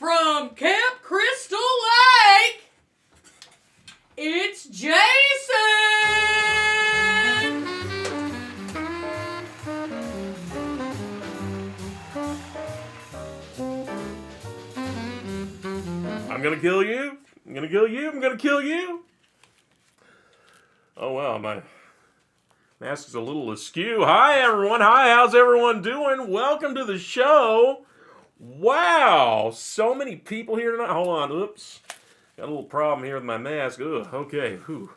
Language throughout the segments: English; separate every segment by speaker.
Speaker 1: From Camp Crystal Lake, it's Jason!
Speaker 2: I'm gonna kill you. I'm gonna kill you. I'm gonna kill you. Oh, wow, my mask is a little askew. Hi, everyone. Hi, how's everyone doing? Welcome to the show. Wow, so many people here tonight. Hold on, oops. Got a little problem here with my mask. Ugh, okay, whew.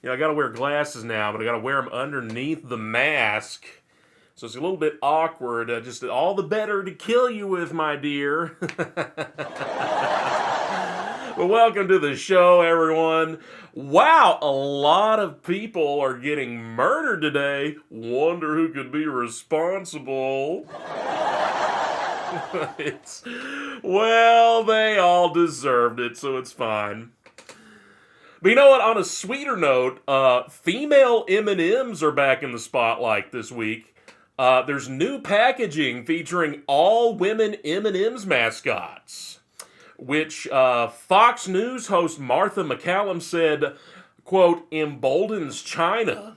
Speaker 2: You know, I gotta wear glasses now, but I gotta wear them underneath the mask. So it's a little bit awkward. Just all the better to kill you with, my dear. Well, welcome to the show, everyone. Wow, a lot of people are getting murdered today. Wonder who could be responsible. Well, they all deserved it, so it's fine. But you know what? On a sweeter note, female M&Ms are back in the spotlight this week. There's new packaging featuring all women M&M's mascots, which Fox News host Martha McCallum said, quote, emboldens China.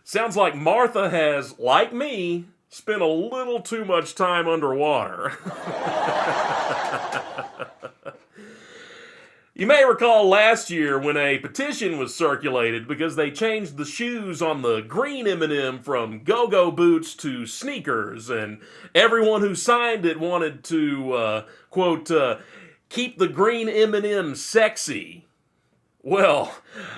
Speaker 2: Sounds like Martha has, like me, spent a little too much time underwater. You may recall last year when a petition was circulated because they changed the shoes on the green M&M from go-go boots to sneakers, and everyone who signed it wanted to, quote, keep the green M&M sexy. Well,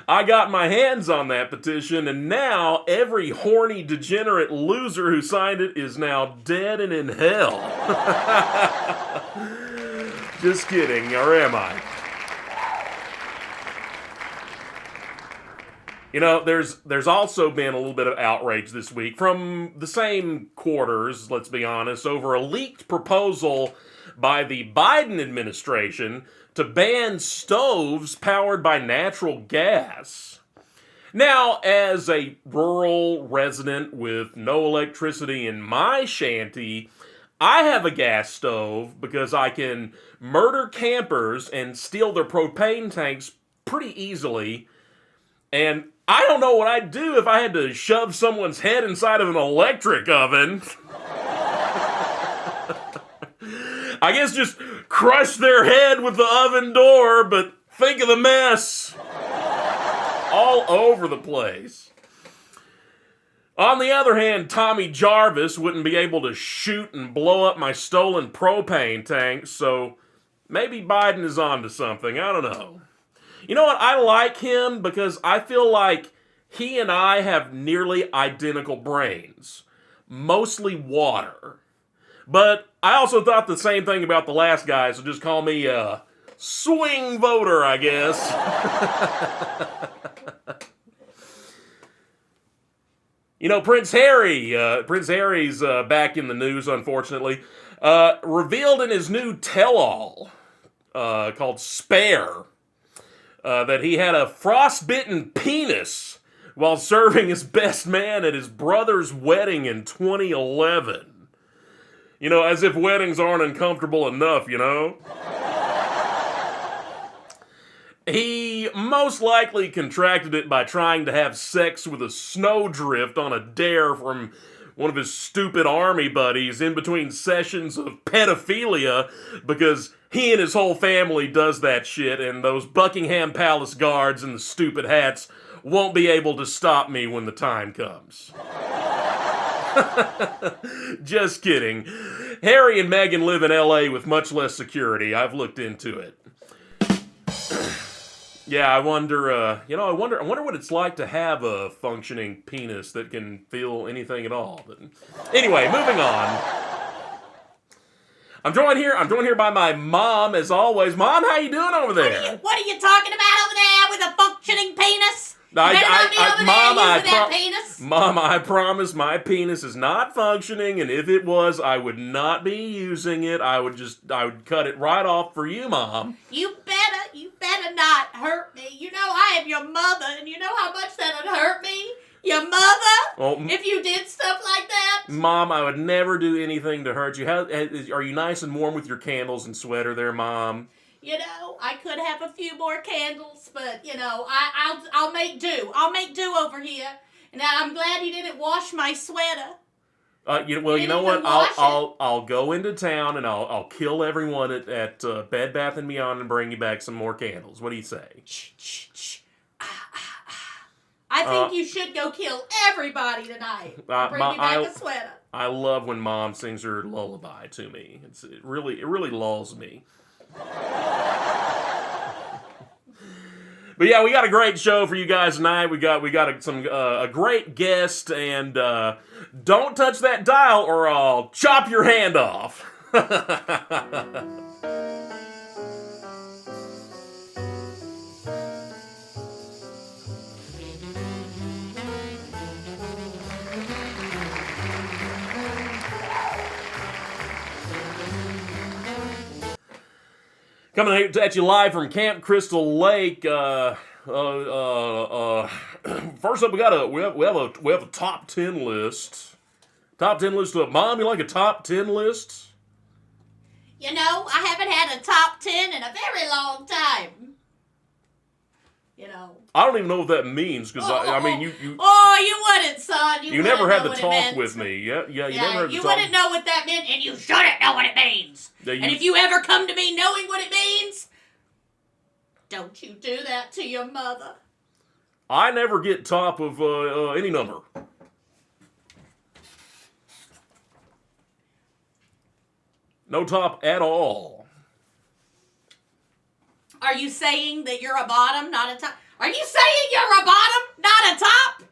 Speaker 2: I got my hands on that petition, and now every horny, degenerate loser who signed it is now dead and in hell. Just kidding, or am I? You know, there's also been a little bit of outrage this week from the same quarters, let's be honest, over a leaked proposal by the Biden administration to ban stoves powered by natural gas. Now, as a rural resident with no electricity in my shanty, I have a gas stove because I can murder campers and steal their propane tanks pretty easily. And I don't know what I'd do if I had to shove someone's head inside of an electric oven. I guess just crush their head with the oven door, but think of the mess. All over the place. On the other hand, Tommy Jarvis wouldn't be able to shoot and blow up my stolen propane tanks, so maybe Biden is onto something. I don't know. You know what? I like him because I feel like he and I have nearly identical brains. Mostly water. But I also thought the same thing about the last guy, so just call me a swing voter, I guess. You know, Prince Harry's back in the news, unfortunately, revealed in his new tell-all called Spare that he had a frostbitten penis while serving as best man at his brother's wedding in 2011. You know, as if weddings aren't uncomfortable enough, you know? He most likely contracted it by trying to have sex with a snowdrift on a dare from one of his stupid army buddies in between sessions of pedophilia, because he and his whole family does that shit, and those Buckingham Palace guards in the stupid hats won't be able to stop me when the time comes. Just kidding. Harry and Meghan live in LA with much less security. I've looked into it. Yeah, I wonder what it's like to have a functioning penis that can feel anything at all. But anyway, moving on. I'm joined here by my mom, as always. Mom, how you doing over there?
Speaker 1: What are you talking about over there with a functioning penis?
Speaker 2: Mom,
Speaker 1: Penis?
Speaker 2: Mom, I promise my penis is not functioning, and if it was, I would not be using it. I would cut it right off for you, Mom.
Speaker 1: You better not hurt me. You know I am your mother, and you know how much that would hurt me. Your mother?
Speaker 2: Oh,
Speaker 1: If you did stuff like that?
Speaker 2: Mom, I would never do anything to hurt you. Are you nice and warm with your candles and sweater there, Mom?
Speaker 1: You know, I could have a few more candles, but, you know, I'll make do. I'll make do over here. And I'm glad you didn't wash my sweater.
Speaker 2: You know what? I'll go into town and I'll kill everyone at Bed Bath & Beyond and bring you back some more candles. What do you say?
Speaker 1: Shh, shh, shh. I think you should go kill everybody tonight. Bring me back a sweater.
Speaker 2: I love when Mom sings her lullaby to me. It really lulls me. But yeah, we got a great show for you guys tonight. We got a great guest, and don't touch that dial or I'll chop your hand off. Coming at you live from Camp Crystal Lake. First up, we have a top 10 list. Top 10 list of Mom. You like a top 10 list?
Speaker 1: You know, I haven't had a top 10 in a very long time. You know.
Speaker 2: I don't even know what that means because I mean you.
Speaker 1: Oh, you wouldn't, son.
Speaker 2: You never had the talk with me. Yeah. You never had the talk.
Speaker 1: You wouldn't know what that meant, and you shouldn't know what it means.
Speaker 2: Yeah,
Speaker 1: and if you ever come to me knowing what it means, don't you do that to your mother.
Speaker 2: I never get top of any number. No top at all.
Speaker 1: Are you saying that you're a bottom, not a top? Are you saying you're a bottom, not a top?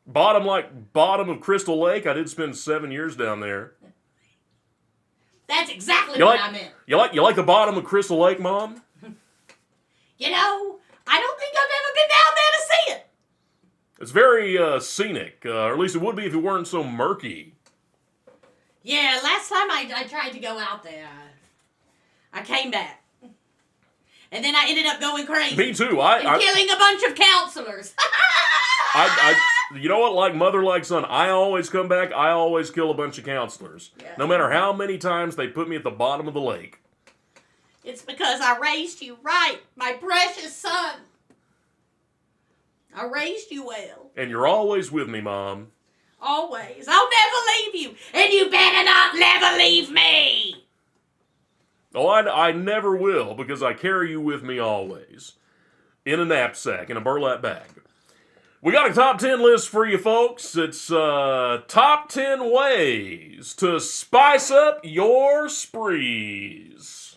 Speaker 2: Bottom like bottom of Crystal Lake? I did spend 7 years down there.
Speaker 1: That's exactly what I meant.
Speaker 2: You like the bottom of Crystal Lake, Mom?
Speaker 1: You know, I don't think I've ever been down there to see it.
Speaker 2: It's very scenic, or at least it would be if it weren't so murky.
Speaker 1: Yeah, last time I tried to go out there, I came back. And then I ended up going crazy.
Speaker 2: Me too.
Speaker 1: And killing a bunch of counselors.
Speaker 2: You know what? Like mother, like son. I always come back. I always kill a bunch of counselors. Yeah. No matter how many times they put me at the bottom of the lake.
Speaker 1: It's because I raised you right, my precious son. I raised you well.
Speaker 2: And you're always with me, Mom.
Speaker 1: Always. I'll never leave you. And you better not never leave me.
Speaker 2: Oh, I never will, because I carry you with me always. In a knapsack, in a burlap bag. We got a top 10 list for you folks. It's top 10 ways to spice up your sprees.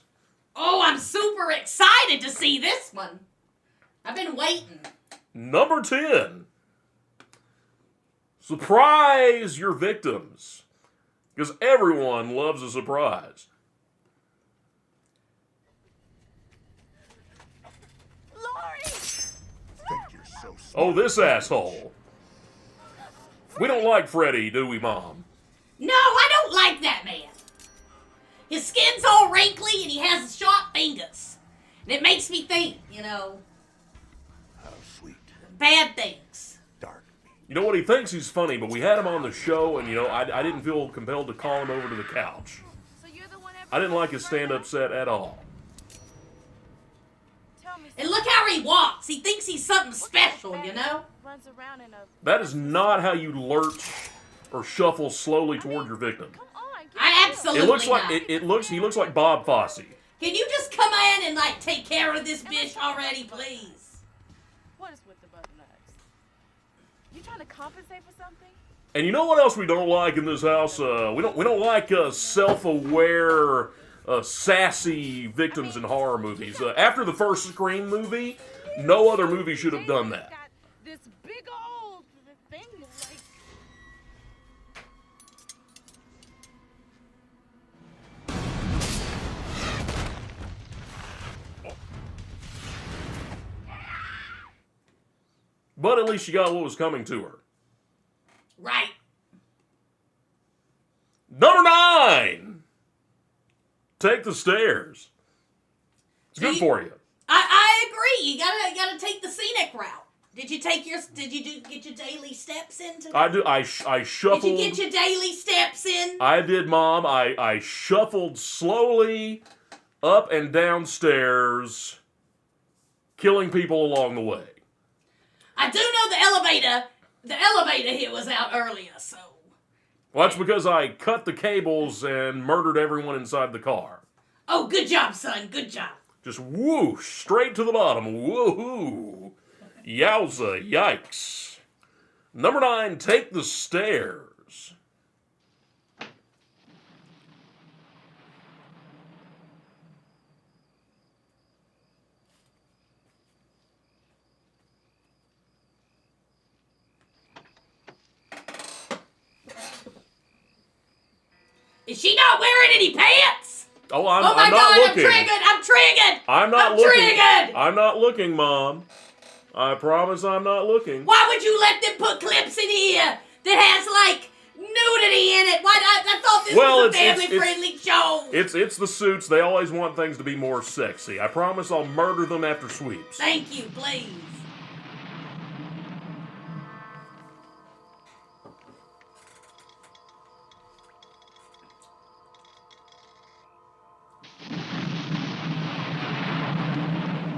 Speaker 1: Oh, I'm super excited to see this one. I've been waiting.
Speaker 2: Number 10. Surprise your victims. Because everyone loves a surprise. Oh, this asshole. We don't like Freddy, do we, Mom?
Speaker 1: No, I don't like that man. His skin's all wrinkly and he has sharp fingers. And it makes me think, you know.
Speaker 3: How sweet.
Speaker 1: Bad things.
Speaker 3: Dark.
Speaker 2: You know what? He thinks he's funny, but we had him on the show and, you know, I didn't feel compelled to call him over to the couch. I didn't like his stand-up set at all.
Speaker 1: And look how he walks. He thinks he's something special, you know?
Speaker 2: That is not how you lurch or shuffle slowly toward your victim.
Speaker 1: I absolutely
Speaker 2: He looks like Bob Fosse.
Speaker 1: Can you just come in and, like, take care of this bitch already, please?
Speaker 4: What is with the button knives? You trying to compensate for something?
Speaker 2: And you know what else we don't like in this house? We don't like self-aware, sassy victims in horror movies. After the first Scream movie, no other movie should have done that.
Speaker 4: This big old thing, like.
Speaker 2: But at least she got what was coming to her.
Speaker 1: Right.
Speaker 2: Number 9! Take the stairs. It's good for you.
Speaker 1: I agree. You gotta take the scenic route. Did you get your daily steps in today?
Speaker 2: I shuffled.
Speaker 1: Did you get your daily steps in?
Speaker 2: I did, Mom. I shuffled slowly up and downstairs, killing people along the way.
Speaker 1: I do know the elevator here was out earlier, so.
Speaker 2: Well, that's because I cut the cables and murdered everyone inside the car.
Speaker 1: Oh, good job, son. Good job.
Speaker 2: Just whoosh, straight to the bottom. Woohoo. Yowza, yikes. Number 9, take the stairs.
Speaker 1: Is she not wearing any pants?
Speaker 2: Oh, I'm
Speaker 1: Oh my
Speaker 2: not
Speaker 1: God,
Speaker 2: looking.
Speaker 1: I'm triggered!
Speaker 2: I'm not looking.
Speaker 1: Triggered!
Speaker 2: I'm not looking, Mom. I promise I'm not looking.
Speaker 1: Why would you let them put clips in here that has, like, nudity in it? I thought this was a family-friendly show.
Speaker 2: It's the suits. They always want things to be more sexy. I promise I'll murder them after sweeps.
Speaker 1: Thank you, please.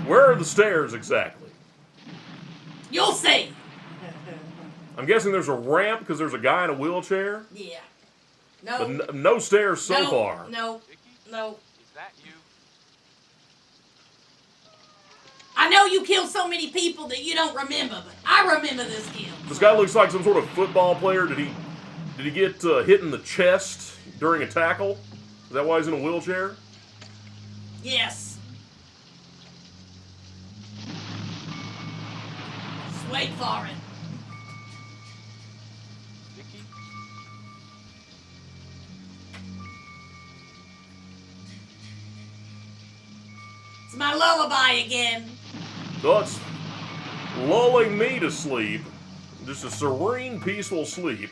Speaker 2: Where are the stairs exactly?
Speaker 1: You'll see.
Speaker 2: I'm guessing there's a ramp because there's a guy in a wheelchair.
Speaker 1: Yeah. No.
Speaker 2: But no stairs so far.
Speaker 1: No. No.
Speaker 3: Is that you?
Speaker 1: I know you killed so many people that you don't remember, but I remember this kill.
Speaker 2: This guy looks like some sort of football player. Did he get hit in the chest during a tackle? Is that why he's in a wheelchair?
Speaker 1: Yes. Just wait for it.
Speaker 3: Vicky?
Speaker 1: It's my lullaby again.
Speaker 2: That's lulling me to sleep. Just a serene, peaceful sleep.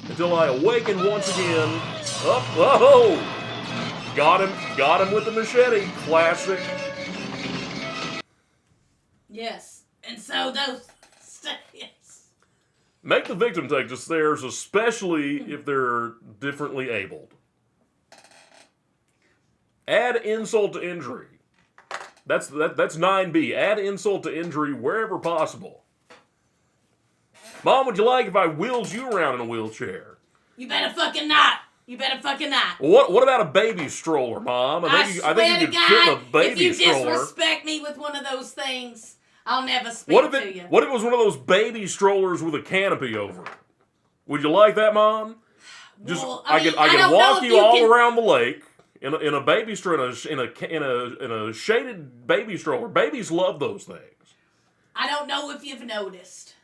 Speaker 2: Until I awaken once again. Oh! Got him with the machete. Classic.
Speaker 1: Yes. And so those... Yes.
Speaker 2: Make the victim take the stairs, especially if they're differently abled. Add insult to injury. That's 9B. Add insult to injury wherever possible. Mom, would you like if I wheels you around in a wheelchair?
Speaker 1: You better fucking not. You better fucking not.
Speaker 2: What about a baby stroller, Mom? I think you could fit in a baby stroller.
Speaker 1: If you disrespect me with one of those things, I'll never speak to you.
Speaker 2: What if it was one of those baby strollers with a canopy over it? Would you like that, Mom?
Speaker 1: Well,
Speaker 2: I could walk you all around the lake in a baby stroller, in a shaded baby stroller. Babies love those things.
Speaker 1: I don't know if you've noticed,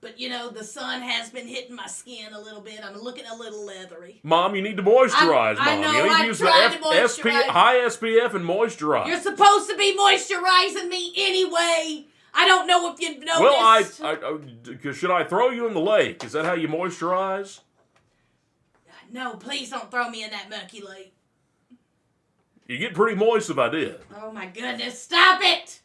Speaker 1: but you know the sun has been hitting my skin a little bit. I'm looking a little leathery.
Speaker 2: Mom, you need to moisturize, Mom.
Speaker 1: I know,
Speaker 2: you need to use the high SPF and moisturize.
Speaker 1: You're supposed to be moisturizing me anyway. I don't know if you've noticed.
Speaker 2: Well, should I throw you in the lake? Is that how you moisturize?
Speaker 1: No, please don't throw me in that murky lake.
Speaker 2: You get pretty moist if I did.
Speaker 1: Oh my goodness, stop it!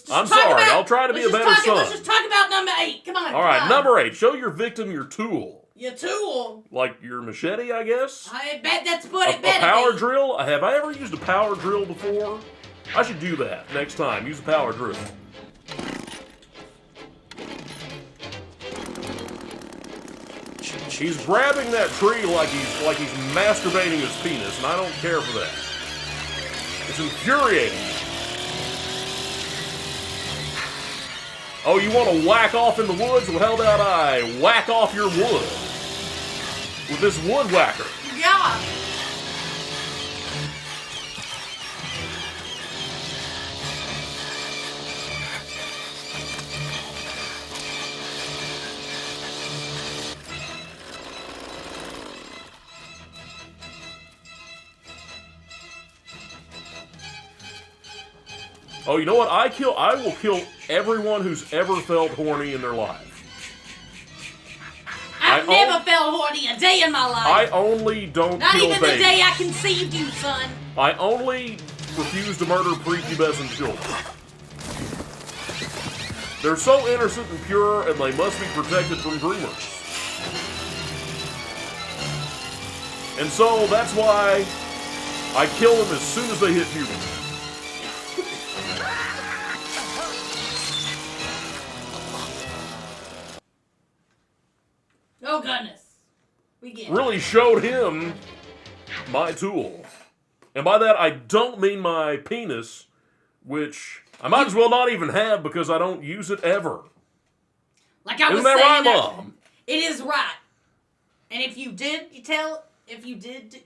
Speaker 2: I'm sorry, I'll try to be a better son.
Speaker 1: Let's just talk about number 8. Come on.
Speaker 2: All right, number 8. Show your victim your tool.
Speaker 1: Your tool?
Speaker 2: Like your machete, I guess?
Speaker 1: I bet that's what it better
Speaker 2: be. A power
Speaker 1: be.
Speaker 2: drill? Have I ever used a power drill before? I should do that next time. Use a power drill. He's grabbing that tree like he's masturbating his penis, and I don't care for that. It's infuriating. Oh, you want to whack off in the woods? Well, how about I whack off your wood with this wood whacker?
Speaker 1: Yeah.
Speaker 2: Oh, you know what? I will kill everyone who's ever felt horny in their life.
Speaker 1: I've never felt horny a day in my life.
Speaker 2: I only don't
Speaker 1: Not
Speaker 2: kill
Speaker 1: even
Speaker 2: babies.
Speaker 1: the day I conceived you, son.
Speaker 2: I only refuse to murder prepubescent children. They're so innocent and pure, and they must be protected from dreamers. And so that's why I kill them as soon as they hit puberty.
Speaker 1: Oh, goodness. We get it.
Speaker 2: Really showed him my tool. And by that, I don't mean my penis, which I might as well not even have because I don't use it ever.
Speaker 1: Like I was
Speaker 2: Isn't that
Speaker 1: saying,
Speaker 2: right, Mom?
Speaker 1: It is right. And if you did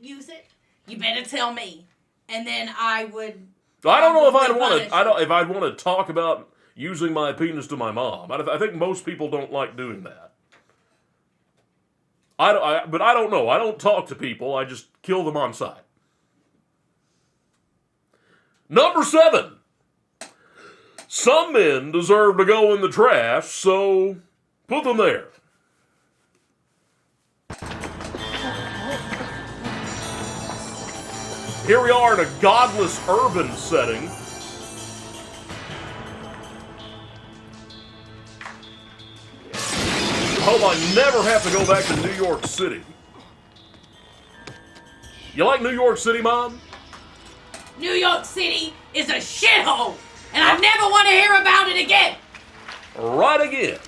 Speaker 1: use it, you better tell me. And then I would...
Speaker 2: I don't know if
Speaker 1: probably
Speaker 2: I'd want to talk about using my penis to my mom. I think most people don't like doing that. But I don't know. I don't talk to people. I just kill them on sight. Number 7. Some men deserve to go in the trash, so put them there. Here we are in a godless urban setting. Hope I never have to go back to New York City. You like New York City, Mom?
Speaker 1: New York City is a shithole, and I never want to hear about it again.
Speaker 2: Right again.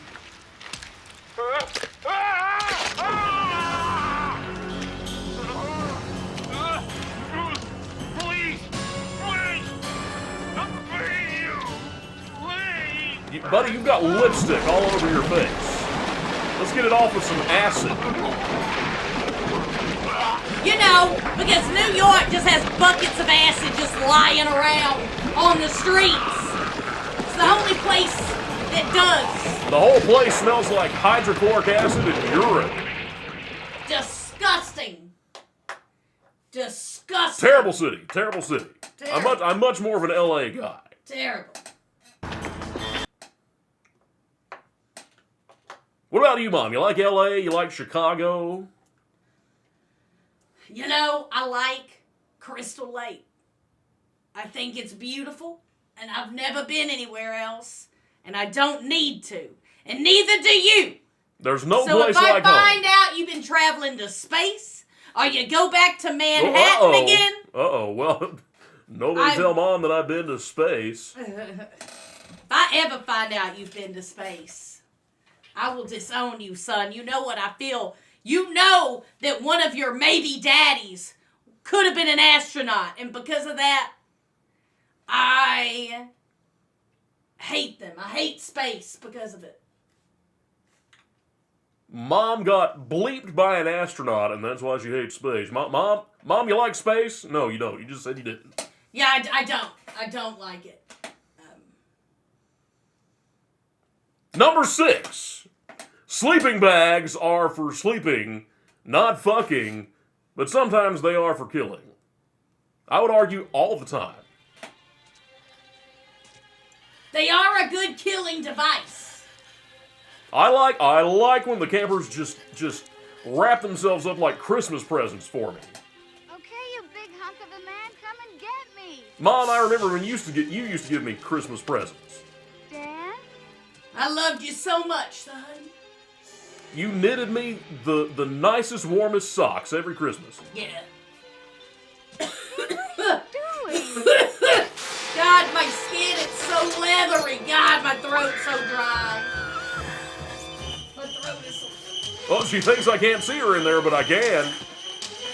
Speaker 2: Buddy, you've got lipstick all over your face. Let's get it off with some acid.
Speaker 1: You know, because New York just has buckets of acid just lying around on the streets. It's the only place that does.
Speaker 2: The whole place smells like hydrochloric acid and urine.
Speaker 1: Disgusting. Disgusting.
Speaker 2: Terrible city. Terrible city.
Speaker 1: Terrible.
Speaker 2: I'm much more of an LA guy.
Speaker 1: Terrible.
Speaker 2: What about you, Mom? You like LA? You like Chicago?
Speaker 1: You know, I like Crystal Lake. I think it's beautiful, and I've never been anywhere else, and I don't need to, and neither do you.
Speaker 2: There's no
Speaker 1: so
Speaker 2: place
Speaker 1: if I
Speaker 2: like
Speaker 1: find
Speaker 2: home.
Speaker 1: out you've been traveling to space, or you go back to Manhattan again...
Speaker 2: Well, nobody tell Mom that I've been to space.
Speaker 1: If I ever find out you've been to space, I will disown you, son. You know what I feel. You know that one of your maybe daddies could have been an astronaut. And because of that, I hate them. I hate space because of it.
Speaker 2: Mom got bleeped by an astronaut, and that's why she hates space. Mom, you like space? No, you don't. You just said you didn't.
Speaker 1: Yeah, I don't. I don't like it.
Speaker 2: Number 6. Sleeping bags are for sleeping, not fucking, but sometimes they are for killing. I would argue all the time.
Speaker 1: They are a good killing device.
Speaker 2: I like when the campers just wrap themselves up like Christmas presents for me.
Speaker 5: Okay, you big hunk of a man, come and get me.
Speaker 2: Mom, I remember when you used to give me Christmas presents.
Speaker 5: Dan?
Speaker 1: I loved you so much, son.
Speaker 2: You knitted me the nicest, warmest socks every Christmas.
Speaker 1: Yeah.
Speaker 5: Doing?
Speaker 1: God, my skin, it's so leathery. God, my throat's so dry. My throat is so...
Speaker 2: Well, she thinks I can't see her in there, but I can.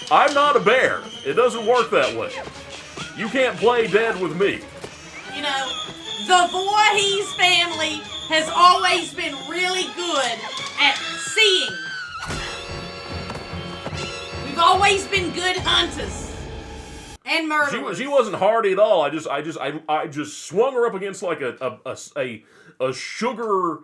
Speaker 2: I'm not a bear. It doesn't work that way. You can't play dead with me.
Speaker 1: You know, the Voorhees family has always been really good at seeing. We've always been good hunters and murderers.
Speaker 2: She wasn't hardy at all. I just swung her up against like a sugar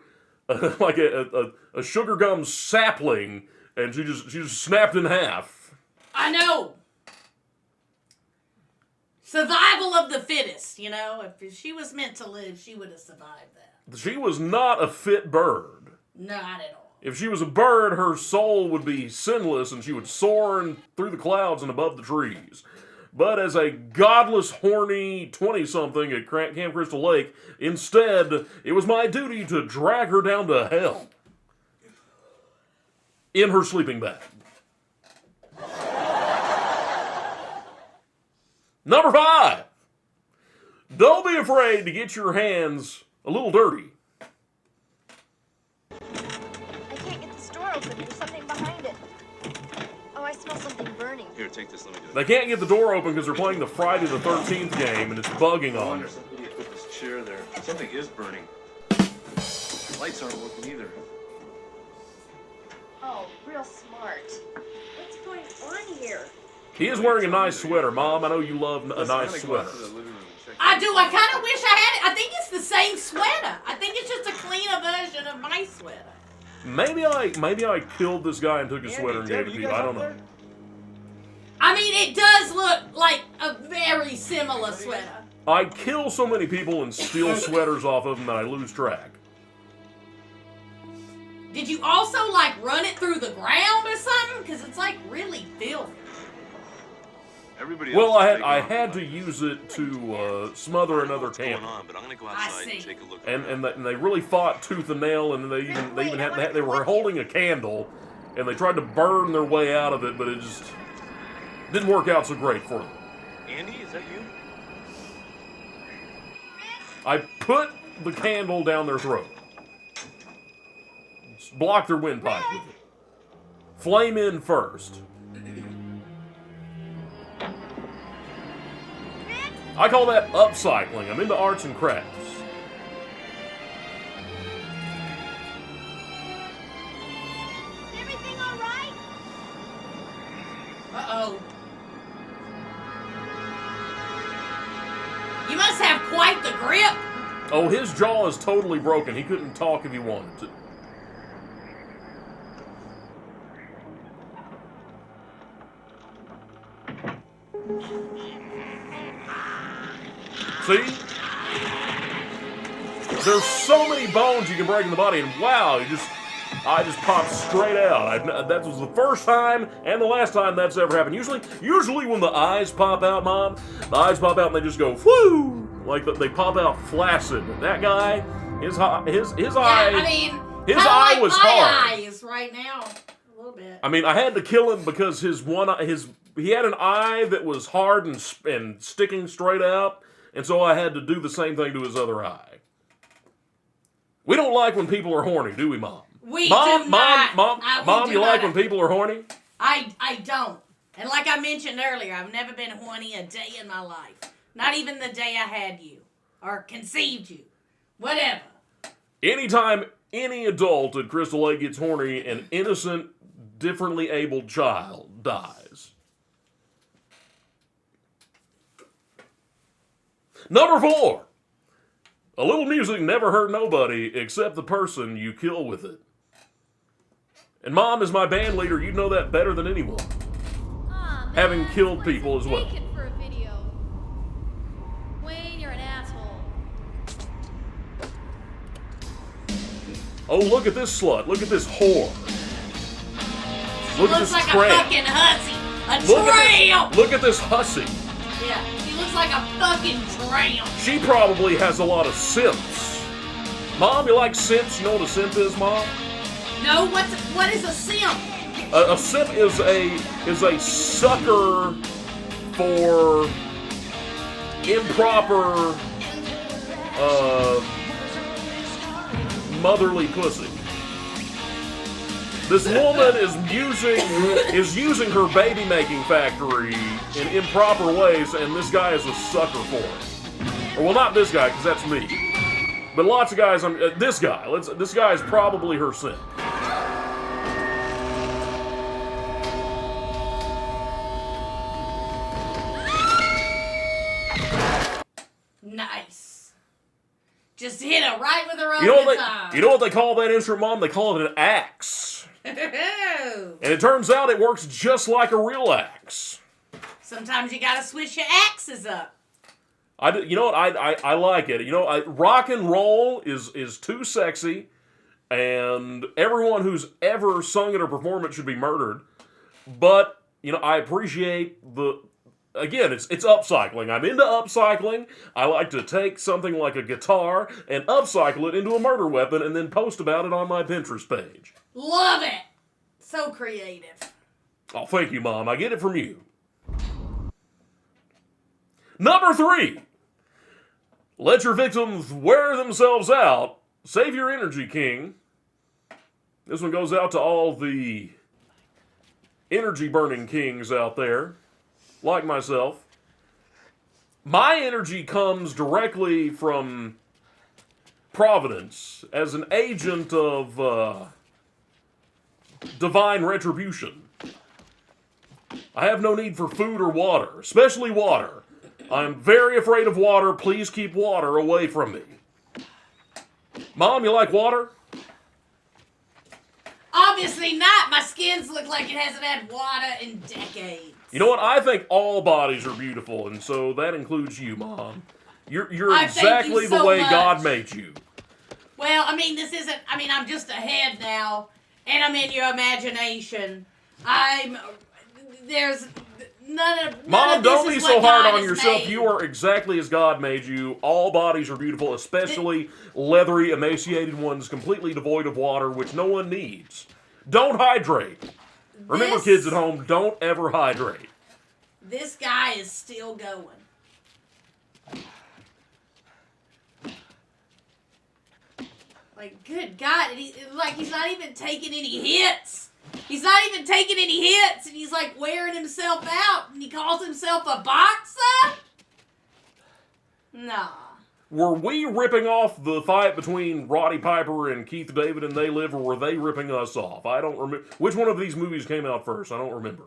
Speaker 2: like a sugar gum sapling, and she just snapped in half.
Speaker 1: I know. Survival of the fittest, you know. If she was meant to live, she would have survived that.
Speaker 2: She was not a fit bird.
Speaker 1: Not at all.
Speaker 2: If she was a bird, her soul would be sinless, and she would soar through the clouds and above the trees. but as a godless, horny 20-something at Camp Crystal Lake, instead, it was my duty to drag her down to hell in her sleeping bag. Number 5. Don't be afraid to get your hands a little dirty.
Speaker 6: I can't get this door open. There's something behind it. Oh, I smell something burning.
Speaker 3: Here, take this. Let me do it.
Speaker 2: They can't get the door open because they're playing the Friday the 13th game and it's bugging on
Speaker 3: Wonder
Speaker 2: them.
Speaker 3: somebody put this chair there. Something is burning. Lights aren't working either.
Speaker 6: Oh, real smart. What's going on here?
Speaker 2: He is wearing a nice sweater. Mom, I know you love a
Speaker 3: Listen, I'm
Speaker 2: nice
Speaker 3: gonna go out
Speaker 2: sweater.
Speaker 3: to the living room and check
Speaker 1: I do. I kind of wish I had it. I think it's the same sweater. I think it's just a cleaner version of my sweater.
Speaker 2: Maybe I killed this guy and took his sweater and gave it to you. I don't know.
Speaker 1: I mean, it does look like a very similar sweater.
Speaker 2: I kill so many people and steal sweaters off of them that I lose track.
Speaker 1: Did you also, like, run it through the ground or something? Because it's, like, really filthy.
Speaker 3: Everybody
Speaker 2: Well,
Speaker 3: else is
Speaker 2: I
Speaker 3: taking
Speaker 2: had
Speaker 3: off.
Speaker 2: to use it to smother
Speaker 3: I don't know
Speaker 2: another
Speaker 3: what's going
Speaker 2: camper.
Speaker 3: on, but I'm gonna go
Speaker 1: I
Speaker 3: outside and
Speaker 1: see.
Speaker 3: take a look.
Speaker 2: And they really fought tooth and nail, and they were holding a candle, and they tried to burn their way out of it, but it just didn't work out so great for them.
Speaker 3: Andy, is that you?
Speaker 2: I put the candle down their throat. Block their windpipe with it. Flame in first. I call that upcycling. I'm into arts and crafts.
Speaker 5: Is everything all right?
Speaker 1: Uh-oh. You must have quite the grip.
Speaker 2: Oh, his jaw is totally broken. He couldn't talk if he wanted to. See? There's so many bones you can break in the body, and wow, I just popped straight out. That was the first time and the last time that's ever happened. Usually when the eyes pop out, Mom, the eyes pop out and they just go whoo, like they pop out flaccid. That guy, his eye,
Speaker 1: I mean,
Speaker 2: his
Speaker 1: kinda
Speaker 2: eye
Speaker 1: like
Speaker 2: was
Speaker 1: my
Speaker 2: hard.
Speaker 1: eyes right now. A little bit.
Speaker 2: I mean, I had to kill him because he had an eye that was hard and sticking straight out, and so I had to do the same thing to his other eye. We don't like when people are horny, do we, Mom?
Speaker 1: We
Speaker 2: Mom,
Speaker 1: do
Speaker 2: Mom,
Speaker 1: not.
Speaker 2: Mom,
Speaker 1: We
Speaker 2: Mom,
Speaker 1: do
Speaker 2: you like
Speaker 1: not.
Speaker 2: when people are horny?
Speaker 1: I don't. And like I mentioned earlier, I've never been horny a day in my life. Not even the day I had you. Or conceived you. Whatever.
Speaker 2: Anytime any adult at Crystal Lake gets horny, an innocent, differently abled child dies. Number 4. A little music never hurt nobody except the person you kill with it. And Mom, as my band leader, you know that better than anyone.
Speaker 7: Aw, man,
Speaker 2: Having killed
Speaker 7: this place
Speaker 2: people
Speaker 7: is
Speaker 2: as well.
Speaker 7: vacant for a video. Wayne, you're an asshole.
Speaker 2: Oh, look at this slut. Look at this whore. Look at
Speaker 1: Looks
Speaker 2: this
Speaker 1: like
Speaker 2: tramp.
Speaker 1: a fucking hussy. A tramp!
Speaker 2: Look at this hussy.
Speaker 1: Yeah, he looks like a fucking tramp.
Speaker 2: She probably has a lot of simps. Mom, you like simps? You know what a simp is, Mom?
Speaker 1: No, what is a simp?
Speaker 2: A simp is a sucker for improper motherly pussy. This woman is using her baby making factory in improper ways, and this guy is a sucker for it. Or well, not this guy, because that's me. But lots of guys. This guy. This guy is probably her simp.
Speaker 1: Nice. Just hit her right with her own
Speaker 2: You know what they call that instrument, Mom? They call it an axe. And it turns out it works just like a real axe.
Speaker 1: Sometimes you gotta switch your axes up.
Speaker 2: You know what? I like it. You know, rock and roll is too sexy, and everyone who's ever sung it or performed it should be murdered. But you know, I appreciate again, it's upcycling. I'm into upcycling. I like to take something like a guitar and upcycle it into a murder weapon and then post about it on my Pinterest page.
Speaker 1: Love it. So creative.
Speaker 2: Oh, thank you, Mom. I get it from you. Number 3. Let your victims wear themselves out. Save your energy, King. This one goes out to all the energy-burning kings out there, like myself. My energy comes directly from Providence as an agent of divine retribution. I have no need for food or water, especially water. I'm very afraid of water. Please keep water away from me. Mom, you like water?
Speaker 1: Obviously not. My skins look like it hasn't had water in decades.
Speaker 2: You know what? I think all bodies are beautiful, and so that includes you, Mom. You're
Speaker 1: I thank
Speaker 2: exactly
Speaker 1: you
Speaker 2: the
Speaker 1: so
Speaker 2: way
Speaker 1: much.
Speaker 2: God made you.
Speaker 1: Well, I mean, this isn't... I mean, I'm just a head now, and I'm in your imagination. There's... None of
Speaker 2: Mom,
Speaker 1: this
Speaker 2: don't be
Speaker 1: is
Speaker 2: so
Speaker 1: what
Speaker 2: hard
Speaker 1: God
Speaker 2: on
Speaker 1: has
Speaker 2: yourself.
Speaker 1: made.
Speaker 2: You are exactly as God made you. All bodies are beautiful, especially leathery, emaciated ones, completely devoid of water, which no one needs. Don't hydrate. Remember,
Speaker 1: This-
Speaker 2: kids at home, don't ever hydrate.
Speaker 1: This guy is still going. Like, good God. He's not even taking any hits. He's not even taking any hits, and he's like wearing himself out, and he calls himself a boxer? Nah.
Speaker 2: Were we ripping off the fight between Roddy Piper and Keith David and They Live, or were they ripping us off? I don't remember. Which one of these movies came out first? I don't remember.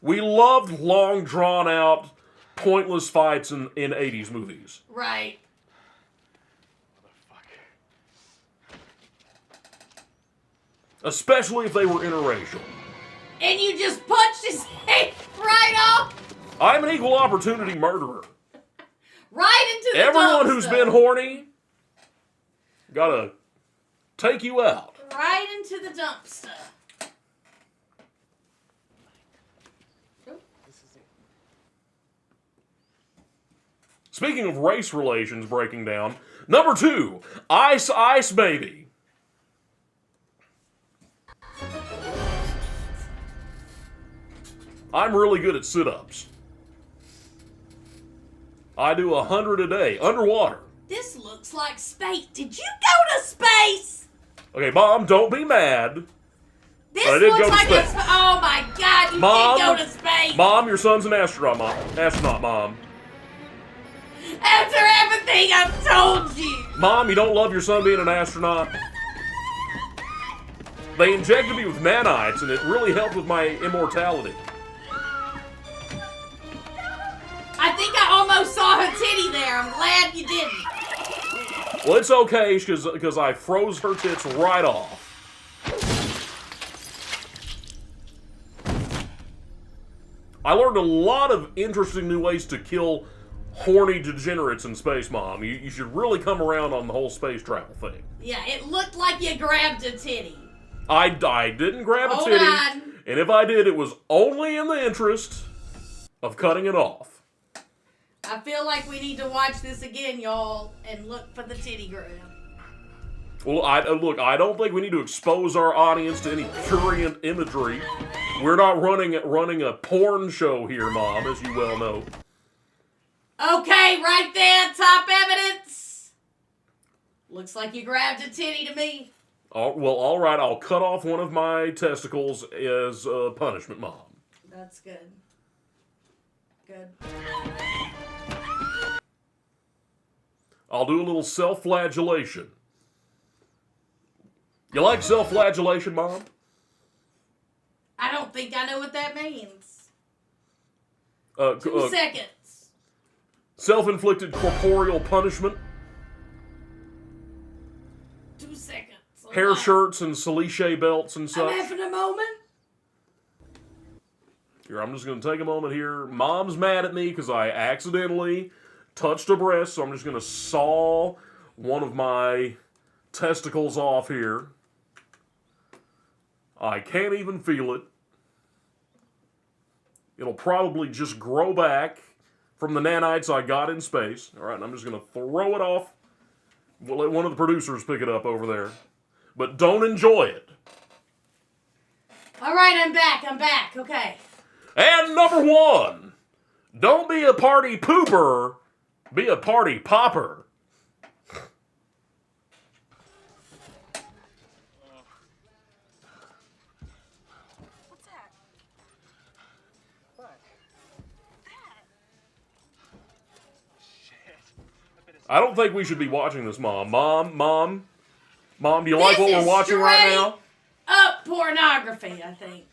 Speaker 2: We loved long, drawn-out, pointless fights in 80s movies.
Speaker 1: Right.
Speaker 2: Especially if they were interracial.
Speaker 1: And you just punched his head right off,
Speaker 2: I'm an equal opportunity murderer.
Speaker 1: right into the
Speaker 2: Everyone who's
Speaker 1: dumpster.
Speaker 2: been horny, gotta take you out.
Speaker 1: Right into the dumpster.
Speaker 2: Speaking of race relations breaking down, number 2, Ice Ice Baby. I'm really good at sit-ups. I do 100 a day, underwater.
Speaker 1: This looks like space. Did you go to space?
Speaker 2: Okay, Mom, don't be mad.
Speaker 1: This
Speaker 2: But I did
Speaker 1: looks
Speaker 2: go to
Speaker 1: like
Speaker 2: space.
Speaker 1: oh my God, you
Speaker 2: Mom,
Speaker 1: did go to space.
Speaker 2: Mom, your son's an astronaut, Mom. Astronaut, Mom.
Speaker 1: After everything I've told you.
Speaker 2: Mom, you don't love your son being an astronaut? They injected me with nanites, and it really helped with my immortality.
Speaker 1: I think I almost saw her titty there. I'm glad you didn't.
Speaker 2: Well, it's okay, because I froze her tits right off. I learned a lot of interesting new ways to kill horny degenerates in space, Mom. You should really come around on the whole space travel thing.
Speaker 1: Yeah, it looked like you grabbed a titty.
Speaker 2: I didn't grab a
Speaker 1: Hold
Speaker 2: titty,
Speaker 1: on.
Speaker 2: and if I did, it was only in the interest of cutting it off.
Speaker 1: I feel like we need to watch this again, y'all, and look for the titty grab.
Speaker 2: Well, I don't think we need to expose our audience to any prurient imagery. We're not running a porn show here, Mom, as you well know.
Speaker 1: Okay, right there, top evidence. Looks like you grabbed a titty to me.
Speaker 2: All right, I'll cut off one of my testicles as punishment, Mom.
Speaker 1: That's good. Good.
Speaker 2: I'll do a little self-flagellation. You like self-flagellation, Mom?
Speaker 1: I don't think I know what that means.
Speaker 2: 2
Speaker 1: 2 seconds.
Speaker 2: Self-inflicted corporeal punishment.
Speaker 1: 2 seconds.
Speaker 2: Hair shirts and Cliche belts and
Speaker 1: I'm
Speaker 2: such.
Speaker 1: having a moment.
Speaker 2: Here, I'm just going to take a moment here. Mom's mad at me because I accidentally touched a breast, so I'm just going to saw one of my testicles off here. I can't even feel it. It'll probably just grow back from the nanites I got in space. All right, and I'm just going to throw it off. We'll let one of the producers pick it up over there. But don't enjoy it.
Speaker 1: All right, I'm back. Okay.
Speaker 2: And number 1, don't be a party pooper, be a party popper.
Speaker 4: What's that?
Speaker 3: What?
Speaker 2: I don't think we should be watching this, Mom. Mom, do you like what
Speaker 1: This
Speaker 2: we're
Speaker 1: is
Speaker 2: watching right now?
Speaker 1: Up pornography, I think.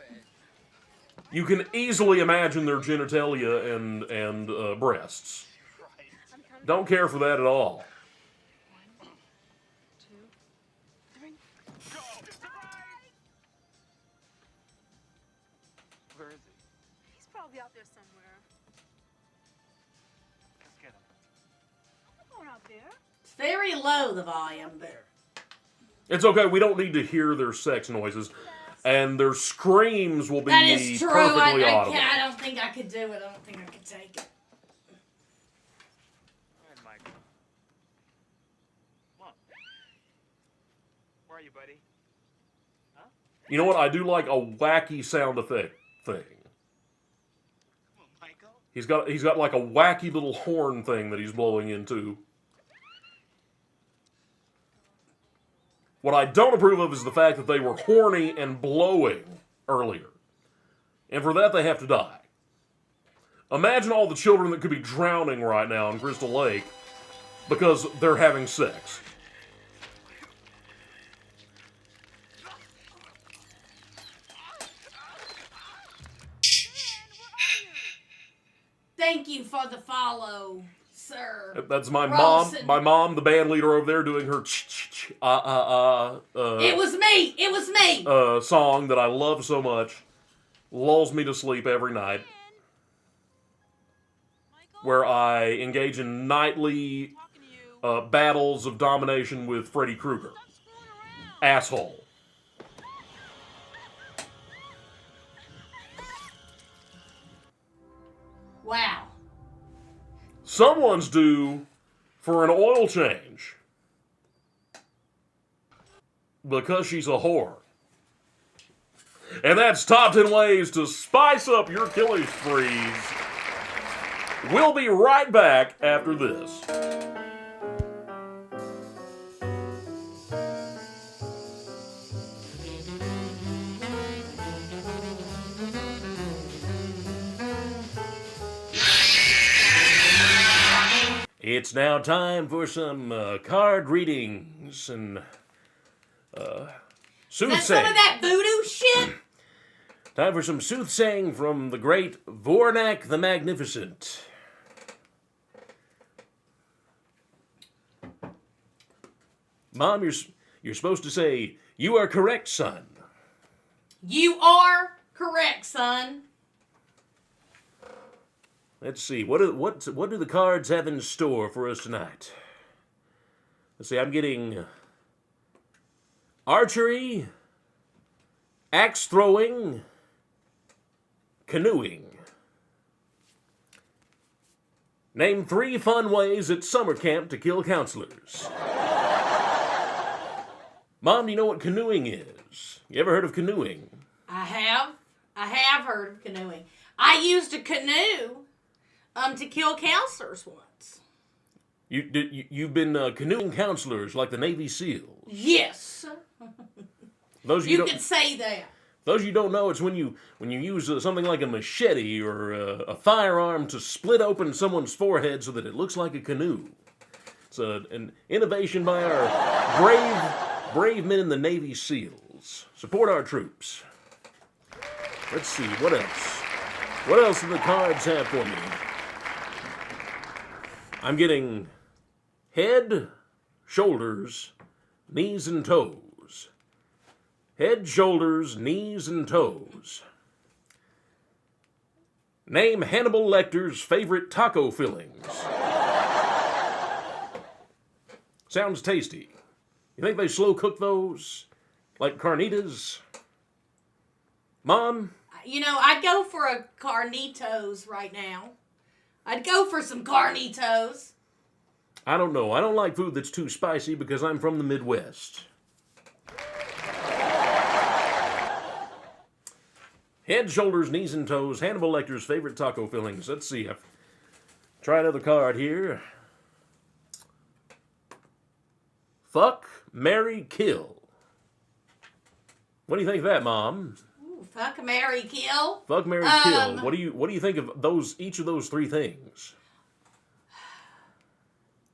Speaker 2: You can easily imagine their genitalia and breasts. Don't care for that at all.
Speaker 4: 1, 2, 3.
Speaker 3: Where is he?
Speaker 4: He's probably out there somewhere.
Speaker 3: Let's get him.
Speaker 4: I'm going out there.
Speaker 1: It's very low, the volume, but
Speaker 2: It's okay. We don't need to hear their sex noises. And their screams will be
Speaker 1: that is true.
Speaker 2: perfectly
Speaker 1: I
Speaker 2: audible.
Speaker 1: can't. I don't think I could do it. I don't think I could take it.
Speaker 3: All right, Michael. Come on. Where are you, buddy?
Speaker 2: You know what? I do like a wacky sound effect thing.
Speaker 3: Come on, Michael.
Speaker 2: He's got like a wacky little horn thing that he's blowing into. What I don't approve of is the fact that they were horny and blowing earlier. And for that, they have to die. Imagine all the children that could be drowning right now in Crystal Lake because they're having sex.
Speaker 1: Thank you for the follow, sir.
Speaker 2: That's my
Speaker 1: Rawson.
Speaker 2: mom, the band leader over there, doing her
Speaker 1: It was me. It was me.
Speaker 2: song that I love so much. Lulls me to sleep every night. Where I engage in nightly battles of domination with Freddy Krueger. Asshole.
Speaker 1: Wow.
Speaker 2: Someone's due for an oil change. Because she's a whore. And that's top 10 ways to spice up your killing sprees. We'll be right back after this. It's now time for some card readings and
Speaker 1: That's
Speaker 2: soothsaying.
Speaker 1: some of that voodoo shit.
Speaker 2: Time for some soothsaying from the great Voornac the Magnificent. Mom, you're supposed to say, "You are correct, son."
Speaker 1: You are correct, son.
Speaker 2: Let's see. What do the cards have in store for us tonight? Let's see. I'm getting archery, axe throwing, canoeing. Name 3 fun ways at summer camp to kill counselors. Mom, do you know what canoeing is? You ever heard of canoeing?
Speaker 1: I have heard of canoeing. I used a canoe to kill counselors once.
Speaker 2: You've been canoeing counselors like the Navy SEALs.
Speaker 1: Yes.
Speaker 2: Those
Speaker 1: You could say that.
Speaker 2: Those you don't know, it's when you use something like a machete or a firearm to split open someone's forehead so that it looks like a canoe. It's an innovation by our brave men in the Navy SEALs. Support our troops. Let's see, what else? What else do the cards have for me? I'm getting head, shoulders, knees, and toes. Head, shoulders, knees, and toes. Name Hannibal Lecter's favorite taco fillings. Sounds tasty. You think they slow cook those? Like carnitas? Mom,
Speaker 1: I You know, I'd go for a carnitos right now. I'd go for some carnitos.
Speaker 2: I don't know. I don't like food that's too spicy because I'm from the Midwest. Head, shoulders, knees, and toes. Hannibal Lecter's favorite taco fillings. Let's see. I've tried another card here. Fuck, marry, kill. What do you think of that, Mom?
Speaker 1: Ooh, fuck, marry, kill.
Speaker 2: Fuck, marry, kill. What do you think of each of those three things?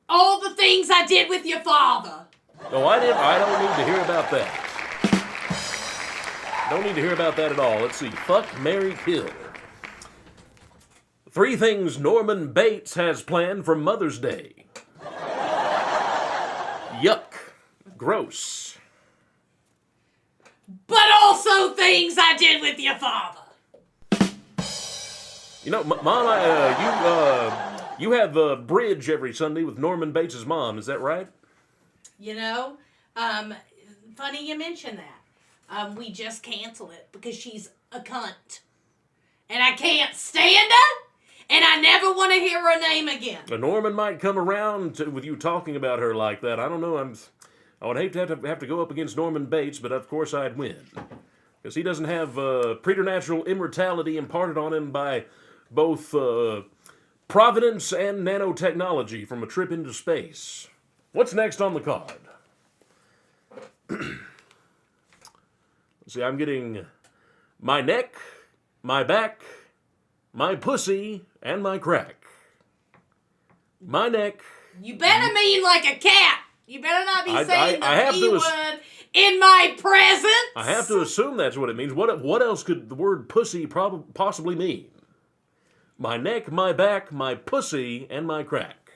Speaker 1: All the things I did with your father.
Speaker 2: No, I don't need to hear about that. Don't need to hear about that at all. Let's see. Fuck, marry, kill. 3 things Norman Bates has planned for Mother's Day. Yuck. Gross.
Speaker 1: But also things I did with your father.
Speaker 2: You know, Mom, you have a bridge every Sunday with Norman Bates' mom. Is that right?
Speaker 1: You know, funny you mention that. We just cancel it because she's a cunt. And I can't stand her, and I never want to hear her name again.
Speaker 2: Norman might come around with you talking about her like that. I don't know. I would hate to have to go up against Norman Bates, but of course I'd win. Because he doesn't have preternatural immortality imparted on him by both providence and nanotechnology from a trip into space. What's next on the card? See, I'm getting my neck, my back, my pussy, and my crack. My neck.
Speaker 1: You better mean like a cat. You better not be saying the B
Speaker 2: word
Speaker 1: in my presence.
Speaker 2: I have to assume that's what it means. What else could the word pussy possibly mean? My neck, my back, my pussy, and my crack.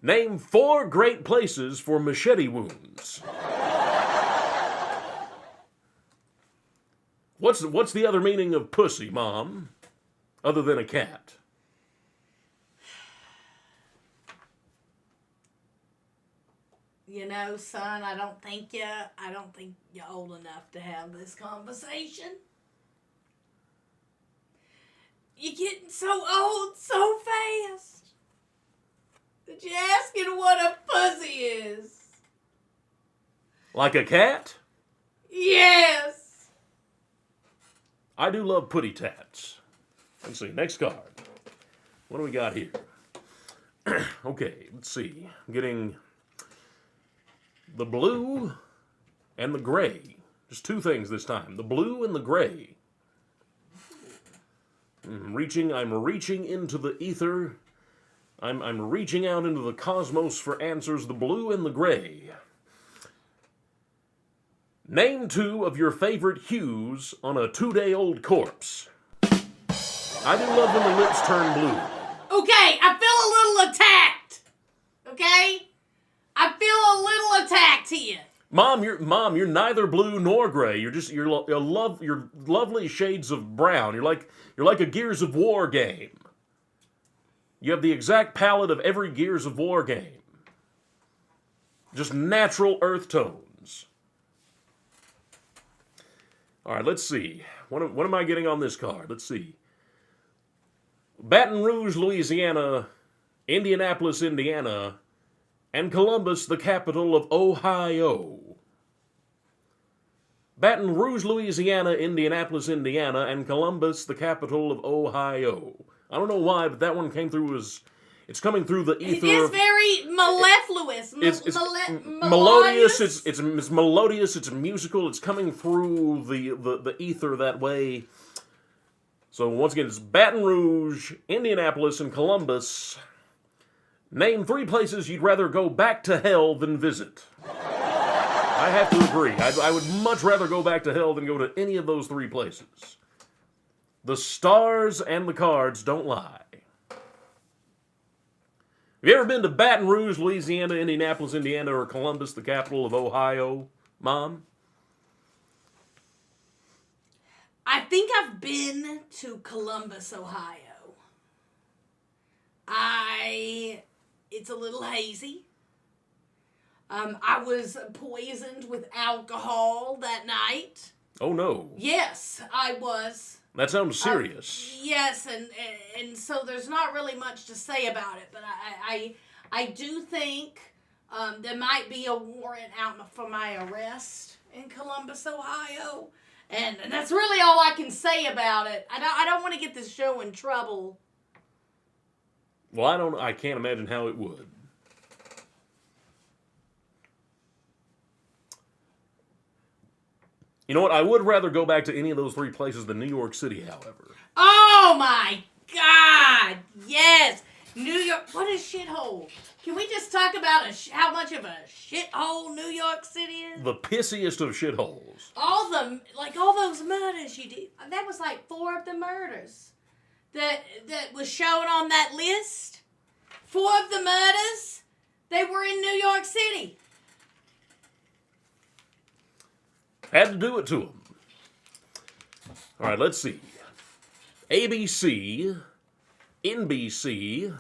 Speaker 2: Name 4 great places for machete wounds. What's the other meaning of pussy, Mom? Other than a cat?
Speaker 1: You know, son, I don't think you're old enough to have this conversation. You're getting so old so fast that you're asking what a pussy is.
Speaker 2: Like a cat?
Speaker 1: Yes.
Speaker 2: I do love putty tats. Let's see, next card. What do we got here? Okay, let's see. I'm getting the blue and the gray. Just 2 things this time. The blue and the gray. I'm reaching into the ether. I'm reaching out into the cosmos for answers. The blue and the gray. Name 2 of your favorite hues on a 2-day-old corpse. I do love when the lips turn blue.
Speaker 1: Okay, I feel a little attacked. Okay? I feel a little attacked here.
Speaker 2: Mom, you're neither blue nor gray. You're lovely shades of brown. You're like a Gears of War game. You have the exact palette of every Gears of War game. Just natural earth tones. All right, let's see. What am I getting on this card? Let's see. Baton Rouge, Louisiana, Indianapolis, Indiana, and Columbus, the capital of Ohio. Baton Rouge, Louisiana, Indianapolis, Indiana, and Columbus, the capital of Ohio. I don't know why, but that one came through as... It's coming through the ether.
Speaker 1: It is very mellifluous.
Speaker 2: It's melodious. It's melodious. It's musical. It's coming through the ether that way. So once again, it's Baton Rouge, Indianapolis, and Columbus. Name 3 places you'd rather go back to hell than visit. I have to agree. I would much rather go back to hell than go to any of those 3 places. The stars and the cards don't lie. Have you ever been to Baton Rouge, Louisiana, Indianapolis, Indiana, or Columbus, the capital of Ohio, Mom?
Speaker 1: I think I've been to Columbus, Ohio. It's a little hazy. I was poisoned with alcohol that night.
Speaker 2: Oh, no.
Speaker 1: Yes, I was.
Speaker 2: That sounds serious.
Speaker 1: Yes, and so there's not really much to say about it, but I do think there might be a warrant out for my arrest in Columbus, Ohio, and that's really all I can say about it. I don't want to get this show in trouble.
Speaker 2: Well, I can't imagine how it would. You know what? I would rather go back to any of those three places than New York City, however.
Speaker 1: Oh my God! Yes, New York. What a shithole! Can we just talk about how much of a shithole New York City is?
Speaker 2: The pissiest of shitholes.
Speaker 1: All those murders you did. That was like 4 of the murders that was shown on that list. 4 of the murders, they were in New York City.
Speaker 2: Had to do it to them. All right, let's see. ABC, NBC,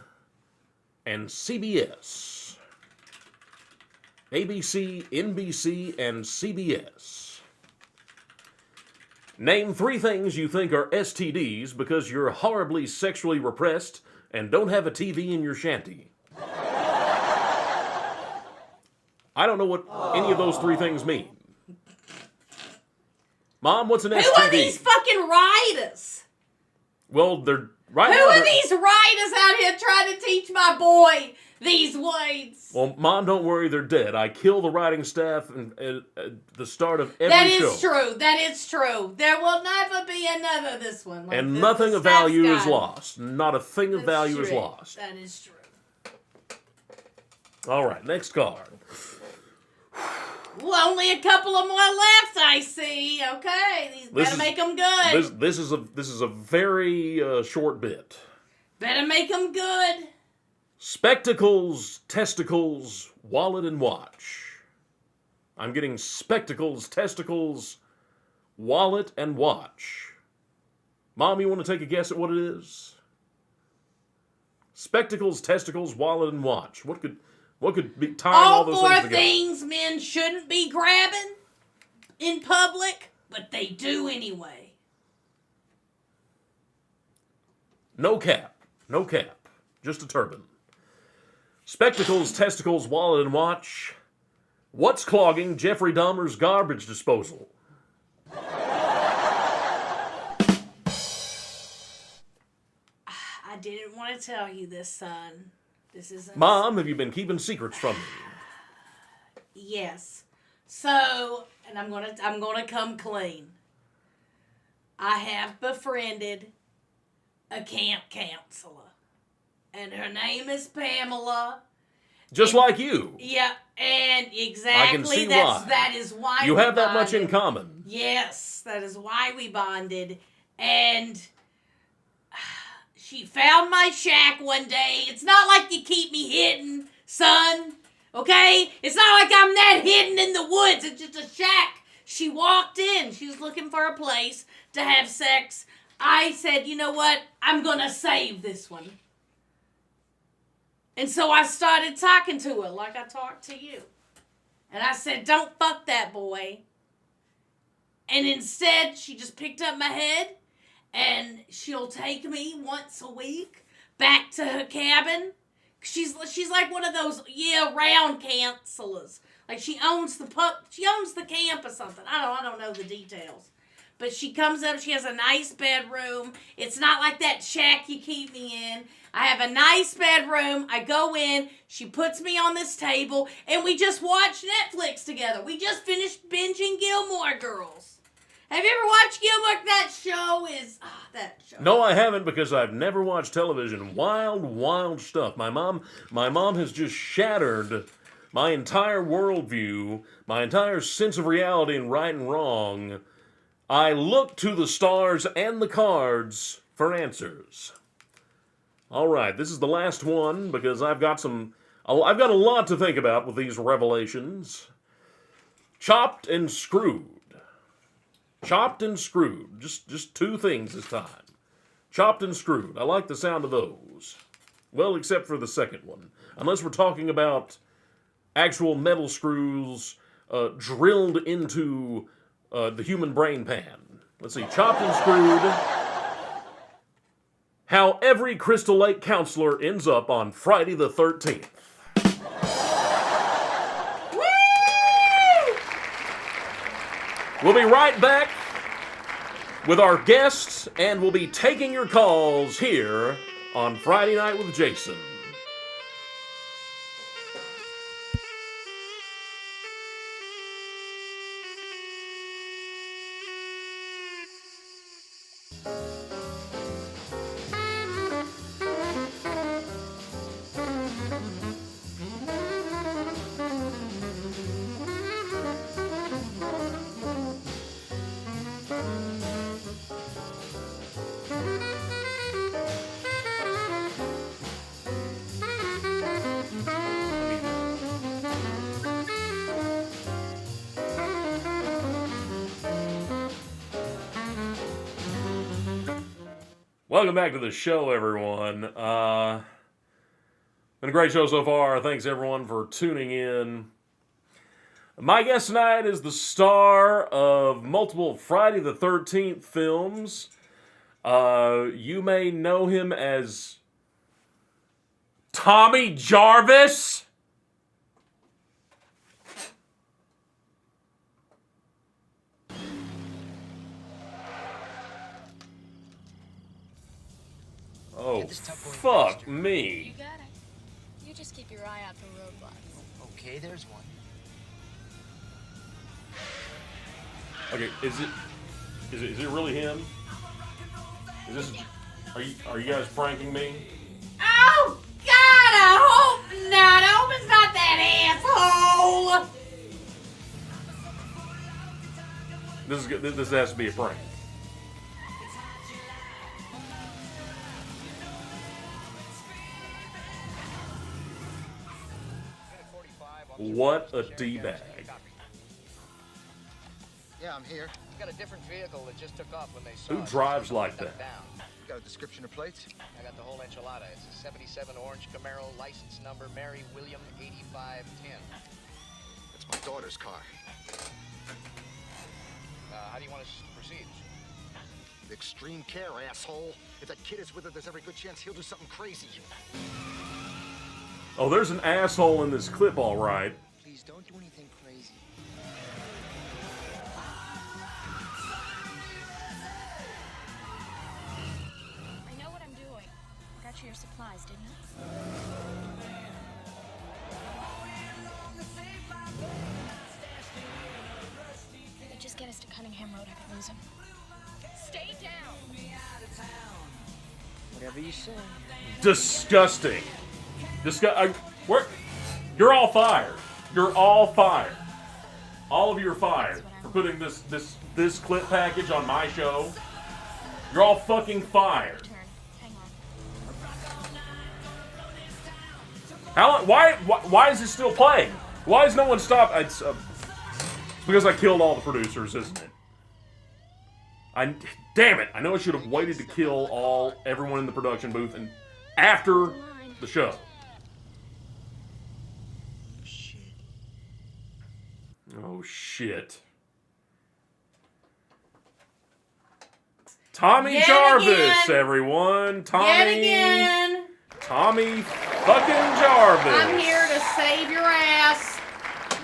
Speaker 2: and CBS. ABC, NBC, and CBS. Name 3 things you think are STDs because you're horribly sexually repressed and don't have a TV in your shanty. I don't know what any of those 3 things mean. Mom, what's an STD?
Speaker 1: Who are these fucking riders?
Speaker 2: Well, they're right
Speaker 1: Who
Speaker 2: now.
Speaker 1: are these riders out here trying to teach my boy these words?
Speaker 2: Well, Mom, don't worry, they're dead. I kill the writing staff at the start of every
Speaker 1: That
Speaker 2: show.
Speaker 1: is true. That is true. There will never be another this one. Like
Speaker 2: And
Speaker 1: this.
Speaker 2: nothing
Speaker 1: The
Speaker 2: of value
Speaker 1: staff's
Speaker 2: is
Speaker 1: gone.
Speaker 2: lost. Not a thing of
Speaker 1: That's
Speaker 2: value is
Speaker 1: true.
Speaker 2: lost.
Speaker 1: That is true.
Speaker 2: All right, next card.
Speaker 1: Well, only a couple of more left, I see. Okay, these better make them good.
Speaker 2: This is a very short bit.
Speaker 1: Better make them good.
Speaker 2: Spectacles, testicles, wallet, and watch. I'm getting spectacles, testicles, wallet, and watch. Mom, you want to take a guess at what it is? Spectacles, testicles, wallet, and watch. What could be tying all those
Speaker 1: All
Speaker 2: things
Speaker 1: 4
Speaker 2: together?
Speaker 1: things men shouldn't be grabbing in public, but they do anyway.
Speaker 2: No cap. No cap. Just a turban. Spectacles, testicles, wallet, and watch. What's clogging Jeffrey Dahmer's garbage disposal?
Speaker 1: I didn't want to tell you this, son. This isn't...
Speaker 2: Mom, have you been keeping secrets from me?
Speaker 1: Yes. So, and I'm gonna come clean. I have befriended a camp counselor, and her name is Pamela.
Speaker 2: Just like you.
Speaker 1: Yeah, and exactly
Speaker 2: see why.
Speaker 1: that is why
Speaker 2: You
Speaker 1: we
Speaker 2: have that much in
Speaker 1: bonded.
Speaker 2: common.
Speaker 1: Yes, that is why we bonded. And she found my shack one day. It's not like you keep me hidden, son. Okay? It's not like I'm that hidden in the woods. It's just a shack. She walked in. She was looking for a place to have sex. I said, you know what? I'm going to save this one. And so I started talking to her like I talked to you. And I said, don't fuck that boy. And instead, she just picked up my head and she'll take me once a week back to her cabin. She's like one of those year-round counselors. Like she owns the camp or something. I don't know the details. But she comes up, she has a nice bedroom. It's not like that shack you keep me in. I have a nice bedroom. I go in, she puts me on this table, and we just watch Netflix together. We just finished binging Gilmore Girls. Have you ever watched Gilmore? That show is... that show.
Speaker 2: No, I haven't because I've never watched television. Wild, wild stuff. My mom has just shattered my entire worldview, my entire sense of reality and right and wrong. I look to the stars and the cards for answers. All right, this is the last one because I've got a lot to think about with these revelations. Chopped and screwed. Chopped and screwed. Just 2 things this time. Chopped and screwed. I like the sound of those. Well, except for the second one. Unless we're talking about actual metal screws drilled into The Human Brain Pan. Let's see, Chopped and Screwed. How every Crystal Lake counselor ends up on Friday the 13th.
Speaker 1: Woo!
Speaker 2: We'll be right back with our guests, and we'll be taking your calls here on Friday Night with Jason. Welcome back to the show, everyone. Been a great show so far. Thanks, everyone, for tuning in. My guest tonight is the star of multiple Friday the 13th films. You may know him as Tommy Jarvis. Oh, fuck me.
Speaker 7: You got it. You just keep your eye out for roadblocks.
Speaker 8: Okay, there's one.
Speaker 2: Okay, is it really him? Is this? Are you guys pranking me?
Speaker 1: Oh God! I hope not. I hope it's not that asshole.
Speaker 2: This has to be a prank. What a D-bag.
Speaker 8: Yeah, I'm here.
Speaker 9: Got a different vehicle that just took off when they saw
Speaker 2: Who
Speaker 9: us.
Speaker 2: drives like that?
Speaker 9: Down.
Speaker 8: You got a description of plates?
Speaker 9: I got the whole enchilada. It's a 77 orange Camaro, license number Mary William 8510.
Speaker 8: It's my daughter's car.
Speaker 9: How do you want us to proceed?
Speaker 8: Extreme care, asshole. If that kid is with her, there's every good chance he'll do something crazy.
Speaker 2: Oh, there's an asshole in this clip, all right.
Speaker 8: Please don't do anything crazy.
Speaker 7: I know what I'm doing. I got you your supplies, didn't I? If you just get us to Cunningham Road, I could lose him. Stay down!
Speaker 8: Whatever you say.
Speaker 2: Disgusting. You're all fired. You're all fired. All of you are fired for putting this clip package on my show. You're all fucking fired.
Speaker 7: Turn. Hang on.
Speaker 2: How? Why is it still playing? Why is no one stopped? It's because I killed all the producers, isn't it? Damn it! I know I should have waited to kill everyone in the production booth and after the show. Oh shit! Tommy
Speaker 1: Yet
Speaker 2: Jarvis,
Speaker 1: again.
Speaker 2: everyone.
Speaker 1: Yet again.
Speaker 2: Tommy fucking Jarvis.
Speaker 1: I'm here to save your ass.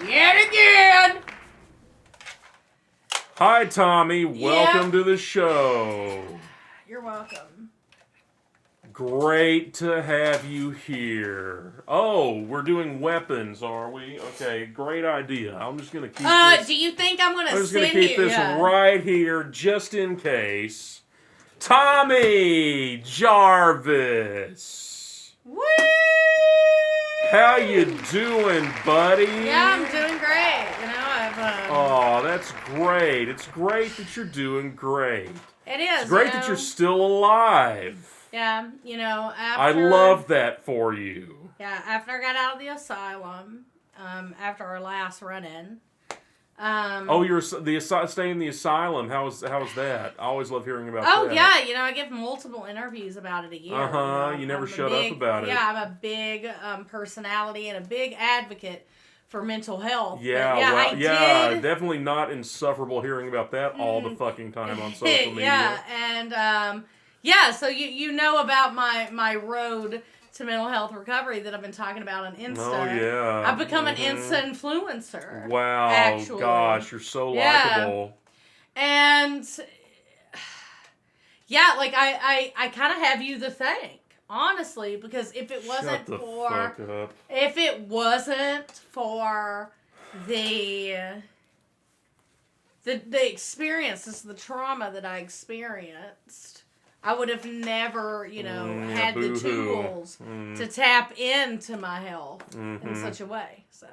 Speaker 1: Yet again.
Speaker 2: Hi, Tommy. Welcome to the show.
Speaker 1: You're welcome.
Speaker 2: Great to have you here. Oh, we're doing weapons, are we? Okay, great idea. I'm just gonna keep this.
Speaker 1: Do you think I'm gonna
Speaker 2: I'm just
Speaker 1: send
Speaker 2: gonna keep
Speaker 1: you?
Speaker 2: this right here, just in case. Tommy Jarvis.
Speaker 1: Woo!
Speaker 2: How you doing, buddy?
Speaker 1: Yeah, I'm doing great. You know,
Speaker 2: Oh, that's great. It's great that you're doing great.
Speaker 1: It is.
Speaker 2: It's great that you're still alive.
Speaker 1: Yeah, you know, after...
Speaker 2: I love that for you.
Speaker 1: Yeah, after I got out of the asylum, after our last run-in...
Speaker 2: you're staying in the asylum. How's that? I always love hearing about that.
Speaker 1: Oh, yeah, you know, I give multiple interviews about it a year.
Speaker 2: You never shut up about it.
Speaker 1: Yeah, I'm a big personality and a big advocate for mental health.
Speaker 2: Yeah,
Speaker 1: but yeah,
Speaker 2: well,
Speaker 1: I
Speaker 2: yeah,
Speaker 1: did.
Speaker 2: definitely not insufferable hearing about that all the fucking time on social media.
Speaker 1: Yeah, and so you know about my road to mental health recovery that I've been talking about on Insta.
Speaker 2: Oh, yeah.
Speaker 1: I've become an Insta influencer.
Speaker 2: Wow,
Speaker 1: actually.
Speaker 2: gosh, you're so likable.
Speaker 1: And yeah, like I kind of have you to thank, honestly, because if it wasn't for the experiences, the trauma that I experienced, I would have never, had the tools to tap into my health in such a way. So,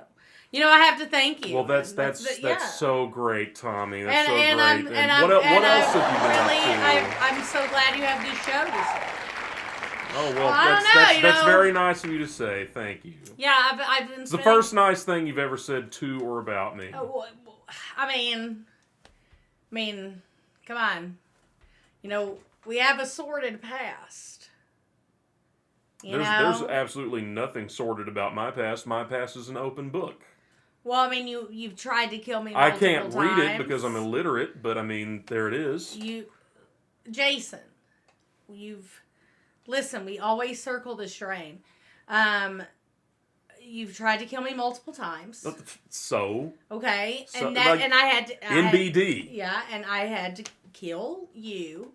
Speaker 1: I have to thank you.
Speaker 2: Well, that's so great, Tommy. That's so great. What else have you been up to?
Speaker 1: I'm so glad you have this show to say.
Speaker 2: Oh, well, that's very nice of you to say. Thank you.
Speaker 1: Yeah, I've been.
Speaker 2: It's the first nice thing you've ever said to or about me.
Speaker 1: I mean, come on. We have a sordid past.
Speaker 2: There's absolutely nothing sordid about my past. My past is an open book.
Speaker 1: Well, I mean, you've tried to kill me
Speaker 2: I
Speaker 1: multiple
Speaker 2: can't
Speaker 1: times.
Speaker 2: read it because I'm illiterate, but I mean, there it is.
Speaker 1: Jason, listen, we always circle this train. You've tried to kill me multiple times.
Speaker 2: So?
Speaker 1: Okay, and
Speaker 2: like,
Speaker 1: and I had to...
Speaker 2: NBD.
Speaker 1: Yeah, and I had to kill you.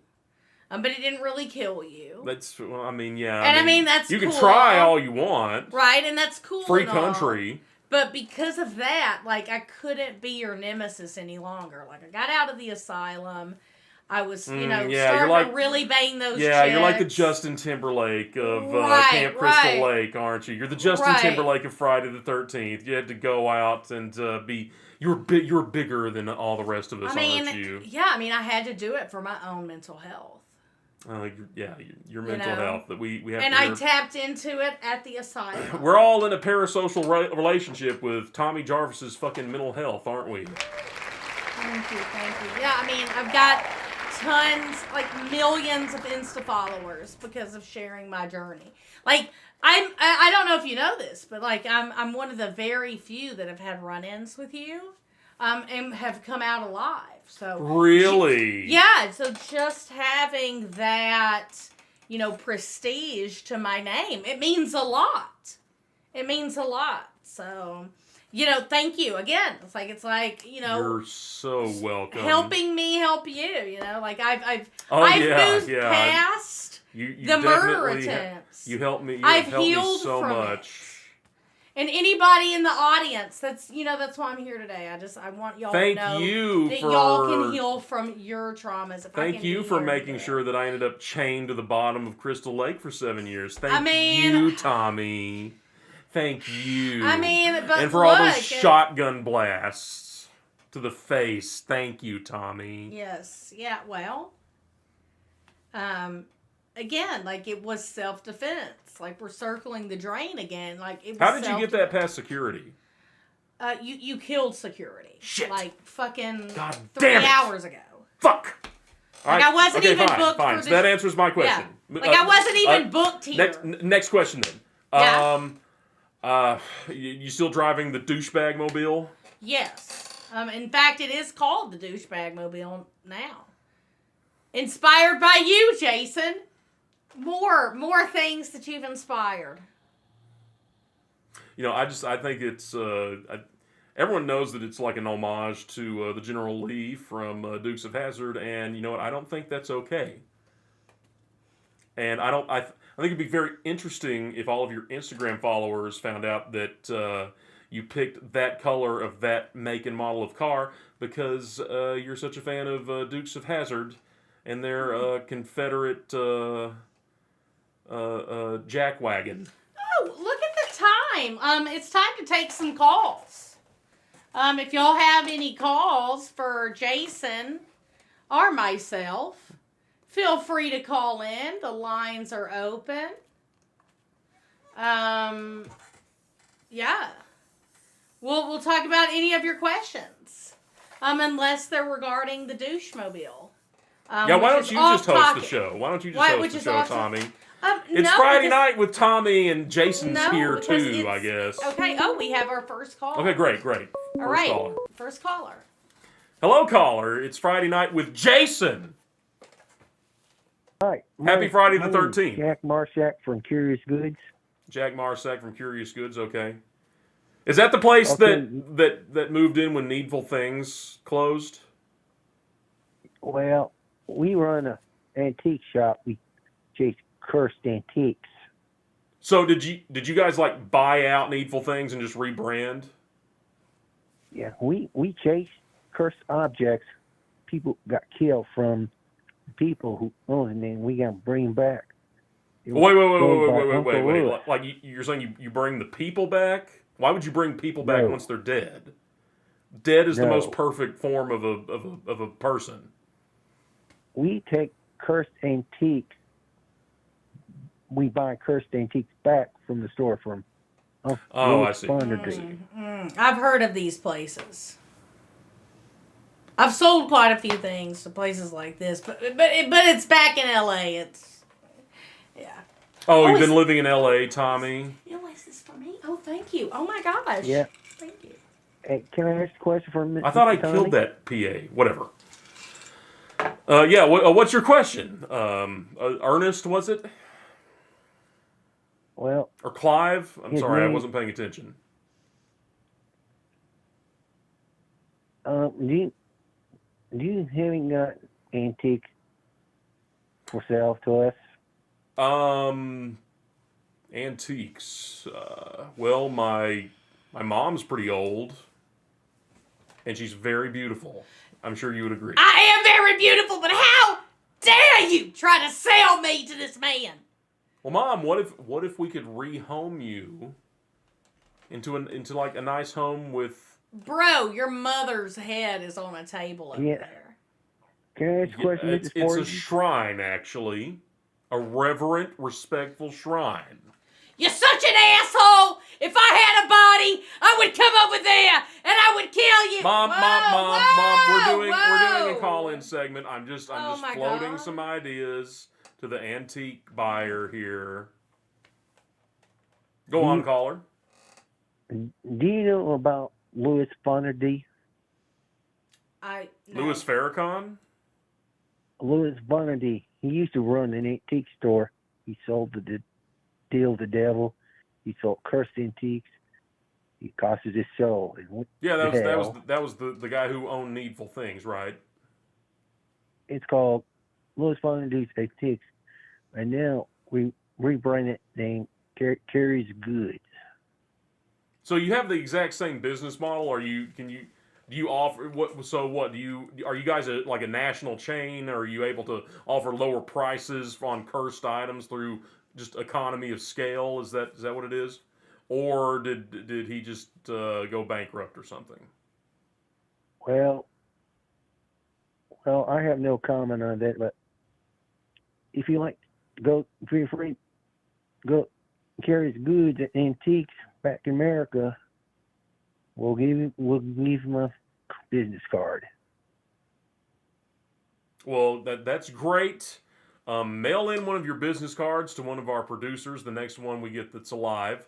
Speaker 1: But it didn't really kill you.
Speaker 2: That's, well, I mean, yeah.
Speaker 1: And I mean that's
Speaker 2: you
Speaker 1: cool.
Speaker 2: You can try all you want.
Speaker 1: Right, and that's cool.
Speaker 2: Free country.
Speaker 1: But because of that, like, I couldn't be your nemesis any longer. Like, I got out of the asylum. I was, starting to really bang those chicks.
Speaker 2: You're like the Justin Timberlake of Camp Crystal Lake, aren't you? You're the Justin Timberlake of Friday the 13th. You had to go out and be... You're bigger than all the rest of us, aren't you?
Speaker 1: Yeah, I mean, I had to do it for my own mental health.
Speaker 2: Your mental health that we have.
Speaker 1: And I tapped into it at the asylum.
Speaker 2: We're all in a parasocial relationship with Tommy Jarvis's fucking mental health, aren't we?
Speaker 1: Thank you. Yeah, I mean, I've got tons, like millions of Insta followers because of sharing my journey. Like, I don't know if you know this, but like I'm one of the very few that have had run-ins with you, and have come out alive. So
Speaker 2: really,
Speaker 1: so just having that, prestige to my name, it means a lot. It means a lot. So, thank you again. It's like
Speaker 2: you're so welcome.
Speaker 1: Helping me help you. Like I've moved past the murder attempts.
Speaker 2: You helped me.
Speaker 1: I've
Speaker 2: helped
Speaker 1: healed
Speaker 2: me so
Speaker 1: from
Speaker 2: much.
Speaker 1: it. And anybody in the audience, that's why I'm here today. I want y'all to know that y'all can heal from your traumas.
Speaker 2: Thank you for making sure that I ended up chained to the bottom of Crystal Lake for 7 years. Thank you, Tommy. Thank you.
Speaker 1: And
Speaker 2: for all those shotgun blasts to the face. Thank you, Tommy.
Speaker 1: Yes. Yeah. Well. Again, like, it was self-defense. Like, we're circling the drain again. Like, it was
Speaker 2: How did you get that past security?
Speaker 1: You killed security.
Speaker 2: Shit.
Speaker 1: Like, fucking
Speaker 2: God
Speaker 1: 3 hours ago.
Speaker 2: Fuck.
Speaker 1: Like, I wasn't even booked for
Speaker 2: so that answers my question.
Speaker 1: Yeah. Like, I wasn't even booked here.
Speaker 2: Next question, then. Yeah. You still driving the douchebag mobile?
Speaker 1: Yes. In fact, it is called the douchebag mobile now. Inspired by you, Jason. More things that you've inspired.
Speaker 2: I think it's everyone knows that it's like an homage to the General Lee from Dukes of Hazzard, and you know what? I don't think that's okay. And I think it'd be very interesting if all of your Instagram followers found out that you picked that color of that make and model of car because you're such a fan of Dukes of Hazzard and their Confederate jackwagon.
Speaker 1: Oh, look at the time. It's time to take some calls. If y'all have any calls for Jason or myself, feel free to call in. The lines are open. Yeah. We'll talk about any of your questions. Unless they're regarding the douche mobile.
Speaker 2: Why don't you just host the show? Why don't you just host the show, Tommy? It's
Speaker 1: no,
Speaker 2: Friday
Speaker 1: because-
Speaker 2: night with Tommy and Jason's
Speaker 1: No,
Speaker 2: here
Speaker 1: because
Speaker 2: too,
Speaker 1: it's-
Speaker 2: I guess.
Speaker 1: Okay. Oh, we have our first call.
Speaker 2: Okay, great.
Speaker 1: All
Speaker 2: First
Speaker 1: right.
Speaker 2: caller.
Speaker 1: First caller.
Speaker 2: Hello, caller. It's Friday night with Jason.
Speaker 10: Hi.
Speaker 2: Happy Friday the
Speaker 10: my name's
Speaker 2: 13th.
Speaker 10: Jack Marshak from Curious Goods.
Speaker 2: Jack Marsack from Curious Goods. Okay. Is that the place
Speaker 10: Okay.
Speaker 2: that moved in when Needful Things closed?
Speaker 10: Well, we run an antique shop. We chase cursed antiques.
Speaker 2: So did you guys like buy out Needful Things and just rebrand?
Speaker 10: Yeah, we chase cursed objects. People got killed from people who own them, and we got to bring them back. It was sold by Uncle
Speaker 2: Wait.
Speaker 10: Lewis.
Speaker 2: Like you're saying you bring the people back? Why would you bring people back
Speaker 10: No.
Speaker 2: once they're dead? Dead is the
Speaker 10: No.
Speaker 2: most perfect form of a person.
Speaker 10: We take cursed antiques. We buy cursed antiques back from the store from Uncle
Speaker 2: Oh,
Speaker 10: Lewis
Speaker 2: I see.
Speaker 10: Fondry.
Speaker 1: I've heard of these places. I've sold quite a few things to places like this, but it's back in LA. It's yeah.
Speaker 2: Oh, you've
Speaker 1: is-
Speaker 2: been living in LA, Tommy?
Speaker 1: Oh, is this for me? Oh, thank you. Oh my gosh.
Speaker 10: Yeah.
Speaker 1: Thank you.
Speaker 10: Hey, can I ask a question for a minute?
Speaker 2: I thought I
Speaker 10: Tommy?
Speaker 2: killed that PA. Whatever. Yeah. What's your question? Ernest, was it?
Speaker 10: Well,
Speaker 2: Or Clive? I'm
Speaker 10: His
Speaker 2: sorry, I
Speaker 10: name-
Speaker 2: wasn't paying attention.
Speaker 10: do you haven't got antiques for sale to us?
Speaker 2: Antiques. Well, my mom's pretty old, and she's very beautiful. I'm sure you would agree.
Speaker 1: I am very beautiful, but how dare you try to sell me to this man?
Speaker 2: Well, Mom, what if we could rehome you into like a nice home with?
Speaker 1: Bro, your mother's head is on a table over
Speaker 10: Yeah.
Speaker 1: there.
Speaker 10: Can I ask a question?
Speaker 2: It's
Speaker 10: for
Speaker 2: a
Speaker 10: you?
Speaker 2: shrine, actually, a reverent, respectful shrine.
Speaker 1: You're such an asshole! If I had a body, I would come over there and I would kill you.
Speaker 2: Mom,
Speaker 1: Whoa,
Speaker 2: we're doing a
Speaker 1: whoa.
Speaker 2: call-in segment. I'm just
Speaker 1: Oh my
Speaker 2: floating
Speaker 1: God.
Speaker 2: some ideas to the antique buyer here. Go on, caller.
Speaker 10: Do you know about Louis Bonardi?
Speaker 1: No.
Speaker 2: Louis Farrakhan?
Speaker 10: Louis Bonardi. He used to run an antique store. He sold the deal of the devil. He sold cursed antiques. He costed his soul. And went
Speaker 2: Yeah,
Speaker 10: to hell.
Speaker 2: that was the guy who owned Needful Things, right?
Speaker 10: It's called Louis Bonardi's Antiques. And now we rebranded it name Carries Goods.
Speaker 2: So you have the exact same business model, or do you offer what? So what are you guys like a national chain? Or are you able to offer lower prices on cursed items through just economy of scale? Is that what it is, or did he just go bankrupt or something?
Speaker 10: Well, I have no comment on that, but if you like, feel free, go Carries Goods at Antiques back in America. We'll give you my business card.
Speaker 2: Well, that's great. Mail in one of your business cards to one of our producers, the next one we get that's alive,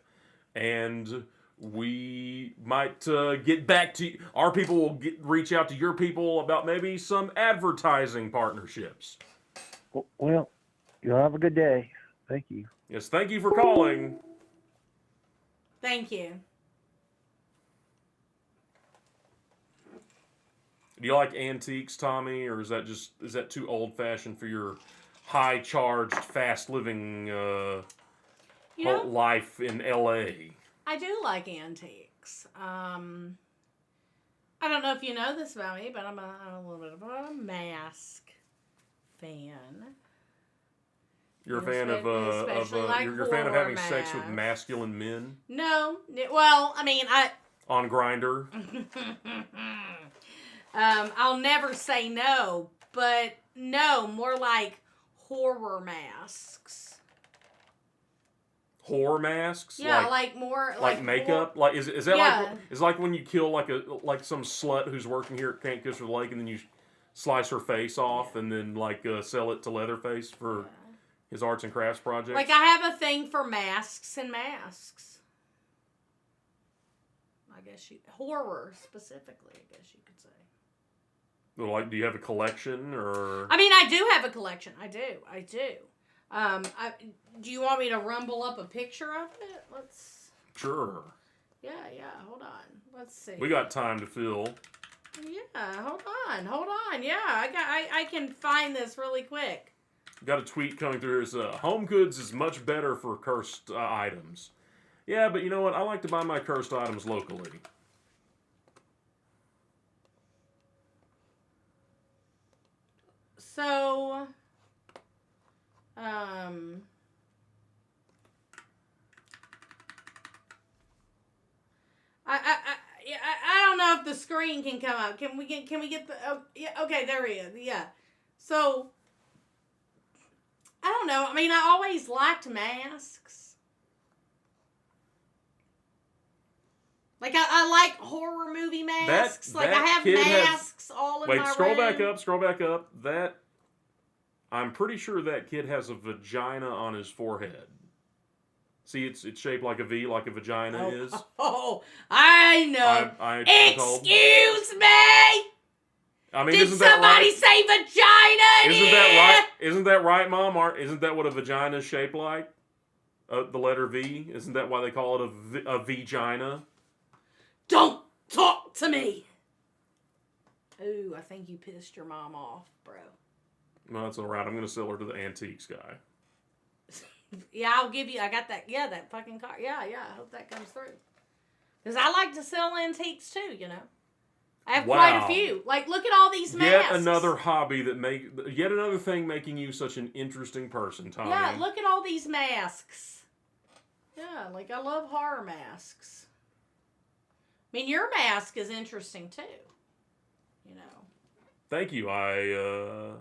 Speaker 2: and we might get back to you. Our people will reach out to your people about maybe some advertising partnerships.
Speaker 10: Well, you'll have a good day. Thank you.
Speaker 2: Yes, thank you for calling.
Speaker 1: Thank you.
Speaker 2: Do you like antiques, Tommy, or is that too old-fashioned for your high-charged, fast-living life in L.A.?
Speaker 1: I do like antiques. I don't know if you know this about me, but I'm a little bit of a mask fan.
Speaker 2: You're a fan of
Speaker 1: especially like
Speaker 2: you're a fan of
Speaker 1: horror
Speaker 2: having sex with
Speaker 1: masks.
Speaker 2: masculine men
Speaker 1: No, well, I mean,
Speaker 2: on Grindr.
Speaker 1: I'll never say no, but no, more like horror masks.
Speaker 2: Horror masks?
Speaker 1: Yeah, like more
Speaker 2: like makeup? Like is that
Speaker 1: Yeah.
Speaker 2: like is like when you kill like some slut who's working here at Can't Kiss Her Lake and then you slice her face off and then like sell it to Leatherface for His arts and crafts projects.
Speaker 1: Like, I have a thing for masks and masks. I guess horror specifically, I guess you could say.
Speaker 2: Well, like, do you have a collection or?
Speaker 1: I mean, I do have a collection. I do. Do you want me to rumble up a picture of it? Let's.
Speaker 2: Sure.
Speaker 1: Yeah. Hold on. Let's see.
Speaker 2: We got time to fill.
Speaker 1: Yeah. Hold on. Yeah, I can find this really quick.
Speaker 2: Got a tweet coming through. It's Home Goods is much better for cursed items. Yeah, but you know what? I like to buy my cursed items locally.
Speaker 1: So, I don't know if the screen can come up. Can we get the? Oh, yeah. Okay, there he is. Yeah. So, I don't know. I mean, I always liked masks. Like, I like horror movie masks. I have masks all in my room.
Speaker 2: Wait, scroll back up. I'm pretty sure that kid has a vagina on his forehead. See, it's shaped like a V, like a vagina is.
Speaker 1: Oh, I know. Excuse me?
Speaker 2: I mean,
Speaker 1: Did
Speaker 2: isn't that
Speaker 1: somebody
Speaker 2: right?
Speaker 1: say vagina?
Speaker 2: Isn't that right? Isn't that right, Mom? Isn't that what a vagina is shaped like? The letter V. Isn't that why they call it a vagina?
Speaker 1: Don't talk to me. Ooh, I think you pissed your mom off, bro.
Speaker 2: No, that's all right. I'm gonna sell her to the antiques guy.
Speaker 1: Yeah, I'll give you. I got that. Yeah, that fucking car. Yeah. I hope that comes through. Because I like to sell antiques too. You know, I have quite a few. Like, look at all these masks.
Speaker 2: Yet another hobby yet another thing making you such an interesting person, Tommy.
Speaker 1: Yeah, look at all these masks. Yeah, like I love horror masks. I mean, your mask is interesting too. You know.
Speaker 2: Thank you. I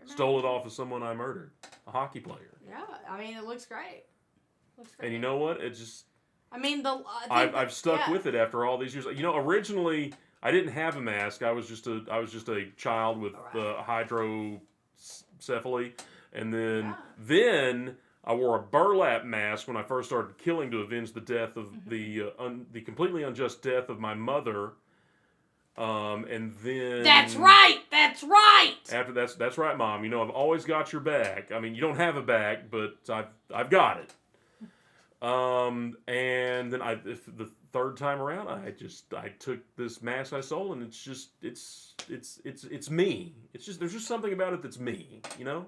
Speaker 2: stole it off of someone I murdered, a hockey player.
Speaker 1: Yeah, I mean, it looks great.
Speaker 2: And you know what? It just.
Speaker 1: I mean,
Speaker 2: I've stuck with it after all these years. You know, originally I didn't have a mask. I was just a child with hydrocephaly, and then I wore a burlap mask when I first started killing to avenge the death of the completely unjust death of my mother. And then
Speaker 1: That's right.
Speaker 2: After that's right, Mom. You know, I've always got your back. I mean, you don't have a back, but I've got it. And then the third time around, I took this mask I sold, and it's me. It's just there's just something about it that's me. You know.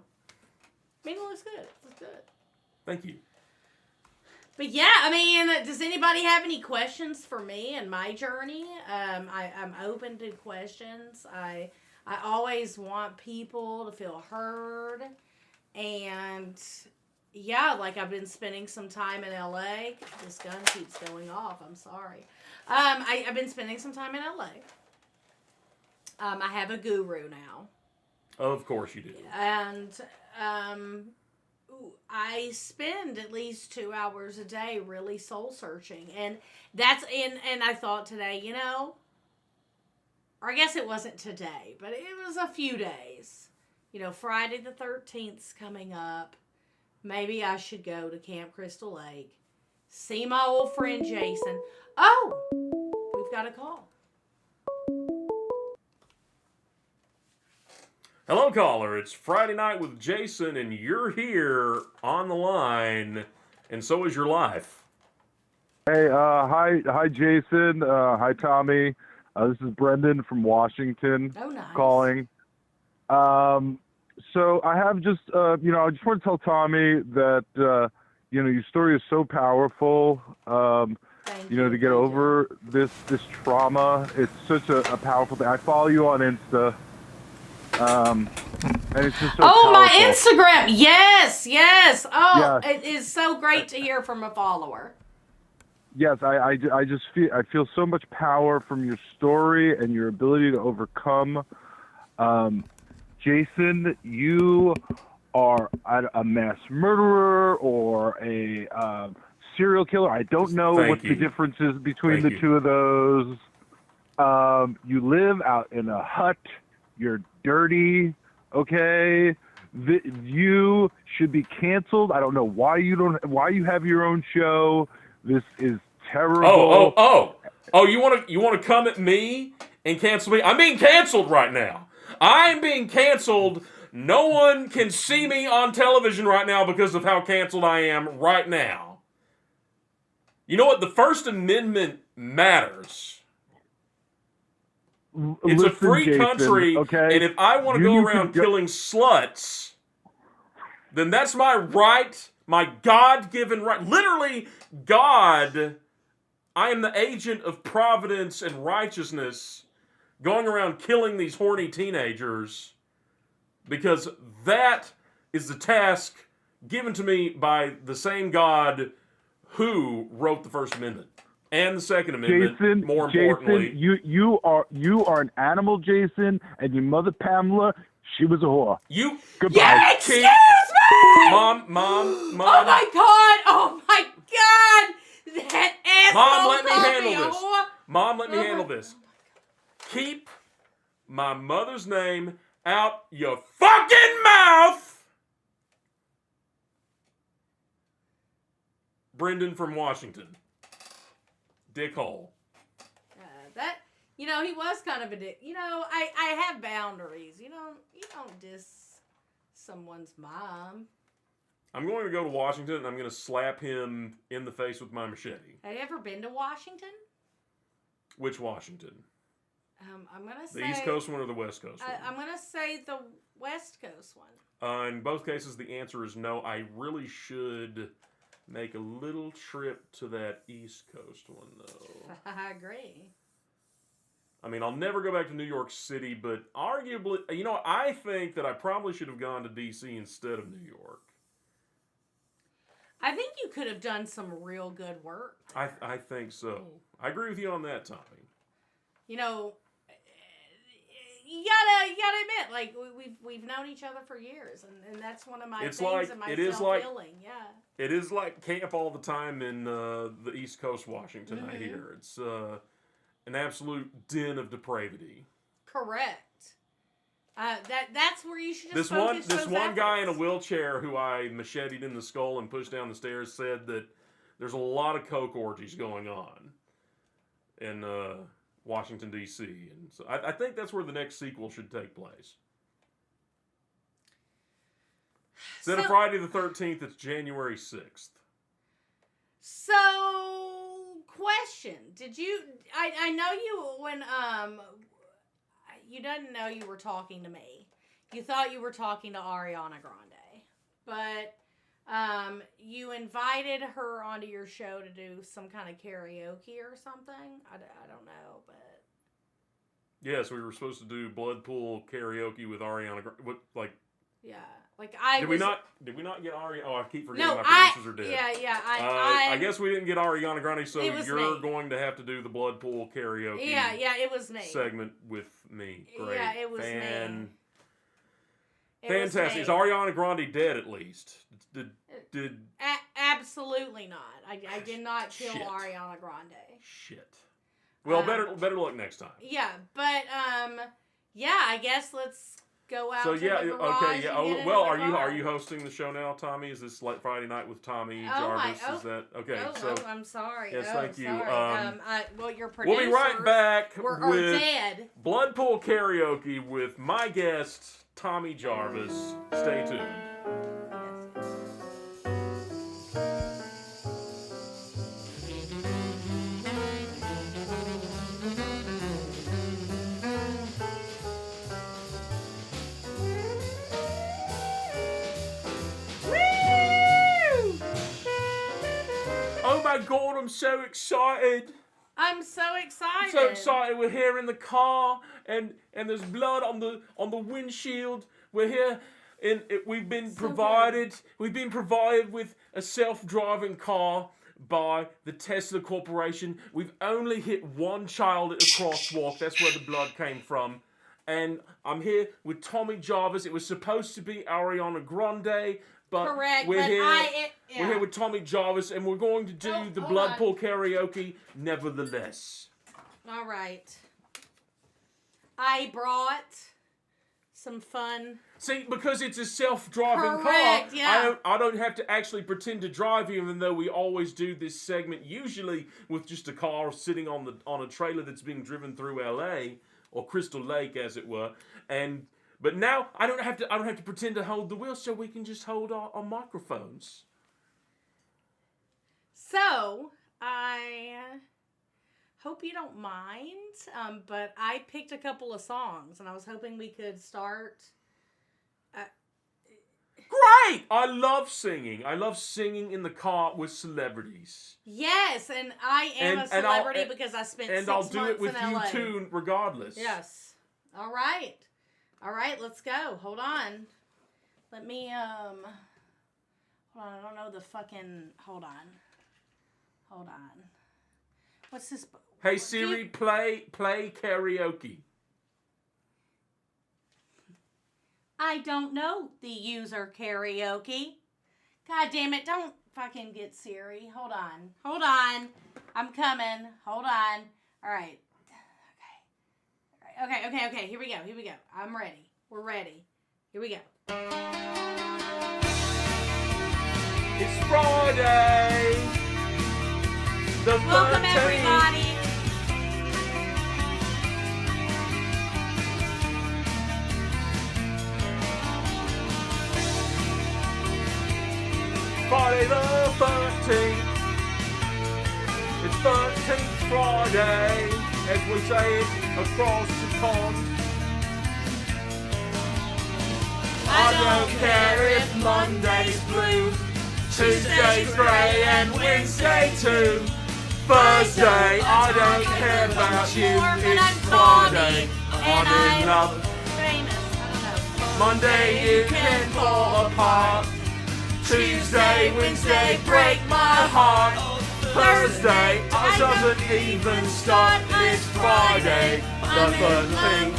Speaker 1: I mean, it looks good. It looks good.
Speaker 2: Thank you.
Speaker 1: But yeah, I mean, does anybody have any questions for me and my journey? I'm open to questions. I always want people to feel heard. And yeah, like I've been spending some time in LA. This gun keeps going off. I'm sorry. I've been spending some time in LA. I have a guru now.
Speaker 2: Of course you do.
Speaker 1: And I spend at least 2 hours a day really soul searching. And and I thought today, you know, or I guess it wasn't today, but it was a few days. You know, Friday the 13th's coming up. Maybe I should go to Camp Crystal Lake, see my old friend Jason. Oh, we've got a call.
Speaker 2: Hello, caller. It's Friday night with Jason, and you're here on the line, and so is your life.
Speaker 11: Hey, hi, Jason. Hi, Tommy. This is Brendan from Washington.
Speaker 1: Oh, nice.
Speaker 11: Calling. So I have just, I just want to tell Tommy that, your story is so powerful. To get over this trauma. It's such a powerful thing. I follow you on Insta. And it's just so powerful.
Speaker 1: My Instagram. Yes. Oh, yes. It is so great to hear from a follower.
Speaker 11: Yes, I just feel so much power from your story and your ability to overcome. Jason, you are a mass murderer or a serial killer. I don't know what the difference is between the two of those. You live out in a hut. You're dirty, okay? You should be canceled. I don't know why you have your own show. This is terrible.
Speaker 2: Oh! You want to come at me and cancel me? I'm being canceled right now. I'm being canceled. No one can see me on television right now because of how canceled I am right now. You know what? The First Amendment matters. It's a free
Speaker 11: Jason,
Speaker 2: country,
Speaker 11: okay?
Speaker 2: and if I want to go around killing sluts, then that's my right, my God-given right. Literally, God, I am the agent of providence and righteousness going around killing these horny teenagers because that is the task given to me by the same God who wrote the First Amendment and the Second Amendment.
Speaker 11: Jason,
Speaker 2: more importantly,
Speaker 11: you are an animal, Jason, and your mother Pamela, she was a whore. Goodbye.
Speaker 1: Yeah, excuse me!
Speaker 2: Mom.
Speaker 1: Oh my God! Oh my God! That asshole
Speaker 2: Mom, let me
Speaker 1: called
Speaker 2: handle
Speaker 1: me a
Speaker 2: this.
Speaker 1: whore.
Speaker 2: Mom, let me handle this. Keep my mother's name out your fucking mouth! Brendan from Washington. Dickhole.
Speaker 1: He was kind of a dick. I have boundaries. You don't diss someone's mom.
Speaker 2: I'm going to go to Washington and I'm going to slap him in the face with my machete.
Speaker 1: Have you ever been to Washington?
Speaker 2: Which Washington?
Speaker 1: I'm going to say...
Speaker 2: The East Coast one or the West Coast one?
Speaker 1: I'm going to say the West Coast one.
Speaker 2: In both cases, the answer is no. I really should make a little trip to that East Coast one, though.
Speaker 1: I agree.
Speaker 2: I mean, I'll never go back to New York City, but arguably, I think that I probably should have gone to D.C. instead of New York.
Speaker 1: I think you could have done some real good work.
Speaker 2: I think so. I agree with you on that, Tommy.
Speaker 1: You gotta admit, like we've known each other for years, and that's one of my things in my self-healing. Yeah.
Speaker 2: It is like camp all the time in the East Coast, Washington.
Speaker 1: Mm-hmm.
Speaker 2: I hear it's an absolute den of depravity.
Speaker 1: Correct. That's where you should just
Speaker 2: This one guy in a wheelchair who I macheted in the skull and pushed down the stairs said that there's a lot of coke orgies going on in Washington, D.C. And so I think that's where the next sequel should take place. Instead of Friday the 13th, it's January 6th.
Speaker 1: So, question. Did you... I know you when... You didn't know you were talking to me. You thought you were talking to Ariana Grande. But you invited her onto your show to do some kind of karaoke or something. I don't know, but...
Speaker 2: Yes, we were supposed to do Bloodpool Karaoke with Ariana Grande.
Speaker 1: Yeah.
Speaker 2: Did we not get Ariana? Oh, I keep forgetting my producers are dead.
Speaker 1: Yeah.
Speaker 2: I guess we didn't get Ariana Grande, so you're
Speaker 1: me.
Speaker 2: going to have to do the Bloodpool Karaoke.
Speaker 1: Yeah, it was me.
Speaker 2: Segment with me. Great.
Speaker 1: Yeah, it was me.
Speaker 2: Fantastic. Is Ariana Grande dead at least? Did
Speaker 1: absolutely not. I did not kill Ariana Grande.
Speaker 2: Shit. Well, better luck next time.
Speaker 1: Yeah, but I guess let's go out. So to the garage
Speaker 2: are you hosting the show now, Tommy? Is this like Friday Night with Tommy Jarvis? Is that okay?
Speaker 1: I'm sorry.
Speaker 2: Yes, thank you.
Speaker 1: Your producers.
Speaker 2: We'll be right back with
Speaker 1: dead.
Speaker 2: Bloodpool Karaoke with my guest Tommy Jarvis. Stay tuned. Oh my God, I'm so excited.
Speaker 1: I'm so excited.
Speaker 2: I'm so excited. We're here in the car and there's blood on the windshield. We're here and we've been provided with a self-driving car by the Tesla Corporation. We've only hit one child at a crosswalk. That's where the blood came from. And I'm here with Tommy Jarvis. It was supposed to be Ariana Grande. But
Speaker 1: correct,
Speaker 2: we're here with Tommy Jarvis, and we're going to do the Bloodpool Karaoke nevertheless.
Speaker 1: All right. I brought some fun
Speaker 2: See, because it's a self-driving
Speaker 1: Correct,
Speaker 2: car,
Speaker 1: yeah.
Speaker 2: I don't have to actually pretend to drive, even though we always do this segment, usually with just a car sitting on a trailer that's being driven through LA, or Crystal Lake, as it were. But now I don't have to pretend to hold the wheel, so we can just hold our microphones.
Speaker 1: So, I hope you don't mind, but I picked a couple of songs, and I was hoping we could start.
Speaker 2: Great! I love singing. I love singing in the car with celebrities.
Speaker 1: Yes, and I am a celebrity because I spent 6 months in LA.
Speaker 2: And I'll do it with you too, regardless.
Speaker 1: Yes. All right, let's go. Hold on. Let me, hold on, I don't know the fucking, hold on. What's this?
Speaker 2: Hey Siri, play karaoke.
Speaker 1: I don't know the user karaoke. God damn it, don't fucking get Siri. Hold on. I'm coming. Hold on. All right. Okay. Here we go. I'm ready. We're ready. Here we go.
Speaker 2: It's Friday.
Speaker 1: Welcome everybody.
Speaker 2: Friday the 13th. It's 13th Friday, as we say it across the pond. I don't care if Monday's blue, Tuesday's grey and Wednesday too. Thursday, I don't care about you, it's Friday, I'm in love. Monday you can fall apart. Tuesday, Wednesday, break my heart. Thursday, I doesn't even start. It's Friday, the 13th.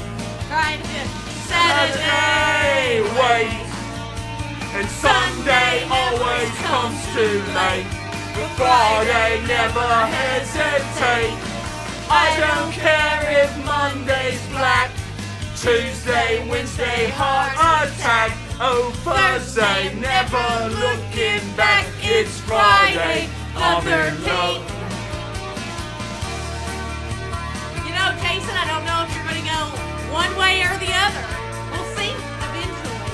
Speaker 2: Saturday, wait. And Sunday always comes too late. But Friday, never hesitate. I don't care if Monday's black. Tuesday, Wednesday, heart attack. Oh, Thursday, never looking back. It's Friday, I'm in love.
Speaker 1: You know, Jason, I don't know if you're going to go one way or the other. We'll see eventually.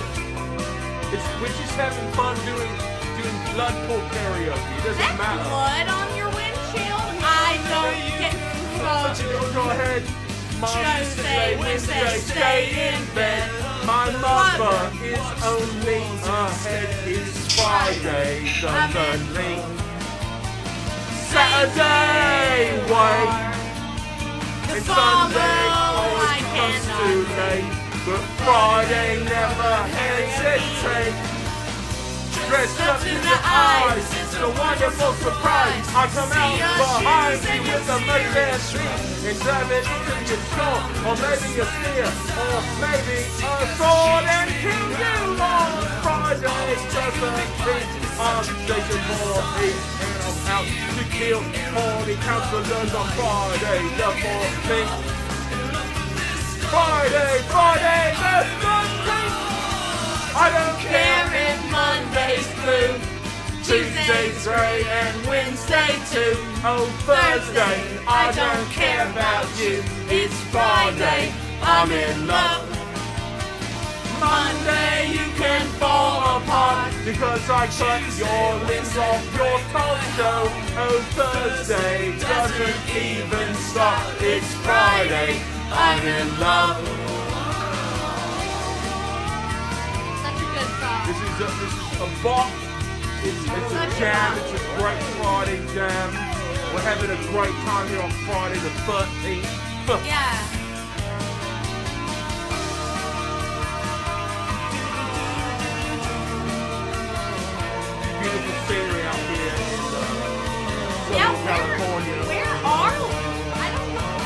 Speaker 2: We're just having fun doing Bloodpool Karaoke. It doesn't matter.
Speaker 1: Blood on your windshield? I don't get
Speaker 2: Go ahead. Tuesday, Wednesday, stay in bed. My mother is only ahead. It's Friday, the 13th. Saturday, wait. And Sunday always comes too late. But Friday, never hesitate. Dressed up to the eyes, it's a wonderful surprise. I come out behind you with a machete and drive it into your skull, or maybe a spear, or maybe a sword, and kill you on Friday the 13th. I'm Jason Voorhees, and I'm out to kill all the counselors on Friday the 14th. Friday the 13th. I don't care if Monday's blue, Tuesday's grey and Wednesday too. Oh, Thursday, I don't care about you. It's Friday, I'm in love. Monday, you can fall apart because I cut your limbs off your torso. Oh, Thursday doesn't even stop. It's Friday, I'm in love. This is a bop. It's a jam. It's a great Friday jam. We're having a great time here on Friday the 13th.
Speaker 1: Yeah.
Speaker 2: Beautiful scenery out here in Southern California.
Speaker 1: Where are we? I don't know.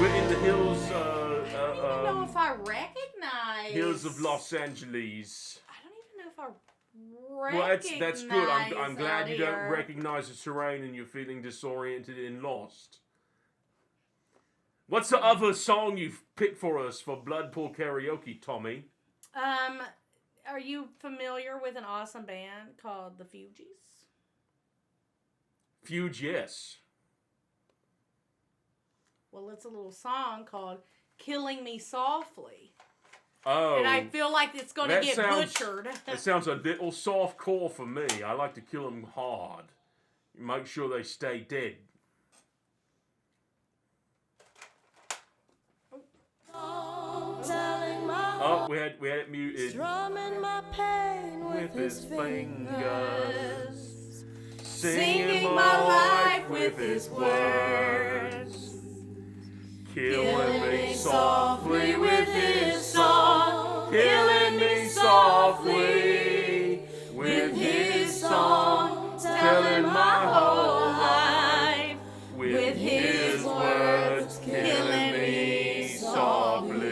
Speaker 2: We're in the hills.
Speaker 1: I don't even know if I recognize.
Speaker 2: Hills of Los Angeles.
Speaker 1: I don't even know if I
Speaker 2: Well,
Speaker 1: recognize.
Speaker 2: that's good. I'm glad
Speaker 1: out
Speaker 2: you
Speaker 1: here.
Speaker 2: don't recognize the terrain and you're feeling disoriented and lost. What's the other song you've picked for us for Bloodpool Karaoke, Tommy?
Speaker 1: Are you familiar with an awesome band called the Fugees?
Speaker 2: Fugees.
Speaker 1: Well, it's a little song called "Killing Me Softly."
Speaker 2: Oh.
Speaker 1: And I feel like it's going to get butchered.
Speaker 2: It sounds a little soft core for me. I like to kill them hard. Make sure they stay dead. Oh, we had it muted.
Speaker 12: Strumming my pain
Speaker 2: with his fingers,
Speaker 1: singing my life with his words,
Speaker 2: killing me softly with his song, killing me softly with his song, telling my whole life with his words, killing me softly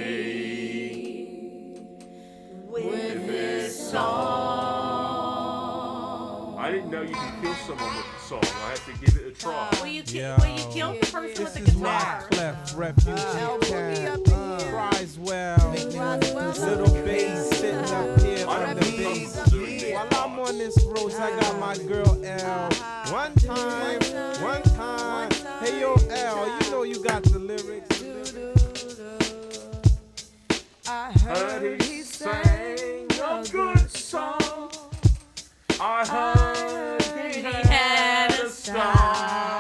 Speaker 2: with his song. I didn't know you could kill someone with the song. I have to give it a try.
Speaker 1: Will you kill the person with the guitar?
Speaker 13: Clef refugee camp cries well. Little bass sitting up here on the bass. While I'm on this road, I got my girl L. One time. Hey yo L, you know you got the lyrics.
Speaker 12: I
Speaker 2: heard he sang a good song. I heard he had a style.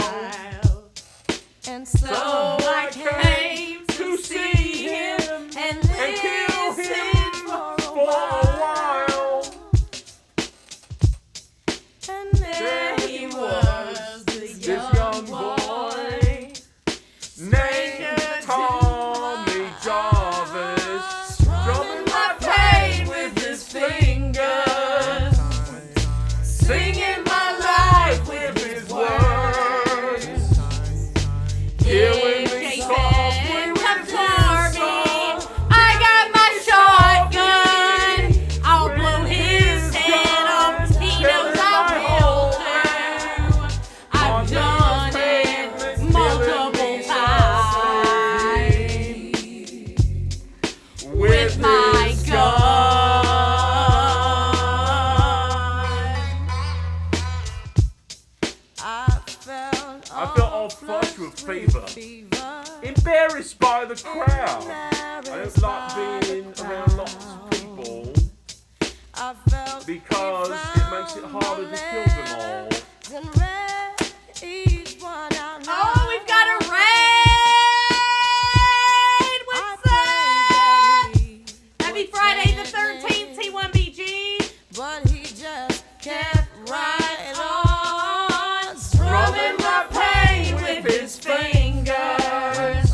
Speaker 12: And so
Speaker 1: I came to see him and kill him
Speaker 2: for a while.
Speaker 12: And
Speaker 1: there he was, this young boy,
Speaker 2: named Tommy Jarvis, drumming my pain with his fingers, singing my life with his words, killing me softly with his song.
Speaker 1: I got my shotgun. I'll blow his head off. He knows I will too. I've done it multiple times with my gun.
Speaker 12: I felt
Speaker 2: all flushed with fever, embarrassed by the crowd. I don't like being around lots of people because it makes it harder to kill them all.
Speaker 1: Oh, we've got a raid! What's up? Happy Friday the 13th, T1BG.
Speaker 12: But he just kept right on
Speaker 2: Rubbing my pain with his fingers,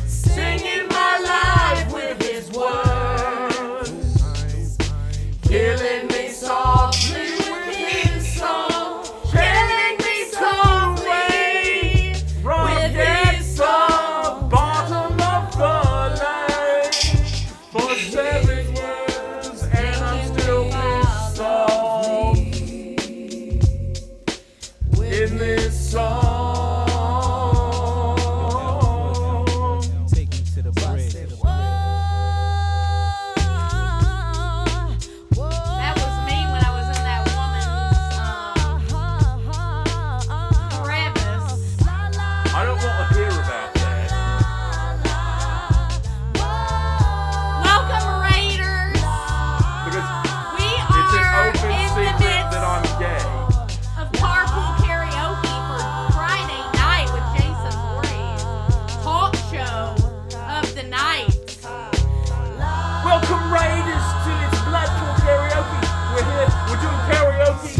Speaker 2: singing my life with his words, killing me softly with his song, killing me softly with his song. Bottom of the lake for 7 years, and I'm still pissed off in this song.
Speaker 13: Take me to the bridge.
Speaker 1: That was me when I was in that woman's crevice.
Speaker 2: I don't want to hear about that.
Speaker 1: Welcome, Raiders.
Speaker 2: Because
Speaker 1: We
Speaker 2: it's an
Speaker 1: are
Speaker 2: open
Speaker 1: in the
Speaker 2: secret
Speaker 1: midst
Speaker 2: that I'm gay.
Speaker 1: of Carpool Karaoke for Friday night with Jason Voorhees. Talk show of the night.
Speaker 2: Welcome, Raiders, to this Bloodpool Karaoke. We're here, we're doing karaoke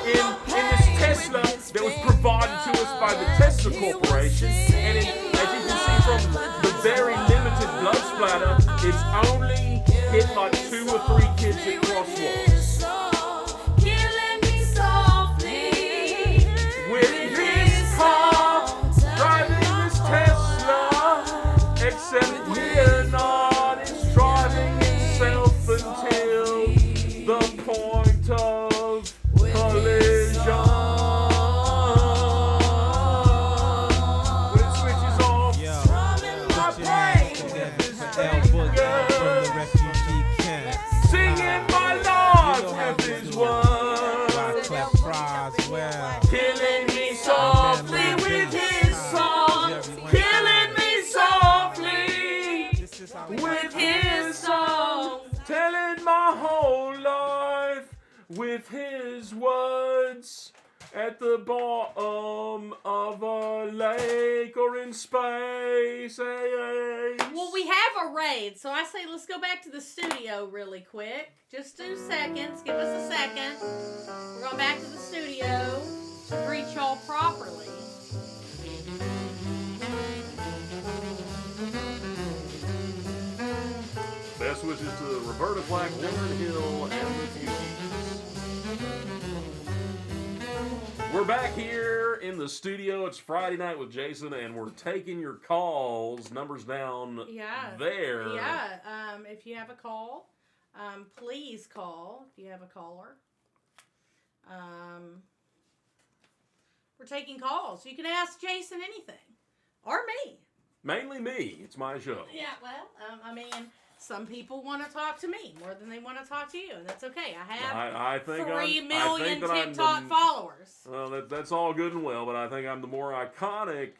Speaker 2: in this Tesla that was provided to us by the Tesla Corporation. And as you can see from the very limited blood splatter, it's only hit like 2 or 3 kids at crosswalks.
Speaker 1: Killing me softly.
Speaker 2: With his car, driving his Tesla, except we're not, it's driving itself until the point of collision. When it switches off,
Speaker 13: Yo,
Speaker 2: my pain with his
Speaker 13: L Boogie from the refugee camp.
Speaker 2: with his words at the bottom of a lake or in space.
Speaker 1: Well, we have a raid, so I say let's go back to the studio really quick. Just 2 seconds. Give us a second. We're going back to the studio to greet y'all properly.
Speaker 2: Best wishes to Roberta Flack, Warren Hill, and the Fugees. We're back here in the studio. It's Friday night with Jason, and we're taking your calls. Numbers down there.
Speaker 1: Yeah. If you have a call, please call if you have a caller. We're taking calls. You can ask Jason anything. Or me.
Speaker 2: Mainly me. It's my show.
Speaker 1: Yeah, well, I mean, some people want to talk to me more than they want to talk to you, and that's okay. I have 3 million TikTok followers.
Speaker 2: Well, that's all good and well, but I think I'm the more iconic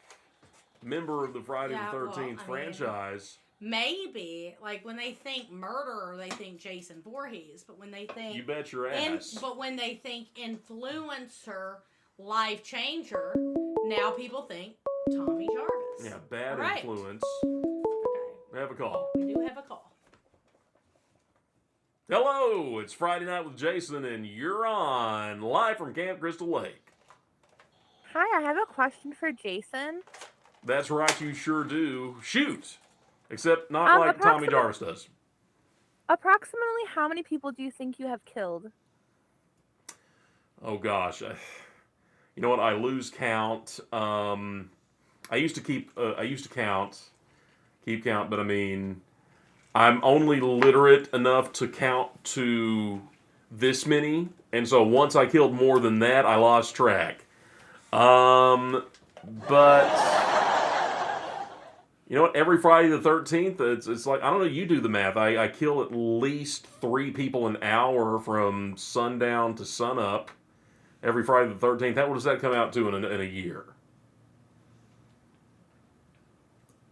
Speaker 2: member of the Friday the 13th franchise.
Speaker 1: Maybe, like, when they think murderer, they think Jason Voorhees, but when they think...
Speaker 2: You bet your ass.
Speaker 1: But when they think influencer, life changer, now people think Tommy Jarvis.
Speaker 2: Yeah, bad influence.
Speaker 1: Okay.
Speaker 2: We have a call.
Speaker 1: We do have a call.
Speaker 2: Hello, it's Friday night with Jason, and you're on live from Camp Crystal Lake.
Speaker 14: Hi, I have a question for Jason.
Speaker 2: That's right, you sure do. Shoot! Except not like Tommy Jarvis does.
Speaker 14: Approximately how many people do you think you have killed?
Speaker 2: Oh gosh, you know what? I lose count. I used to keep count, but I mean, I'm only literate enough to count to this many, and so once I killed more than that, I lost track. But you know what? Every Friday the 13th, it's like, I don't know, you do the math. I kill at least 3 people an hour from sundown to sunup. Every Friday the 13th. What does that come out to in a year?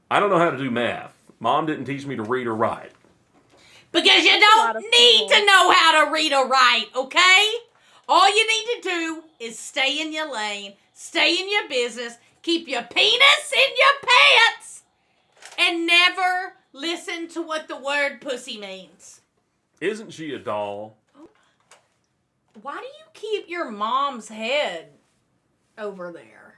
Speaker 2: I don't know how to do math. Mom didn't teach me to read or write.
Speaker 1: Because you don't need to know how to read or write, okay? All you need to do is stay in your lane, stay in your business, keep your penis in your pants, and never listen to what the word pussy means.
Speaker 2: Isn't she a doll?
Speaker 1: Why do you keep your mom's head over there?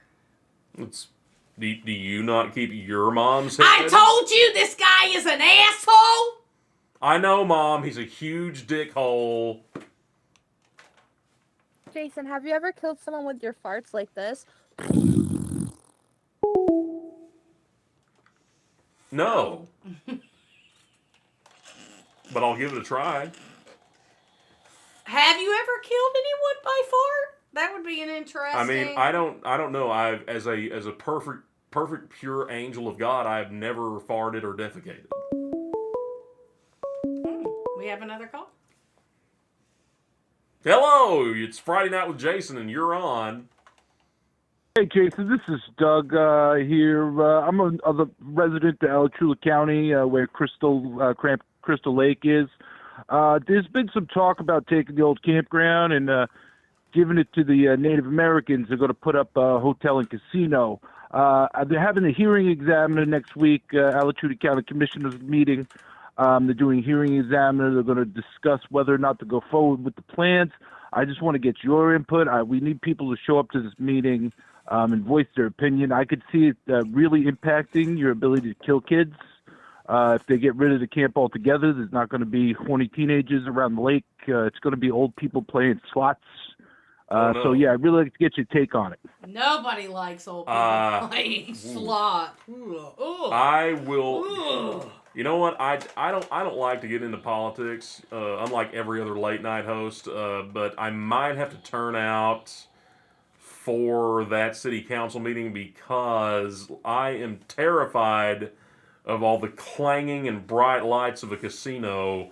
Speaker 2: Do you not keep your mom's head?
Speaker 1: I told you this guy is an asshole!
Speaker 2: I know, Mom. He's a huge dickhole.
Speaker 14: Jason, have you ever killed someone with your farts like this?
Speaker 2: No. But I'll give it a try.
Speaker 1: Have you ever killed anyone by fart? That would be an interesting...
Speaker 2: I mean, I don't know. As a perfect pure angel of God, I've never farted or defecated.
Speaker 1: We have another call.
Speaker 2: Hello, it's Friday night with Jason, and you're on.
Speaker 11: Hey, Jason, this is Doug here. I'm a resident of Alachua County, where Crystal Lake is. There's been some talk about taking the old campground and giving it to the Native Americans. They're going to put up a hotel and casino. They're having a hearing examiner next week, Alachua County Commissioners meeting. They're doing a hearing examiner. They're going to discuss whether or not to go forward with the plans. I just want to get your input. We need people to show up to this meeting and voice their opinion. I could see it really impacting your ability to kill kids. If they get rid of the camp altogether, there's not going to be horny teenagers around the lake. It's going to be old people playing slots. So, yeah, I'd really like to get your take on it.
Speaker 1: Nobody likes old people playing slot.
Speaker 2: I will... Ugh. You know what? I don't like to get into politics, unlike every other late night host. But I might have to turn out for that city council meeting because I am terrified of all the clanging and bright lights of a casino.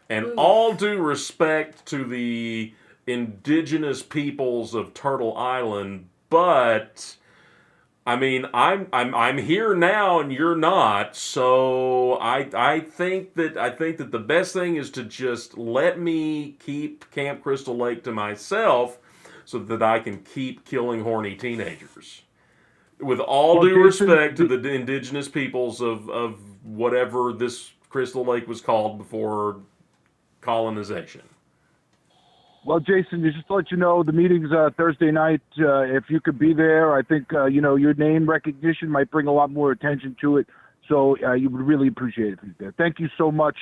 Speaker 2: And all due respect to the indigenous peoples of Turtle Island, but I mean, I'm here now and you're not, so I think that the best thing is to just let me keep Camp Crystal Lake to myself, so that I can keep killing horny teenagers. With all due respect to the indigenous peoples of whatever this Crystal Lake was called before colonization.
Speaker 11: Well, Jason, just to let you know, the meeting's Thursday night. If you could be there, I think your name recognition might bring a lot more attention to it. So you would really appreciate it if you're there. Thank you so much.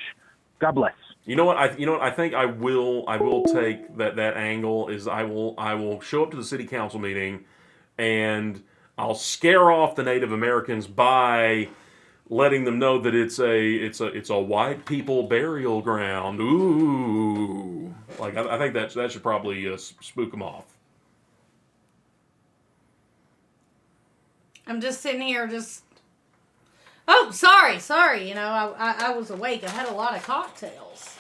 Speaker 11: God bless.
Speaker 2: You know what? I think I will take that angle. Is I will show up to the city council meeting, and I'll scare off the Native Americans by letting them know that it's a white people burial ground. Ooh, like I think that should probably spook them off.
Speaker 1: I'm just sitting here, Oh, sorry. I was awake. I had a lot of cocktails.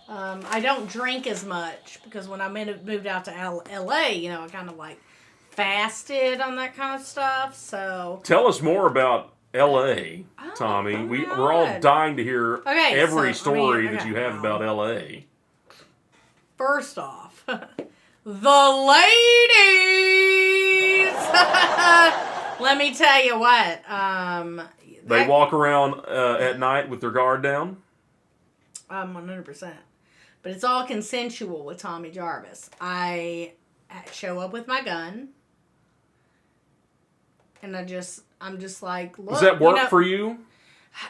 Speaker 1: I don't drink as much because when I moved out to L.A., I kind of like fasted on that kind of stuff. So
Speaker 2: tell us more about L.A., Tommy. We're all dying to hear every story that you have about L.A.
Speaker 1: First off, the ladies. Let me tell you what.
Speaker 2: They walk around at night with their guard down?
Speaker 1: 100%. But it's all consensual with Tommy Jarvis. I show up with my gun. And I'm just like, look.
Speaker 2: Does that work for you?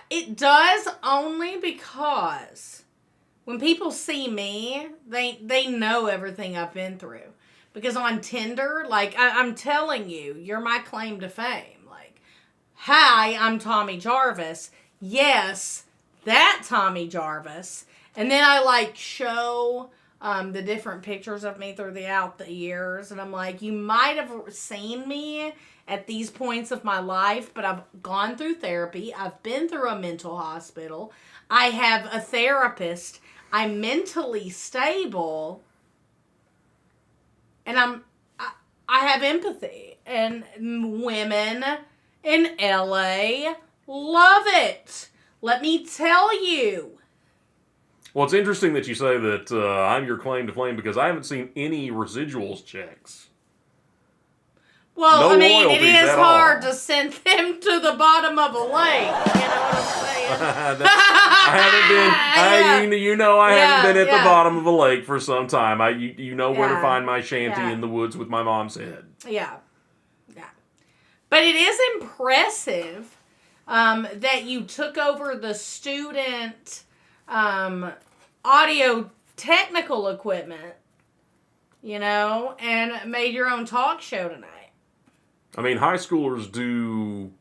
Speaker 1: It does, only because when people see me, they know everything I've been through. Because on Tinder, like, I'm telling you, you're my claim to fame. Like, hi, I'm Tommy Jarvis. Yes, that Tommy Jarvis. And then I, like, show the different pictures of me throughout the years. And I'm like, you might have seen me at these points of my life, but I've gone through therapy. I've been through a mental hospital. I have a therapist. I'm mentally stable. And I have empathy, and women in LA love it. Let me tell you.
Speaker 2: Well, it's interesting that you say that I'm your claim to fame, because I haven't seen any residuals checks.
Speaker 1: Well,
Speaker 2: no
Speaker 1: I mean, it
Speaker 2: royalties
Speaker 1: is
Speaker 2: at
Speaker 1: hard
Speaker 2: all.
Speaker 1: to send them to the bottom of a lake. You know what I'm saying?
Speaker 2: I haven't been. I haven't been at the bottom of a lake for some time. You know where to find my shanty in the woods with my mom's head.
Speaker 1: Yeah. But it is impressive that you took over the student audio technical equipment, and made your own talk show tonight.
Speaker 2: I mean, high schoolers do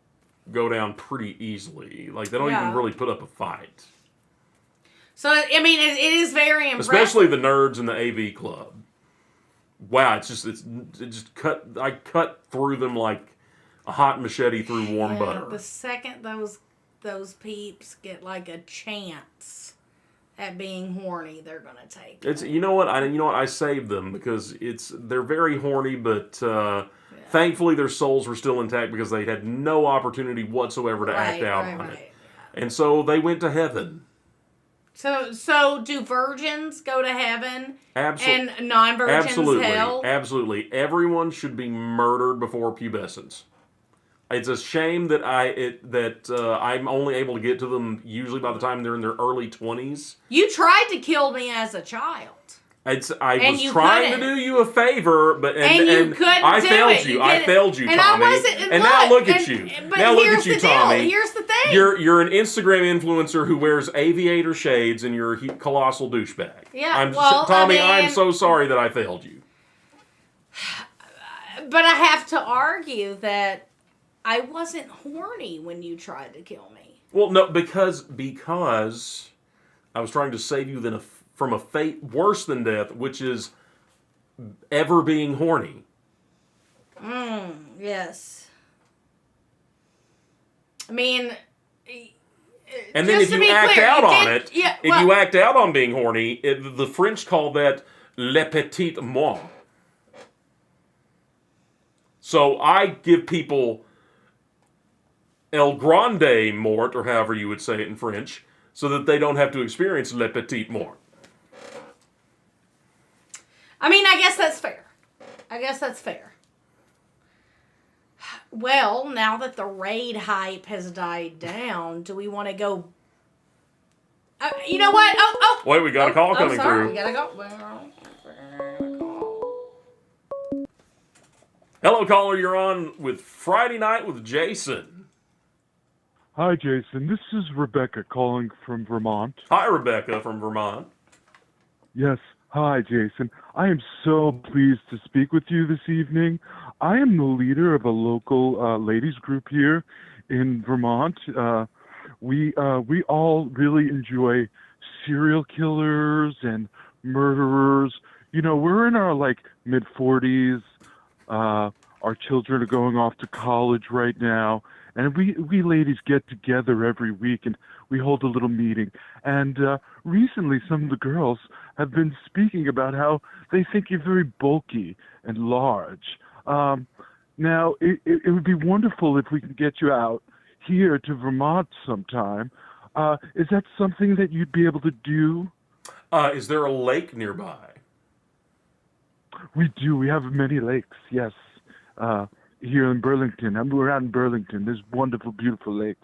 Speaker 2: go down pretty easily. Like, they don't even really put up a fight.
Speaker 1: So, I mean, it is very impressive.
Speaker 2: Especially the nerds in the AV club. Wow, it cut. I cut through them like a hot machete through warm butter.
Speaker 1: The second those peeps get like a chance at being horny, they're gonna take it.
Speaker 2: You know what? I saved them because they're very horny, but thankfully their souls were still intact because they had no opportunity whatsoever to act out on it. Yeah. And so they went to heaven.
Speaker 1: So do virgins go to heaven and non-virgins hell?
Speaker 2: Absolutely. Everyone should be murdered before pubescence. It's a shame that I'm only able to get to them usually by the time they're in their early 20s.
Speaker 1: You tried to kill me as a child.
Speaker 2: I was trying to do you a favor, but
Speaker 1: you couldn't
Speaker 2: I failed you. I failed you, Tommy. Now look at you. Now look at you, Tommy.
Speaker 1: Here's the thing.
Speaker 2: You're an Instagram influencer who wears aviator shades, and you're a colossal douchebag.
Speaker 1: Yeah,
Speaker 2: Tommy, I'm so sorry that I failed you.
Speaker 1: But I have to argue that I wasn't horny when you tried to kill me.
Speaker 2: Well, no, because I was trying to save you from a fate worse than death, which is ever being horny.
Speaker 1: Yes. I mean,
Speaker 2: and then if you act out on it, if you act out on being horny, the French call that le petit mot. So I give people El Grande Mort, or however you would say it in French, so that they don't have to experience Le Petit Mort.
Speaker 1: I mean, I guess that's fair. Well, now that the raid hype has died down, do we want to go... you know what?
Speaker 2: Wait, we got a call coming through.
Speaker 1: We gotta go.
Speaker 2: Hello, caller. You're on with Friday Night with Jason.
Speaker 11: Hi, Jason. This is Rebecca calling from Vermont.
Speaker 2: Hi, Rebecca from Vermont.
Speaker 11: Yes. Hi, Jason. I am so pleased to speak with you this evening. I am the leader of a local ladies group here in Vermont. We all really enjoy serial killers and murderers. You know, we're in our mid-40s. Our children are going off to college right now, and we ladies get together every week and we hold a little meeting. And recently, some of the girls have been speaking about how they think you're very bulky and large. Now, it would be wonderful if we could get you out here to Vermont sometime. Is that something that you'd be able to do?
Speaker 2: Is there a lake nearby?
Speaker 11: We do. We have many lakes, yes. Here in Burlington. We're out in Burlington. There's wonderful, beautiful lakes.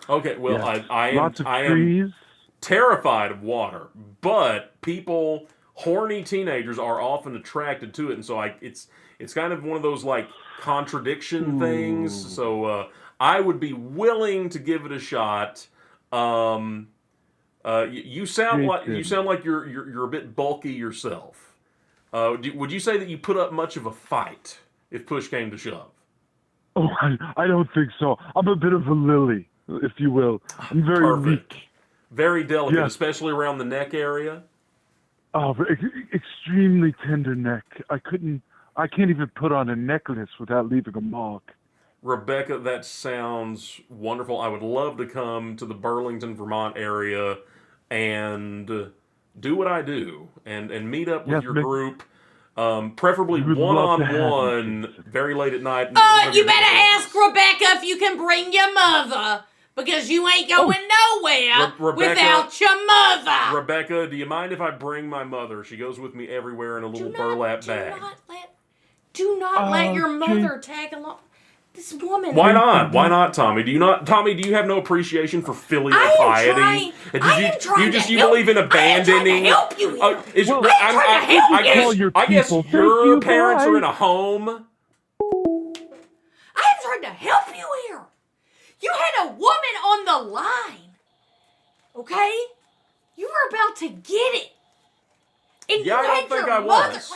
Speaker 2: Okay, well,
Speaker 11: yes.
Speaker 2: I am terrified of water, but horny teenagers are often attracted to it, and so it's kind of one of those contradiction things. So I would be willing to give it a shot. You sound like you're a bit bulky yourself. Would you say that you put up much of a fight if push came to shove?
Speaker 11: Oh, I don't think so. I'm a bit of a lily, if you will. I'm very weak.
Speaker 2: Very delicate,
Speaker 11: yes.
Speaker 2: Especially around the neck area.
Speaker 11: Oh, extremely tender neck. I can't even put on a necklace without leaving a mark.
Speaker 2: Rebecca, that sounds wonderful. I would love to come to the Burlington, Vermont area and do what I do and meet up with your group. Preferably one-on-one, very late at night.
Speaker 1: You better ask Rebecca if you can bring your mother, because you ain't going nowhere without your mother.
Speaker 2: Rebecca, do you mind if I bring my mother? She goes with me everywhere in a little burlap bag.
Speaker 1: Do not let your mother tag along. This woman.
Speaker 2: Why not? Why not, Tommy? Tommy, do you have no appreciation for filial piety? You believe in abandoning?
Speaker 1: I am trying to help you here.
Speaker 2: I guess your parents are in a home.
Speaker 1: I am trying to help you here. You had a woman on the line. Okay? You were about to get it. And
Speaker 2: yeah,
Speaker 1: you
Speaker 2: I
Speaker 1: had
Speaker 2: don't think
Speaker 1: your
Speaker 2: I
Speaker 1: mother.
Speaker 2: was.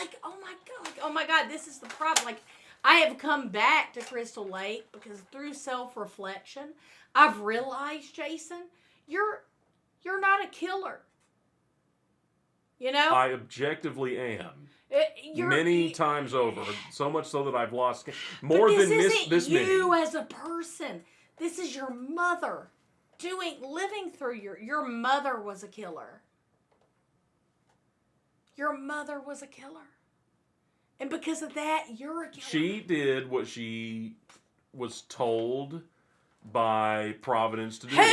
Speaker 1: Oh my God, this is the problem. I have come back to Crystal Lake because through self-reflection, I've realized, Jason, you're not a killer. You know?
Speaker 2: I objectively am. Many times over. So much so that I've lost more than this many.
Speaker 1: You as a person. This is your mother living through your mother was a killer. Your mother was a killer. And because of that, you're a killer.
Speaker 2: She did what she was told by Providence to do.
Speaker 1: Who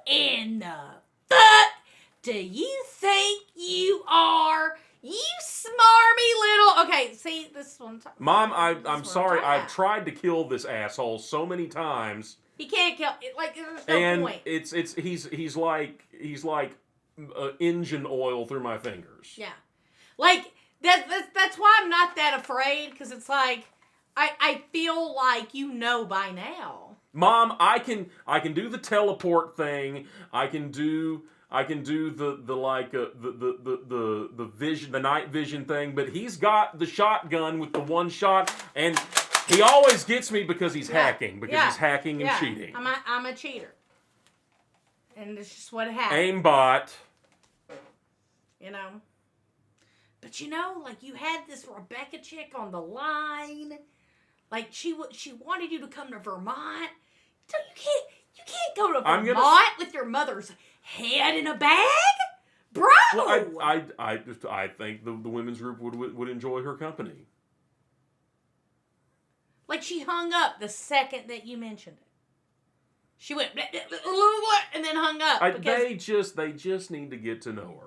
Speaker 1: in the fuck do you think you are? You smarmy little... Okay, see, this one...
Speaker 2: Mom, I'm sorry. I've tried to kill this asshole so many times.
Speaker 1: He can't kill... there's no point.
Speaker 2: And he's like engine oil through my fingers.
Speaker 1: Yeah. That's why I'm not that afraid, because it's I feel like you know by now.
Speaker 2: Mom, I can do the teleport thing. I can do the vision, the night vision thing, but he's got the shotgun with the one shot, and he always gets me because he's hacking, he's hacking and cheating.
Speaker 1: I'm a cheater. And it's just what happens.
Speaker 2: Aimbot.
Speaker 1: You know. But you had this Rebecca chick on the line. She wanted you to come to Vermont. So you can't go to Vermont with your mother's head in a bag, bro.
Speaker 2: Well, I think the women's group would enjoy her company.
Speaker 1: Like, she hung up the second that you mentioned it. She went, blah, blah, blah, blah, and then hung up.
Speaker 2: They just need to get to know her.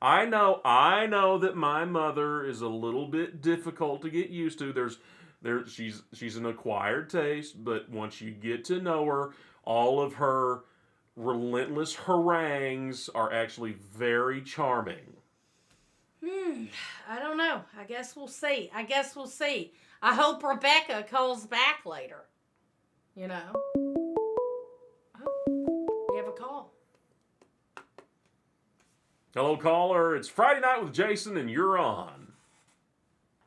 Speaker 2: I know that my mother is a little bit difficult to get used to. She's an acquired taste, but once you get to know her, all of her relentless harangues are actually very charming.
Speaker 1: I don't know. I guess we'll see. I hope Rebecca calls back later. You know? Oh, we have a call.
Speaker 2: Hello, caller. It's Friday Night with Jason, and you're on.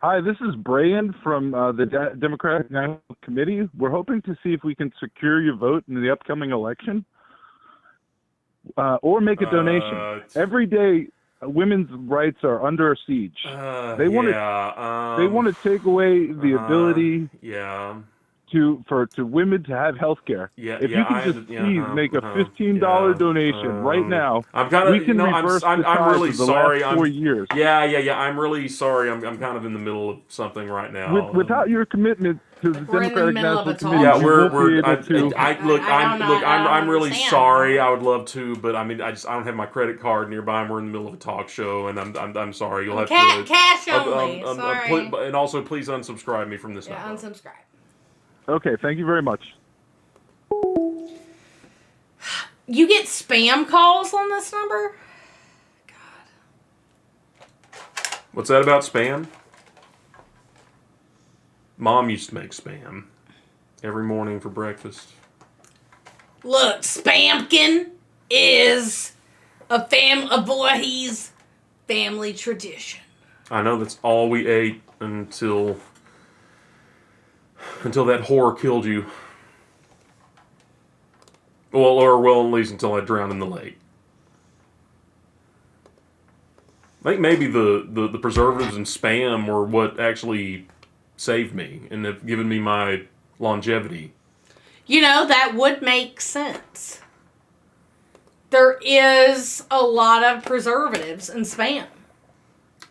Speaker 11: Hi, this is Brian from the Democratic National Committee. We're hoping to see if we can secure your vote in the upcoming election, or make a donation. Every day, women's rights are under siege. They want to take away the ability to women to have health care. If you could just please make a $15 donation right now, I'm
Speaker 2: really sorry.
Speaker 11: 4 years.
Speaker 2: I'm really sorry. I'm kind of in the middle of something right now.
Speaker 11: Without your commitment to the Democratic National Committee,
Speaker 2: I'm really sorry. I would love to, but I mean, I don't have my credit card nearby, and we're in the middle of a talk show, and I'm sorry. You'll have to
Speaker 1: cash only. Sorry.
Speaker 2: And also, please unsubscribe me from this number.
Speaker 1: Unsubscribe.
Speaker 11: Okay, thank you very much.
Speaker 1: You get spam calls on this number? God.
Speaker 2: What's that about spam? Mom used to make spam every morning for breakfast.
Speaker 1: Look, Spamkin is a Voorhees family tradition.
Speaker 2: I know that's all we ate until that whore killed you. Well, at least until I drowned in the lake. I think maybe the preservatives and spam were what actually saved me and have given me my longevity.
Speaker 1: You know, that would make sense. There is a lot of preservatives in spam.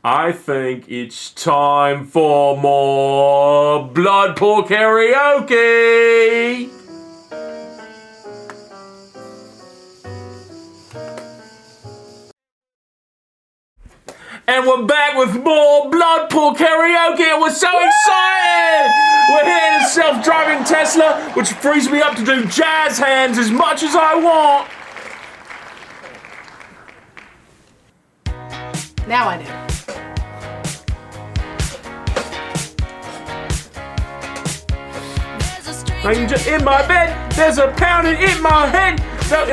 Speaker 2: I think it's time for more Bloodpool Karaoke! And we're back with more Bloodpool Karaoke, and we're so excited! We're here in a self-driving Tesla, which frees me up to do jazz hands as much as I want.
Speaker 1: Now I do.
Speaker 2: In my bed, there's a pounding in my head,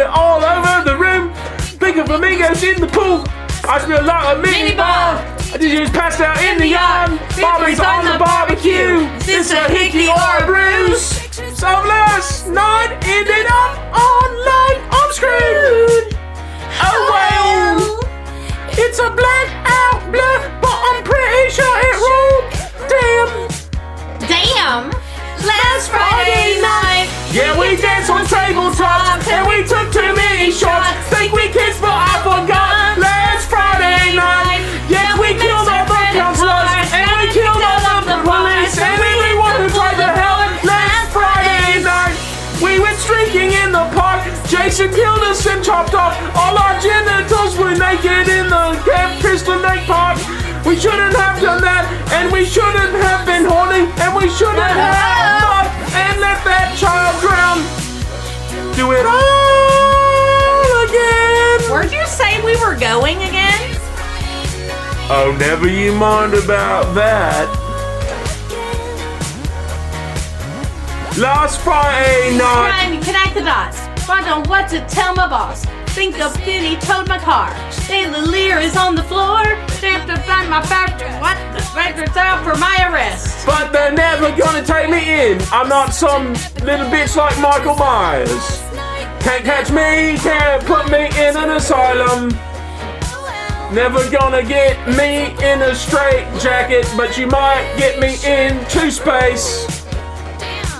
Speaker 2: all over the room. Think of flamingos in the pool. I smell like a mini bar. I just passed out in the yard. Bobby's on the barbecue. Is this a hickey or a bruise? So last night ended up online. I'm screwed. Oh well, it's a blackout blur, but I'm pretty sure it rolled.
Speaker 1: Damn. Last Friday night,
Speaker 2: yeah, we danced on tabletops and we took too many shots. Think we kissed, but I forgot. Last Friday night, yeah, we killed all the counselors and we killed all of the police and we wanted to try to hell. Last Friday night, we went streaking in the park. Jason killed us and chopped off all our genitals. We're naked in the Camp Crystal Lake Park. We shouldn't have done that, and we shouldn't have been horny, and we shouldn't have not, and let that child drown. Do it all again.
Speaker 1: Where'd you say we were going again?
Speaker 2: Oh, never you mind about that. Last Friday night.
Speaker 1: Trying to connect the dots. Find out what to tell my boss. Think of Diddy towed my car. Taylor Lear is on the floor. They have to find my factory. What? The record's out for my arrest.
Speaker 2: But they're never gonna take me in. I'm not some little bitch like Michael Myers. Can't catch me, can't put me in an asylum. Never gonna get me in a straight jacket, but you might get me into space.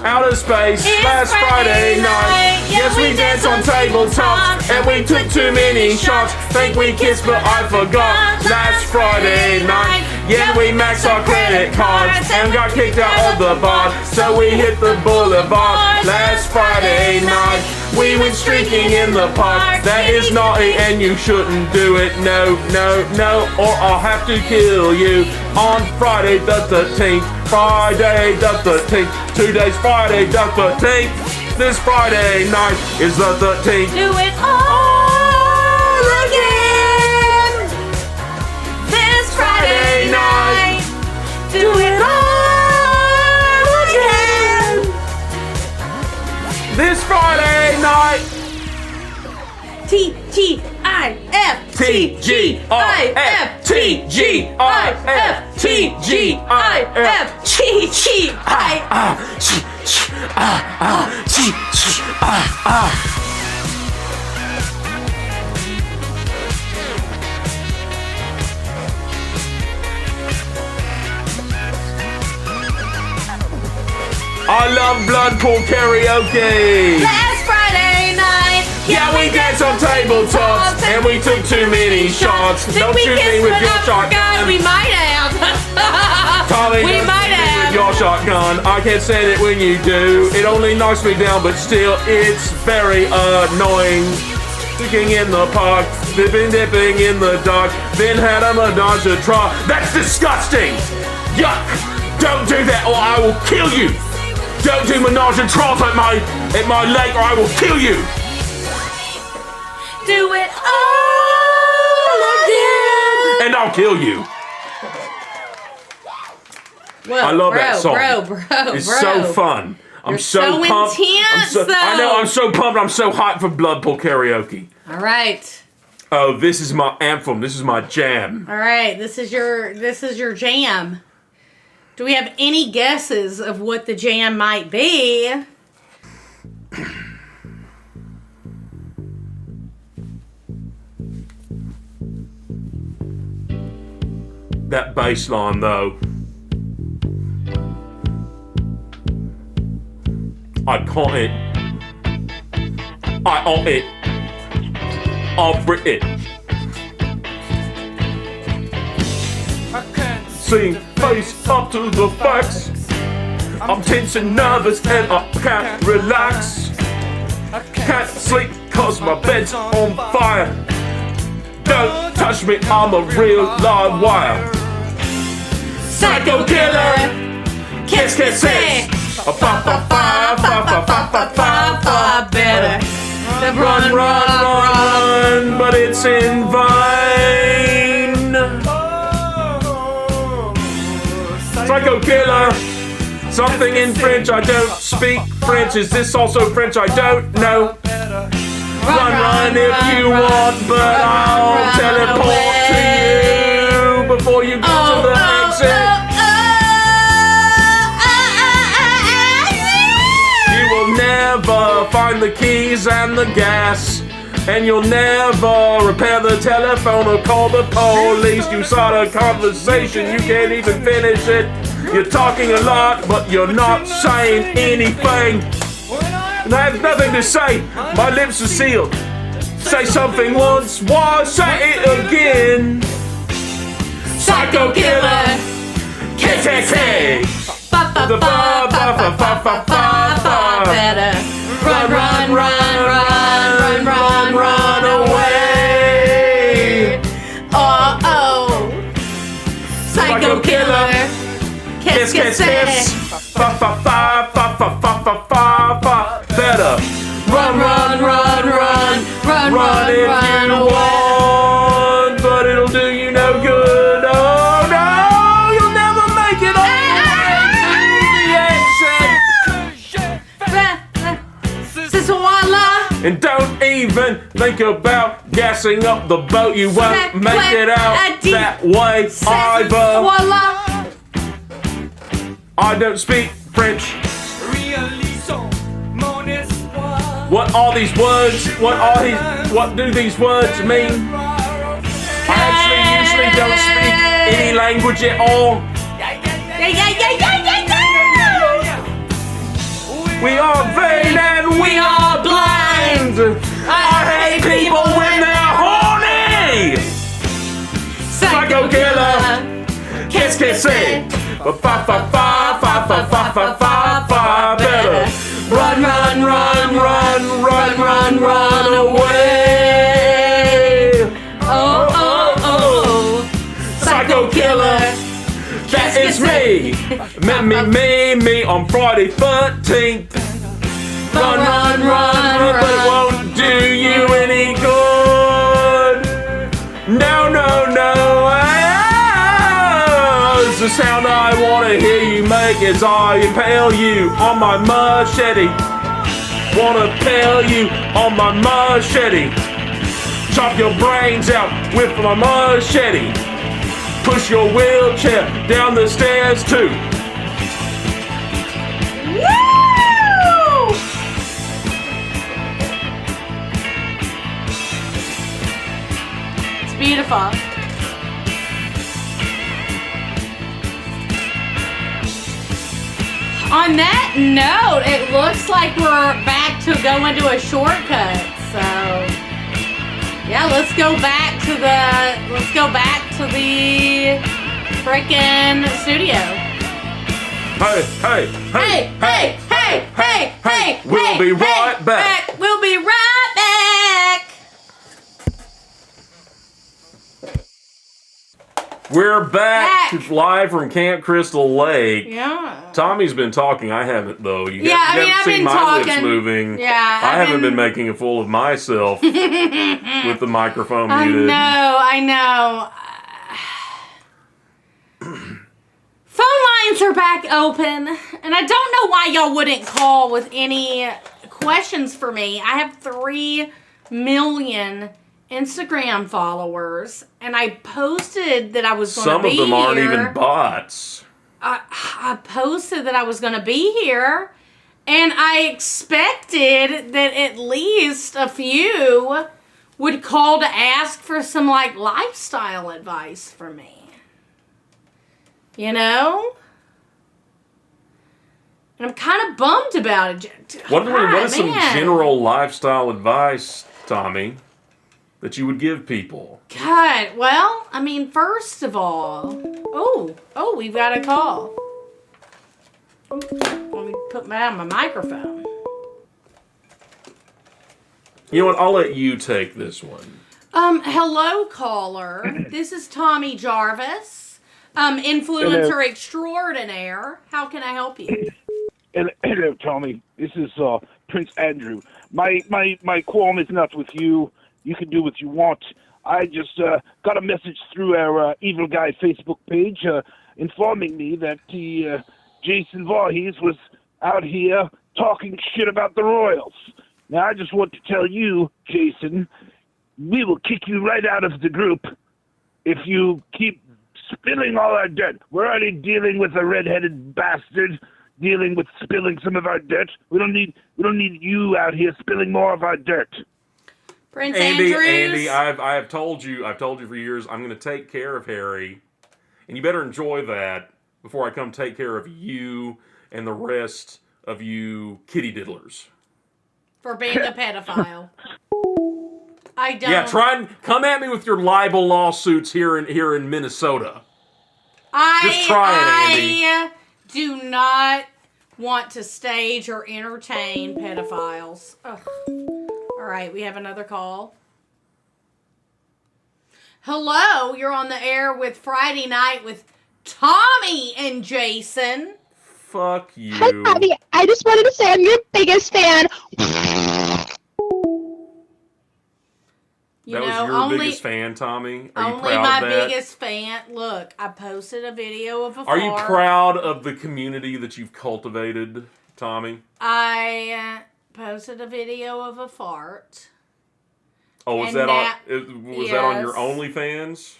Speaker 2: Outer space, last Friday night. Yes, we danced on tabletops and we took too many shots. Think we kissed, but I forgot. Last Friday night. Yeah, we maxed our credit cards and got kicked out of the bar. So we hit the boulevard last Friday night. We went streaking in the park. That is naughty and you shouldn't do it. No, no, no, or I'll have to kill you. On Friday the 13th. Friday the 13th. 2 days Friday the 13th. This Friday night is the 13th.
Speaker 1: Do it all again. This Friday night. Do it all again.
Speaker 2: This Friday night.
Speaker 1: TGIF. TGIF. TGIF. TGIF.
Speaker 2: I love Bloodpool Karaoke.
Speaker 1: Last Friday night.
Speaker 2: Yeah, we danced on tabletops and we took too many shots. Don't shoot me with your shotgun.
Speaker 1: We might have.
Speaker 2: Tommy,
Speaker 1: We
Speaker 2: don't
Speaker 1: might
Speaker 2: shoot me
Speaker 1: have.
Speaker 2: with your shotgun. I can't stand it when you do. It only knocks me down, but still, it's very annoying. Sticking in the park, dipping in the dark, then had a menage a trois. That's disgusting! Yuck! Don't do that or I will kill you! Don't do menage a trois at my lake or I will kill you!
Speaker 1: Do it all again.
Speaker 2: And I'll kill you!
Speaker 1: Whoa,
Speaker 2: I love that song.
Speaker 1: Bro,
Speaker 2: it's so fun. I'm
Speaker 1: You're
Speaker 2: so pumped.
Speaker 1: intense,
Speaker 2: I know,
Speaker 1: though.
Speaker 2: I'm so pumped. I'm so hyped for Bloodpool Karaoke.
Speaker 1: All right.
Speaker 2: Oh, this is my anthem. This is my jam.
Speaker 1: All right. This is your jam. Do we have any guesses of what the jam might be?
Speaker 2: That bass line, though. I caught it. I own it. I'll bring it. See, face up to the facts. I'm tense and nervous and I can't relax. Can't sleep cause my bed's on fire. Don't touch me, I'm a real live wire.
Speaker 1: Psycho killer.
Speaker 2: Kiss, kiss, kiss.
Speaker 1: Better.
Speaker 2: Run, but it's in vain. Psycho killer. Something in French, I don't speak French. Is this also French? I don't know. Run if you want, but I'll teleport to you before you get to the exit. You will never find the keys and the gas, and you'll never repair the telephone or call the police. You start a conversation, you can't even finish it. You're talking a lot, but you're not saying anything. And I have nothing to say. My lips are sealed. Say something once, why say it again?
Speaker 1: Psycho killer.
Speaker 2: KKK.
Speaker 1: Better. Run away. Oh. Psycho killer. Kiss, kiss, kiss.
Speaker 2: Better. Run if you want, but it'll do you no good. Oh no, you'll never make it all the exit. And don't even think about gassing up the boat. You won't make it out that way either. I don't speak French. What are these words? What do these words mean? I actually usually don't speak any language at all. We are vain and we are blind. I hate people when they're horny. Psycho killer. Can't say. Fa fa fa fa fa fa fa fa fa fa. Better run, run, run, run, run, run, run away.
Speaker 1: Oh, oh, oh.
Speaker 2: Psycho killer. That is me. Me on Friday 13th. Run, run, run, but it won't do you any good. No, no, no. It's the sound I want to hear you make as I impale you on my machete. Wanna impale you on my machete. Chop your brains out with my machete. Push your wheelchair down the stairs too.
Speaker 1: Woo! It's beautiful. On that note, it looks like we're back to going to a shortcut. So, yeah, let's go back to the frickin' studio. Hey.
Speaker 2: We'll be right back.
Speaker 1: We'll be right back.
Speaker 2: We're back. Live from Camp Crystal Lake.
Speaker 1: Yeah.
Speaker 2: Tommy's been talking. I haven't, though. You haven't
Speaker 1: I've
Speaker 2: seen
Speaker 1: been
Speaker 2: my
Speaker 1: talking.
Speaker 2: lips moving.
Speaker 1: Yeah.
Speaker 2: I haven't been making a fool of myself with the microphone muted.
Speaker 1: I know. Phone lines are back open, and I don't know why y'all wouldn't call with any questions for me. I have 3 million Instagram followers, and I posted that I was going to be here.
Speaker 2: Some of them aren't even bots.
Speaker 1: I posted that I was going to be here, and I expected that at least a few would call to ask for some, like, lifestyle advice for me. You know? And I'm kind of bummed about it.
Speaker 2: What is some general lifestyle advice, Tommy, that you would give people?
Speaker 1: God, well, I mean, first of all, oh, we've got a call. Let me put down my microphone.
Speaker 2: You know what? I'll let you take this one.
Speaker 1: Hello, caller. This is Tommy Jarvis, influencer extraordinaire. How can I help you?
Speaker 15: Hello, Tommy. This is Prince Andrew. My qualm is not with you. You can do what you want. I just got a message through our Evil Guy Facebook page informing me that Jason Voorhees was out here talking shit about the Royals. Now, I just want to tell you, Jason, we will kick you right out of the group if you keep spilling all our dirt. We're already dealing with a red-headed bastard dealing with spilling some of our dirt. We don't need you out here spilling more of our dirt.
Speaker 1: Prince
Speaker 2: Andy,
Speaker 1: Andrews.
Speaker 2: Andy, I have told you for years, I'm going to take care of Harry, and you better enjoy that before I come take care of you and the rest of you kitty diddlers.
Speaker 1: For being a pedophile. I don't.
Speaker 2: Yeah, try and come at me with your libel lawsuits here in Minnesota. Just try it, Andy.
Speaker 1: I do not want to stage or entertain pedophiles. Ugh. All right, we have another call. Hello, you're on the air with Friday Night with Tommy and Jason.
Speaker 2: Fuck you.
Speaker 16: Hi, Tommy. I just wanted to say I'm your biggest fan.
Speaker 2: That was your biggest fan, Tommy? Are you
Speaker 1: Only
Speaker 2: proud
Speaker 1: my
Speaker 2: of that?
Speaker 1: biggest fan. Look, I posted a video of a
Speaker 2: Are you
Speaker 1: fart.
Speaker 2: proud of the community that you've cultivated, Tommy?
Speaker 1: I posted a video of a fart.
Speaker 2: Oh, was that on your OnlyFans?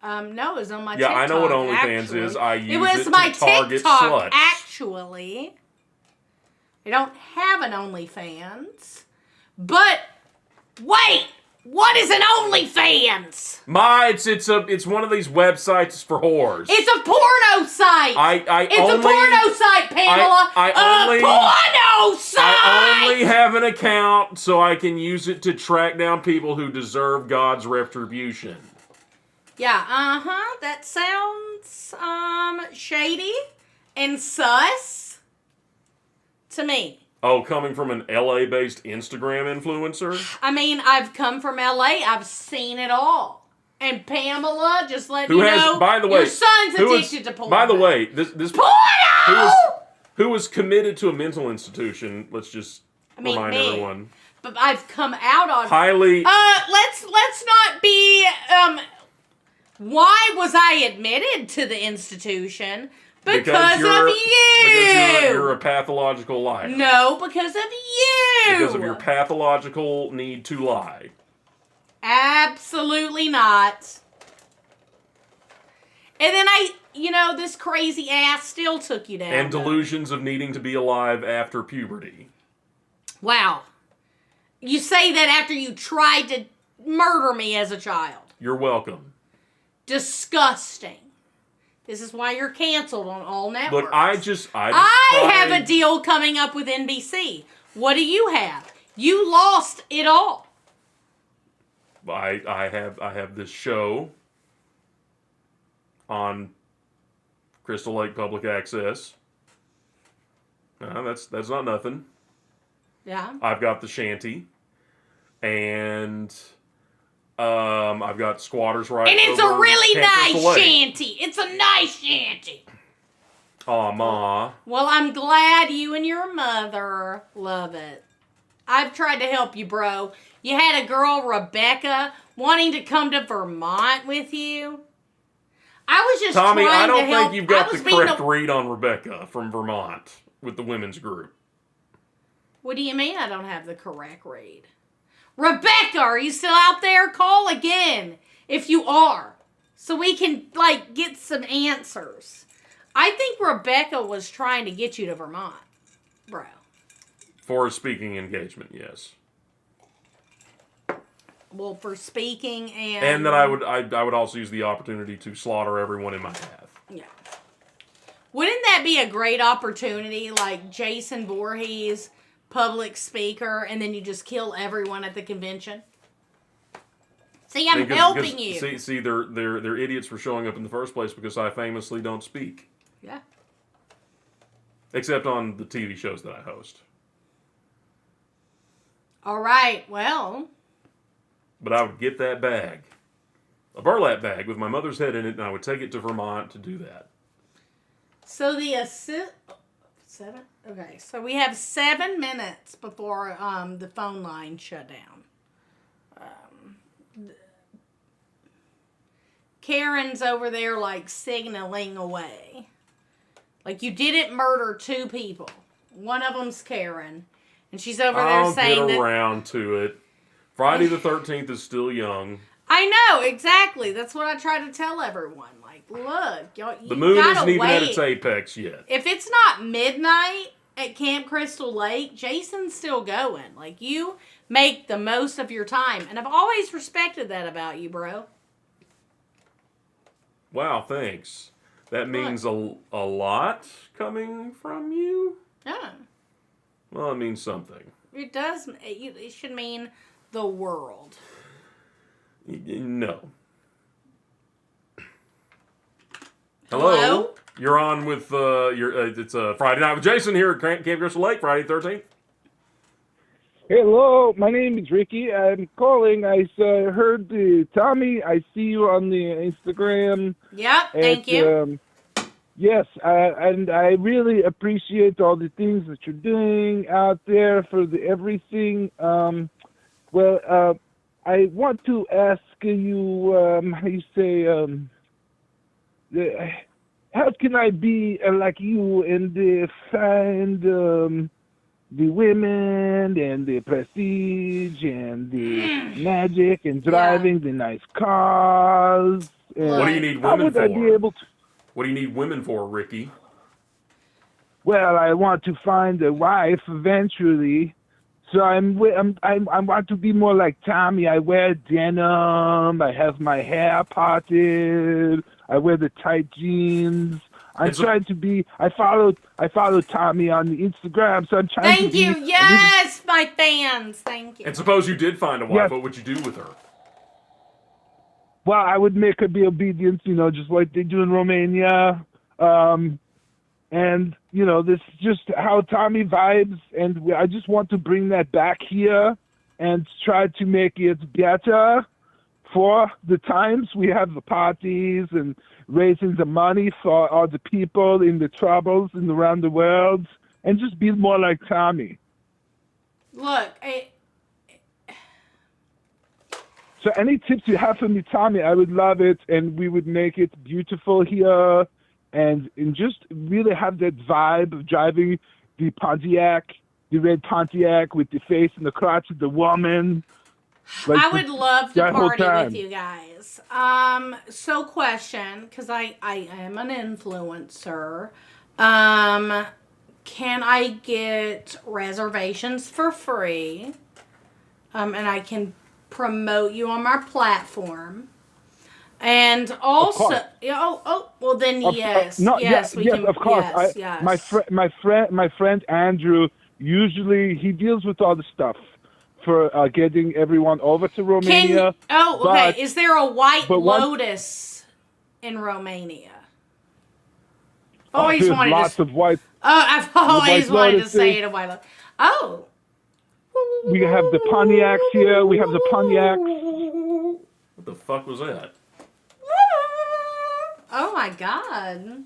Speaker 1: No, it was on my
Speaker 2: yeah,
Speaker 1: TikTok.
Speaker 2: I know what OnlyFans is. I use
Speaker 1: it was
Speaker 2: it
Speaker 1: my
Speaker 2: to target
Speaker 1: TikTok,
Speaker 2: sluts.
Speaker 1: actually. I don't have an OnlyFans. But, wait! What is an OnlyFans?
Speaker 2: It's one of these websites for whores.
Speaker 1: It's a porno site! It's a porno site, Pamela! A porno site!
Speaker 2: I only have an account so I can use it to track down people who deserve God's retribution.
Speaker 1: Yeah, that sounds sounds shady and sus to me.
Speaker 2: Oh, coming from an LA-based Instagram influencer?
Speaker 1: I mean, I've come from LA. I've seen it all. And Pamela, just letting
Speaker 2: Who
Speaker 1: you
Speaker 2: has,
Speaker 1: know,
Speaker 2: by the way,
Speaker 1: your son's addicted to porn.
Speaker 2: By the way, this
Speaker 1: porno!
Speaker 2: who was committed to a mental institution, let's just remind everyone.
Speaker 1: But I've come out on
Speaker 2: highly.
Speaker 1: Let's not be. Why was I admitted to the institution? Because of you.
Speaker 2: Because you're a pathological liar.
Speaker 1: No, because of you.
Speaker 2: Because of your pathological need to lie.
Speaker 1: Absolutely not. And then this crazy ass still took you down.
Speaker 2: And delusions of needing to be alive after puberty.
Speaker 1: Wow. You say that after you tried to murder me as a child.
Speaker 2: You're welcome.
Speaker 1: Disgusting. This is why you're canceled on all networks.
Speaker 2: Look, I
Speaker 1: have a deal coming up with NBC. What do you have? You lost it all.
Speaker 2: I have this show on Crystal Lake Public Access. That's not nothing.
Speaker 1: Yeah.
Speaker 2: I've got the shanty, and I've got squatters' rights.
Speaker 1: And it's a really nice
Speaker 2: Lake.
Speaker 1: shanty. It's a nice shanty.
Speaker 2: Aw, Ma.
Speaker 1: Well, I'm glad you and your mother love it. I've tried to help you, bro. You had a girl, Rebecca, wanting to come to Vermont with you. I was just
Speaker 2: Tommy,
Speaker 1: trying
Speaker 2: I don't
Speaker 1: to help.
Speaker 2: think you've got the correct read on Rebecca from Vermont with the women's group.
Speaker 1: What do you mean I don't have the correct read? Rebecca, are you still out there? Call again if you are, so we can, get some answers. I think Rebecca was trying to get you to Vermont, bro.
Speaker 2: For a speaking engagement, yes.
Speaker 1: Well, for speaking and...
Speaker 2: And then I would also use the opportunity to slaughter everyone in my path.
Speaker 1: Yeah. Wouldn't that be a great opportunity, like Jason Voorhees, public speaker, and then you just kill everyone at the convention? See, I'm helping you.
Speaker 2: See, they're idiots for showing up in the first place because I famously don't speak.
Speaker 1: Yeah.
Speaker 2: Except on the TV shows that I host.
Speaker 1: All right, well...
Speaker 2: But I would get that bag, a burlap bag with my mother's head in it, and I would take it to Vermont to do that.
Speaker 1: So the 7? Okay, so we have 7 minutes before the phone line shut down. Karen's over there, signaling away. You didn't murder 2 people. One of them's Karen, and she's over there saying
Speaker 2: I'll get around to it. Friday the 13th is still young.
Speaker 1: I know, exactly. That's what I try to tell everyone. Look, y'all,
Speaker 2: the moon isn't even at its apex yet.
Speaker 1: If it's not midnight at Camp Crystal Lake, Jason's still going. You make the most of your time. And I've always respected that about you, bro.
Speaker 2: Wow, thanks. That means a lot coming from you?
Speaker 1: Yeah.
Speaker 2: Well, it means something.
Speaker 1: It does. It should mean the world.
Speaker 2: No. Hello? You're on with it's Friday Night with Jason here at Camp Crystal Lake, Friday 13th.
Speaker 11: Hello, my name is Ricky. I'm calling. I heard Tommy. I see you on the Instagram.
Speaker 1: Yep, thank you.
Speaker 11: Yes, and I really appreciate all the things that you're doing out there for everything. I want to ask you, how can I be like you and find the women and the prestige and the magic and driving the nice cars? And
Speaker 2: what do you need women for?
Speaker 11: I be able to?
Speaker 2: What do you need women for, Ricky?
Speaker 11: Well, I want to find a wife eventually. So I want to be more like Tommy. I wear denim. I have my hair parted. I wear the tight jeans. I'm trying to be. I follow Tommy on the Instagram. So I'm trying to be.
Speaker 1: Thank you. Yes, my fans. Thank you.
Speaker 2: And suppose you did find a wife, what would you do with her?
Speaker 11: well, I would make her be obedient, just like they do in Romania. And, this is just how Tommy vibes, and I just want to bring that back here and try to make it better for the times we have the parties and raising the money for all the people in the troubles and around the world, and just be more like Tommy.
Speaker 1: Look,
Speaker 11: So any tips you have for me, Tommy, I would love it, and we would make it beautiful here, and just really have that vibe of driving the Pontiac, the red Pontiac with the face and the crotch of the woman.
Speaker 1: I would love to party with you guys. So question, because I am an influencer. Can I get reservations for free? And I can promote you on my platform. And also, well then yes, we can.
Speaker 11: Of course,
Speaker 1: yes.
Speaker 11: My friend Andrew, usually he deals with all the stuff for getting everyone over to Romania.
Speaker 1: Okay. Is there a White Lotus in Romania?
Speaker 11: There's lots of white.
Speaker 1: I've always wanted to say it a White Lotus. Oh.
Speaker 11: We have the Pontiacs here. We have the Pontiacs.
Speaker 2: What the fuck was that?
Speaker 1: Oh my God.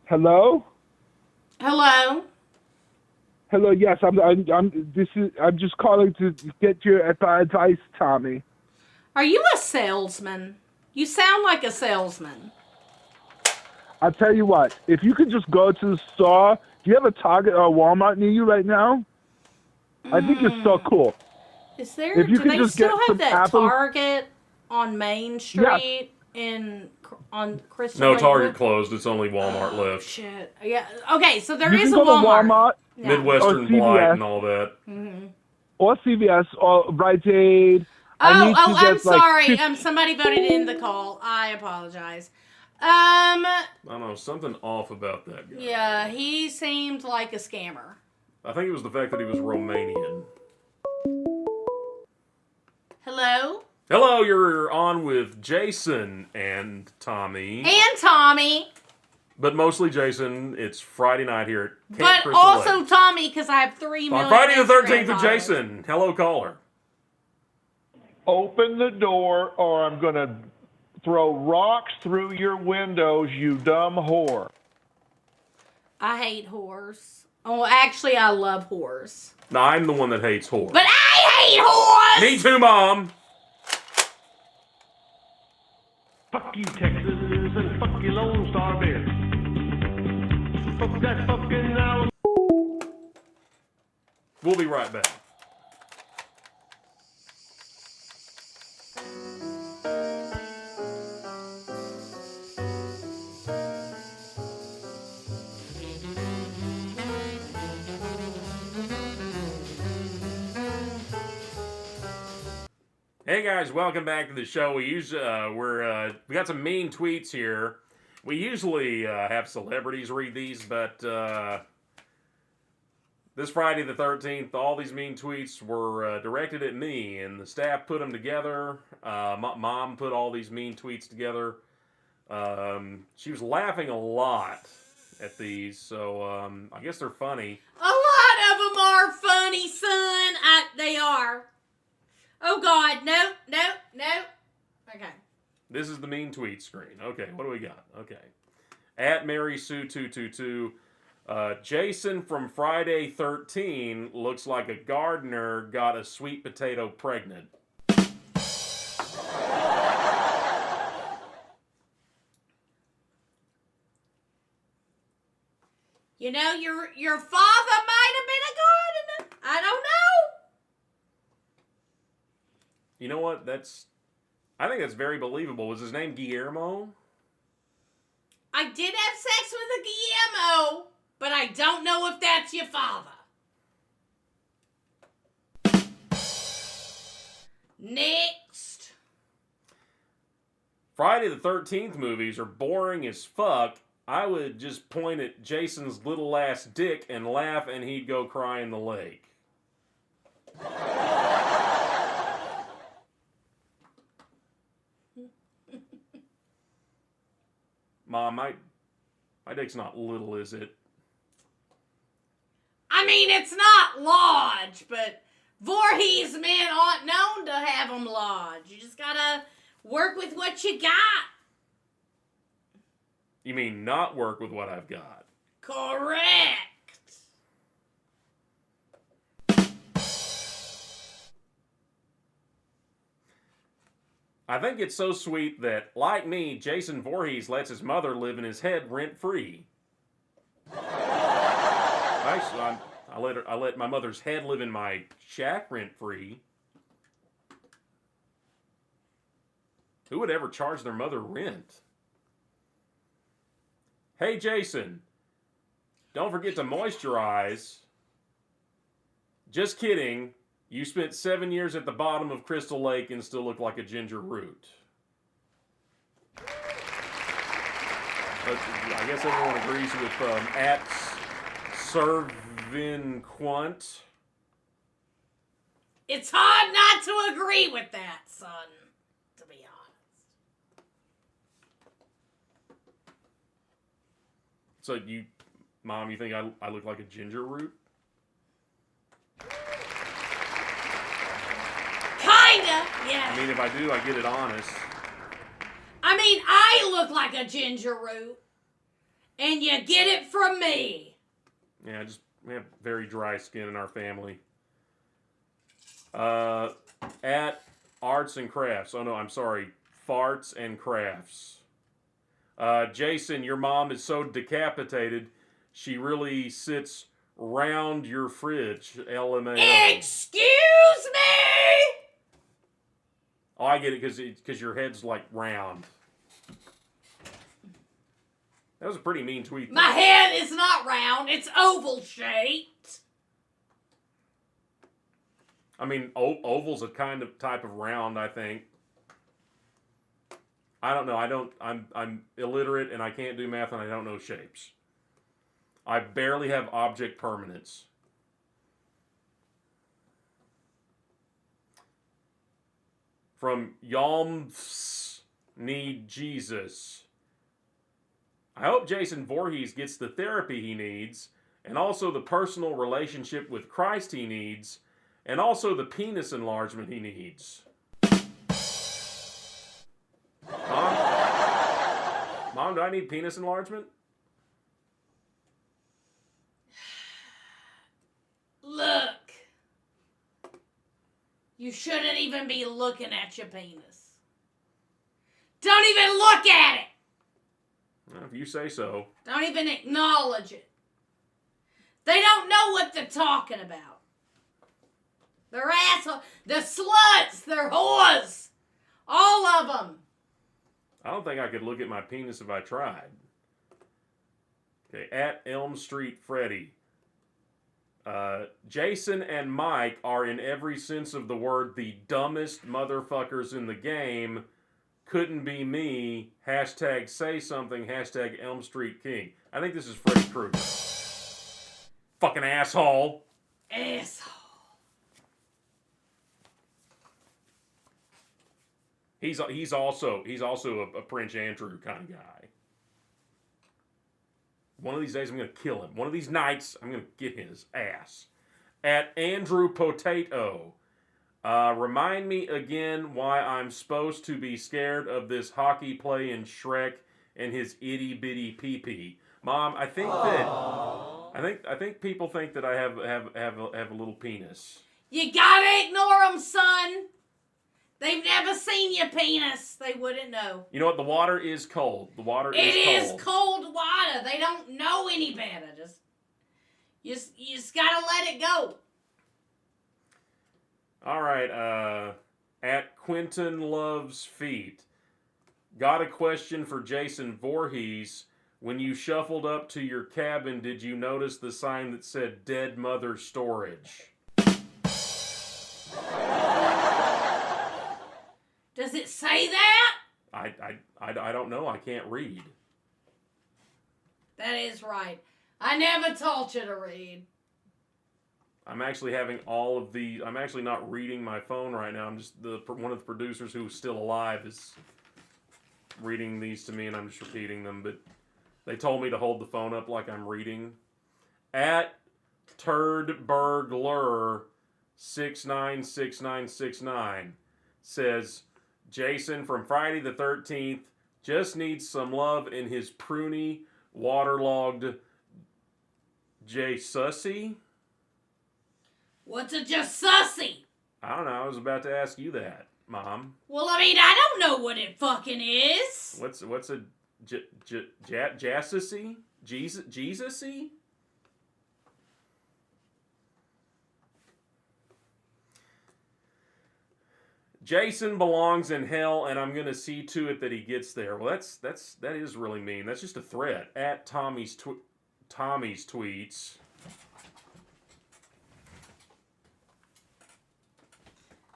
Speaker 11: Hello?
Speaker 1: Hello?
Speaker 11: Hello, yes, I'm just calling to get your advice, Tommy.
Speaker 1: Are you a salesman? You sound like a salesman.
Speaker 11: I'll tell you what, if you could just go to the store, do you have a Target or a Walmart near you right now? I think it's so cool.
Speaker 1: Is there?
Speaker 11: If you
Speaker 1: Do
Speaker 11: could
Speaker 1: they
Speaker 11: just
Speaker 1: still
Speaker 11: get
Speaker 1: have that
Speaker 11: apples-
Speaker 1: Target on Main Street on Crystal?
Speaker 2: No,
Speaker 1: Lake?
Speaker 2: Target closed. It's only Walmart left.
Speaker 1: Shit. Yeah. Okay, so there
Speaker 11: You
Speaker 1: is
Speaker 11: can
Speaker 1: a
Speaker 11: go to
Speaker 1: Walmart.
Speaker 11: Walmart,
Speaker 1: Yeah.
Speaker 2: Midwestern
Speaker 11: or CVS.
Speaker 2: Blight and all that.
Speaker 1: Mm-hmm.
Speaker 11: or CVS or Rite Aid.
Speaker 1: I'm sorry. Somebody voted in the call. I apologize.
Speaker 2: I don't know, something off about that guy.
Speaker 1: Yeah, he seemed like a scammer.
Speaker 2: I think it was the fact that he was Romanian.
Speaker 1: Hello?
Speaker 2: Hello, you're on with Jason and Tommy.
Speaker 1: And Tommy.
Speaker 2: But mostly Jason. It's Friday night here at Camp
Speaker 1: But
Speaker 2: Crystal
Speaker 1: also
Speaker 2: Lake.
Speaker 1: Tommy, because I have 3 million.
Speaker 2: On Friday the
Speaker 1: Instagram
Speaker 2: 13th of
Speaker 1: followers.
Speaker 2: Jason. Hello, caller.
Speaker 17: Open the door or I'm going to throw rocks through your windows, you dumb whore.
Speaker 1: I hate whores. Oh, actually, I love whores.
Speaker 2: No, I'm the one that hates whores.
Speaker 1: But I hate whores!
Speaker 2: Me too, Mom.
Speaker 18: Fuck you, Texas, and fuck you, Lone Star Bear. Fuck that fucking Alabama.
Speaker 2: We'll be right back. Hey guys, welcome back to the show. We got some mean tweets here. We usually have celebrities read these, but this Friday the 13th, all these mean tweets were directed at me, and the staff put them together. Mom put all these mean tweets together. She was laughing a lot at these, so I guess they're funny.
Speaker 1: A lot of them are funny, son. They are. Oh, God. No. Okay.
Speaker 2: This is the mean tweet screen. Okay, what do we got? Okay. At Mary Sue 222. Jason from Friday 13 looks like a gardener got a sweet potato pregnant.
Speaker 1: You know, your father might have been a gardener. I don't know.
Speaker 2: You know what? I think that's very believable. Was his name Guillermo?
Speaker 1: I did have sex with a Guillermo, but I don't know if that's your father. Next.
Speaker 2: Friday the 13th movies are boring as fuck. I would just point at Jason's little ass dick and laugh and he'd go cry in the lake. Mom, my dick's not little, is it?
Speaker 1: I mean, it's not large, but Voorhees men aren't known to have them large. You just gotta work with what you got.
Speaker 2: You mean not work with what I've got?
Speaker 1: Correct.
Speaker 2: I think it's so sweet that, like me, Jason Voorhees lets his mother live in his head rent-free. Actually, I let my mother's head live in my shack rent-free. Who would ever charge their mother rent? Hey, Jason, don't forget to moisturize. Just kidding. You spent 7 years at the bottom of Crystal Lake and still look like a ginger root. But I guess everyone agrees with at Servinquant.
Speaker 1: It's hard not to agree with that, son, to be honest.
Speaker 2: So Mom, you think I look like a ginger root?
Speaker 1: Kinda, yeah.
Speaker 2: I mean, if I do, I get it honest.
Speaker 1: I mean, I look like a ginger root, and you get it from me.
Speaker 2: Yeah, we have very dry skin in our family. At Arts and Crafts. Oh no, I'm sorry. Farts and Crafts. Jason, your mom is so decapitated, she really sits round your fridge. LMAO.
Speaker 1: Excuse me?
Speaker 2: Oh, I get it, because your head's like round. That was a pretty mean tweet.
Speaker 1: My head is not round, it's oval shaped.
Speaker 2: I mean, oval's a type of round, I think. I don't know. I'm illiterate and I can't do math and I don't know shapes. I barely have object permanence. From Yalms Need Jesus. I hope Jason Voorhees gets the therapy he needs, and also the personal relationship with Christ he needs, and also the penis enlargement he needs. Mom, do I need penis enlargement?
Speaker 1: Look. You shouldn't even be looking at your penis. Don't even look at it.
Speaker 2: Well, if you say so.
Speaker 1: Don't even acknowledge it. They don't know what they're talking about. They're assholes. They're sluts. They're whores. All of them.
Speaker 2: I don't think I could look at my penis if I tried. Okay, at Elm Street Freddy. Jason and Mike are in every sense of the word the dumbest motherfuckers in the game. Couldn't be me. Hashtag say something. Hashtag Elm Street King. I think this is Freddy Krueger. Fucking asshole.
Speaker 1: Asshole.
Speaker 2: He's also a Prince Andrew kind of guy. One of these days I'm going to kill him. One of these nights I'm going to get his ass. At Andrew Potato. Remind me again why I'm supposed to be scared of this hockey play in Shrek and his itty bitty pee-pee. Mom, I think people think that I have a little penis.
Speaker 1: You gotta ignore them, son. They've never seen your penis. They wouldn't know.
Speaker 2: You know what? The water is cold. The water is cold.
Speaker 1: It is cold water. They don't know any better. You just gotta let it go.
Speaker 2: All right. At Quentin Loves Feet. Got a question for Jason Voorhees. When you shuffled up to your cabin, did you notice the sign that said Dead Mother Storage?
Speaker 1: Does it say that?
Speaker 2: I don't know. I can't read.
Speaker 1: That is right. I never taught you to read.
Speaker 2: I'm actually having all of the... I'm actually not reading my phone right now. I'm just... one of the producers who's still alive is reading these to me, and I'm just repeating them, but they told me to hold the phone up like I'm reading. At Turdburgler696969 says, Jason from Friday the 13th just needs some love in his pruny, waterlogged J-Sussy.
Speaker 1: What's a just-sussy?
Speaker 2: I don't know. I was about to ask you that, Mom.
Speaker 1: Well, I mean, I don't know what it fucking is.
Speaker 2: What's a Jassusy? Jesus-y? Jason belongs in hell, and I'm gonna see to it that he gets there. Well, that is really mean. That's just a threat. At Tommy's tweets.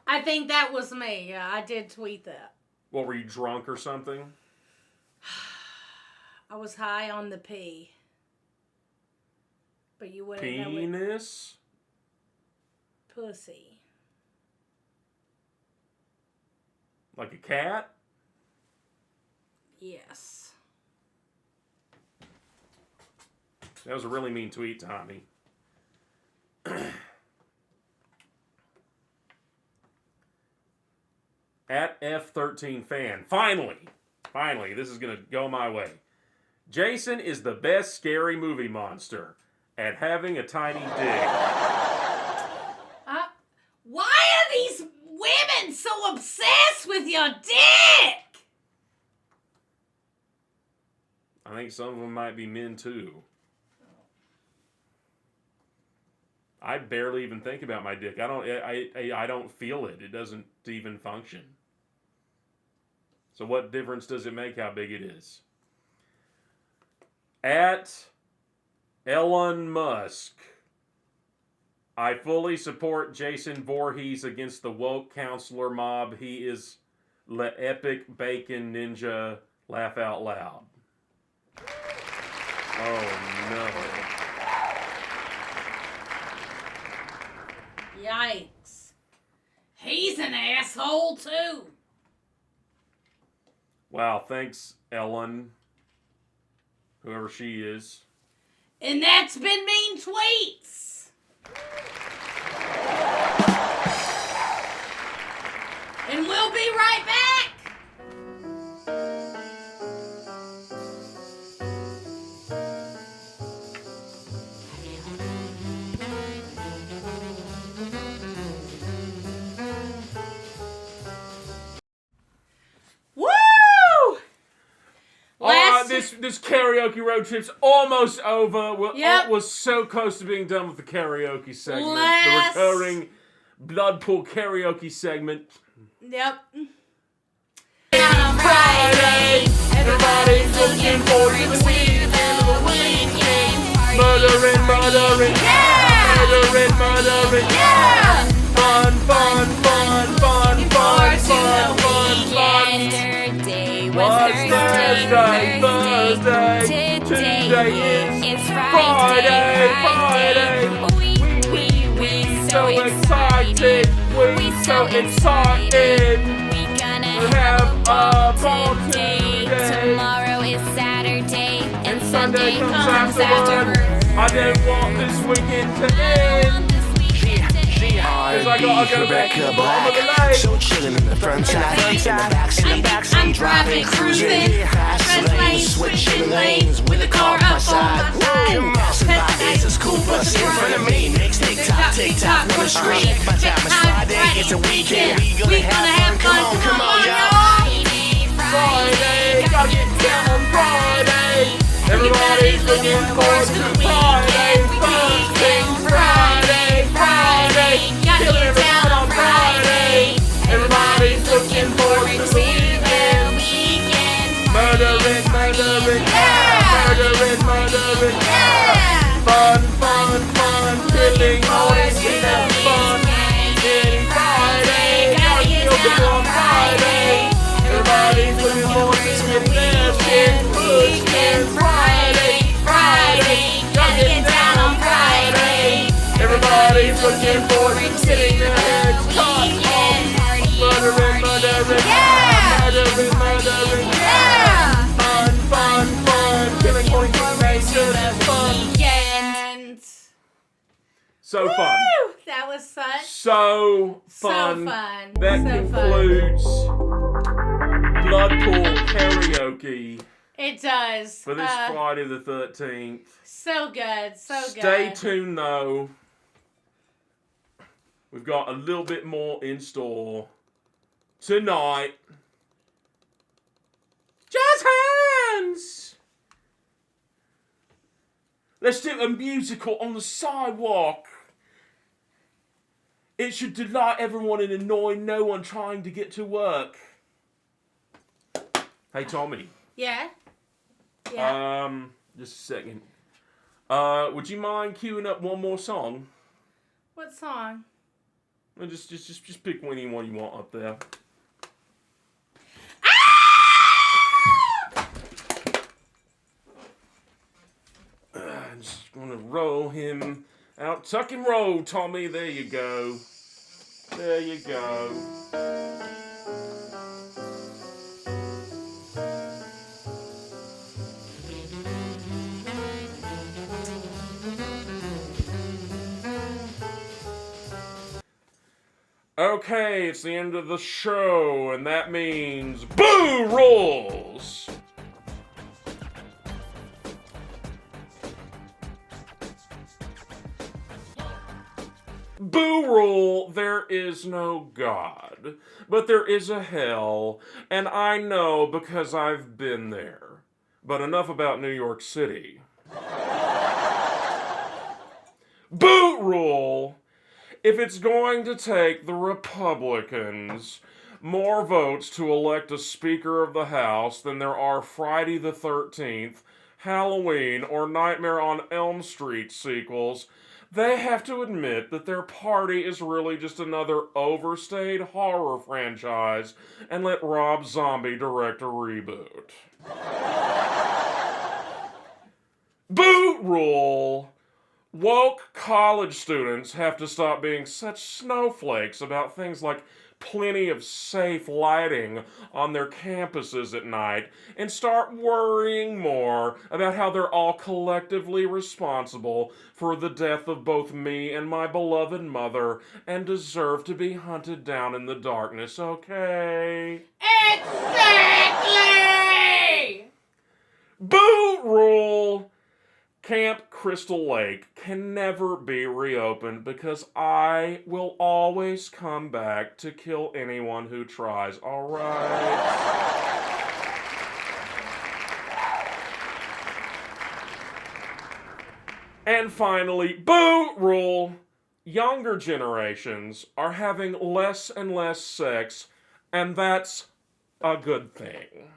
Speaker 1: I think that was me. Yeah, I did tweet that.
Speaker 2: What, were you drunk or something?
Speaker 1: I was high on the pee. But you wouldn't know it.
Speaker 2: Penis?
Speaker 1: Pussy.
Speaker 2: Like a cat?
Speaker 1: Yes.
Speaker 2: That was a really mean tweet, Tommy. At F13fan. Finally, this is going to go my way. Jason is the best scary movie monster at having a tiny dick.
Speaker 1: Why are these women so obsessed with your dick?
Speaker 2: I think some of them might be men too. I barely even think about my dick. I don't feel it. It doesn't even function. So what difference does it make how big it is? At Elon Musk. I fully support Jason Voorhees against the woke counselor mob. He is le epic bacon ninja. Laugh out loud. Oh no.
Speaker 1: Yikes. He's an asshole too.
Speaker 2: Wow, thanks, Ellen. Whoever she is.
Speaker 1: And that's been mean tweets. And we'll be right back.
Speaker 2: This karaoke road trip's almost over. We're so close to being done with the karaoke segment. The recurring Bloodpool Karaoke segment.
Speaker 1: Yep.
Speaker 12: On Friday, everybody's looking forward to the weekend.
Speaker 2: Murdering,
Speaker 12: yeah!
Speaker 2: Murdering,
Speaker 12: yeah!
Speaker 2: Fun. What's Thursday? Today is Friday. We so excited. We so excited.
Speaker 12: We gonna
Speaker 2: have a
Speaker 12: ball
Speaker 2: today.
Speaker 12: Tomorrow is Saturday, and
Speaker 2: Sunday comes afterwards. I don't want this weekend to end. Cause I gotta back to the bottom of the lake.
Speaker 19: So chillin' in the front side, in the back,
Speaker 1: I'm driving, cruising, switching lanes with the car up on my side.
Speaker 19: It's a school bus in front of me. Next TikTok, on the street. My time is Friday, it's a weekend. We gonna have fun. Come on, y'all.
Speaker 2: Friday, gotta get down on Friday. Everybody's looking forward to Friday. First thing Friday. Kill everyone on Friday. Everybody's looking forward to the weekend. Murdering, yeah! Murdering, yeah! Fun. Killing always is fun. Getting Friday. Gotta kill people on Friday. So fun.
Speaker 1: Woo! That was such.
Speaker 2: So fun.
Speaker 1: So fun.
Speaker 2: That
Speaker 1: so
Speaker 2: concludes Bloodpool Karaoke.
Speaker 1: It does.
Speaker 2: For this Friday the 13th.
Speaker 1: So good. So good.
Speaker 2: Stay tuned, though. We've got a little bit more in store tonight. Jazz hands! Let's do a musical on the sidewalk. It should delight everyone and annoy no one trying to get to work. Hey, Tommy.
Speaker 1: Yeah?
Speaker 2: Just a second. Would you mind queuing up one more song?
Speaker 1: What song?
Speaker 2: Well, just pick any one you want up there. I'm just gonna roll him out. Tuck and roll, Tommy. There you go. There you go. Okay, it's the end of the show, and that means Boo Rules! Boo Rule, there is no God, but there is a hell, and I know because I've been there. But enough about New York City. Boo Rule! If it's going to take the Republicans more votes to elect a Speaker of the House than there are Friday the 13th, Halloween, or Nightmare on Elm Street sequels, they have to admit that their party is really just another overstayed horror franchise and let Rob Zombie direct a reboot. Boot Rule! Woke college students have to stop being such snowflakes about things like plenty of safe lighting on their campuses at night and start worrying more about how they're all collectively responsible for the death of both me and my beloved mother and deserve to be hunted down in the darkness, okay?
Speaker 1: Exactly!
Speaker 2: Boot Rule! Camp Crystal Lake can never be reopened because I will always come back to kill anyone who tries, alright? And finally, Boot Rule! Younger generations are having less and less sex, and that's a good thing.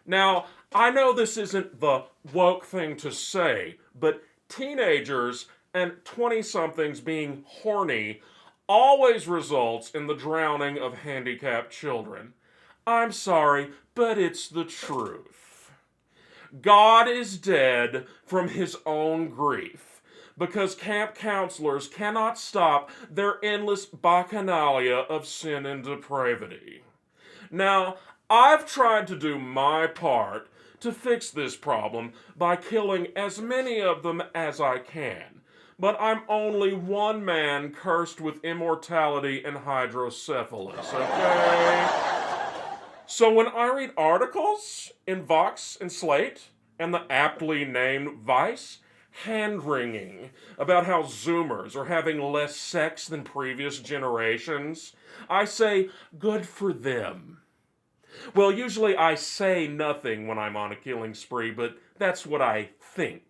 Speaker 2: Now, I know this isn't the woke thing to say, but teenagers and 20-somethings being horny always results in the drowning of handicapped children. I'm sorry, but it's the truth. God is dead from his own grief because camp counselors cannot stop their endless bacchanalia of sin and depravity. Now, I've tried to do my part to fix this problem by killing as many of them as I can, but I'm only one man cursed with immortality and hydrocephalus, okay? So when I read articles in Vox and Slate, and the aptly named Vice, hand-wringing about how Zoomers are having less sex than previous generations, I say, good for them. Well, usually I say nothing when I'm on a killing spree, but that's what I think.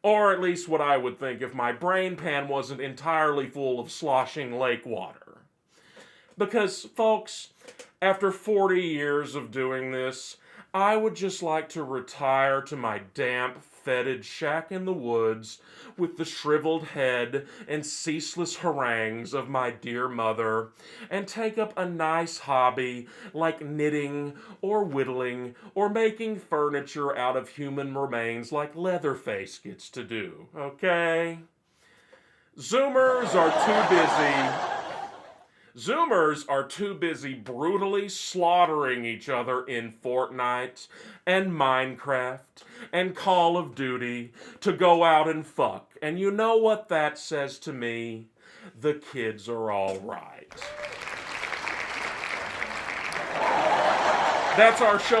Speaker 2: Or at least what I would think if my brain pan wasn't entirely full of sloshing lake water. Because, folks, after 40 years of doing this, I would just like to retire to my damp, fetid shack in the woods with the shriveled head and ceaseless harangues of my dear mother and take up a nice hobby like knitting or whittling or making furniture out of human remains like Leatherface gets to do, okay? Zoomers are too busy. Zoomers are too busy brutally slaughtering each other in Fortnite and Minecraft and Call of Duty to go out and fuck. And you know what that says to me? The kids are all right. That's our show.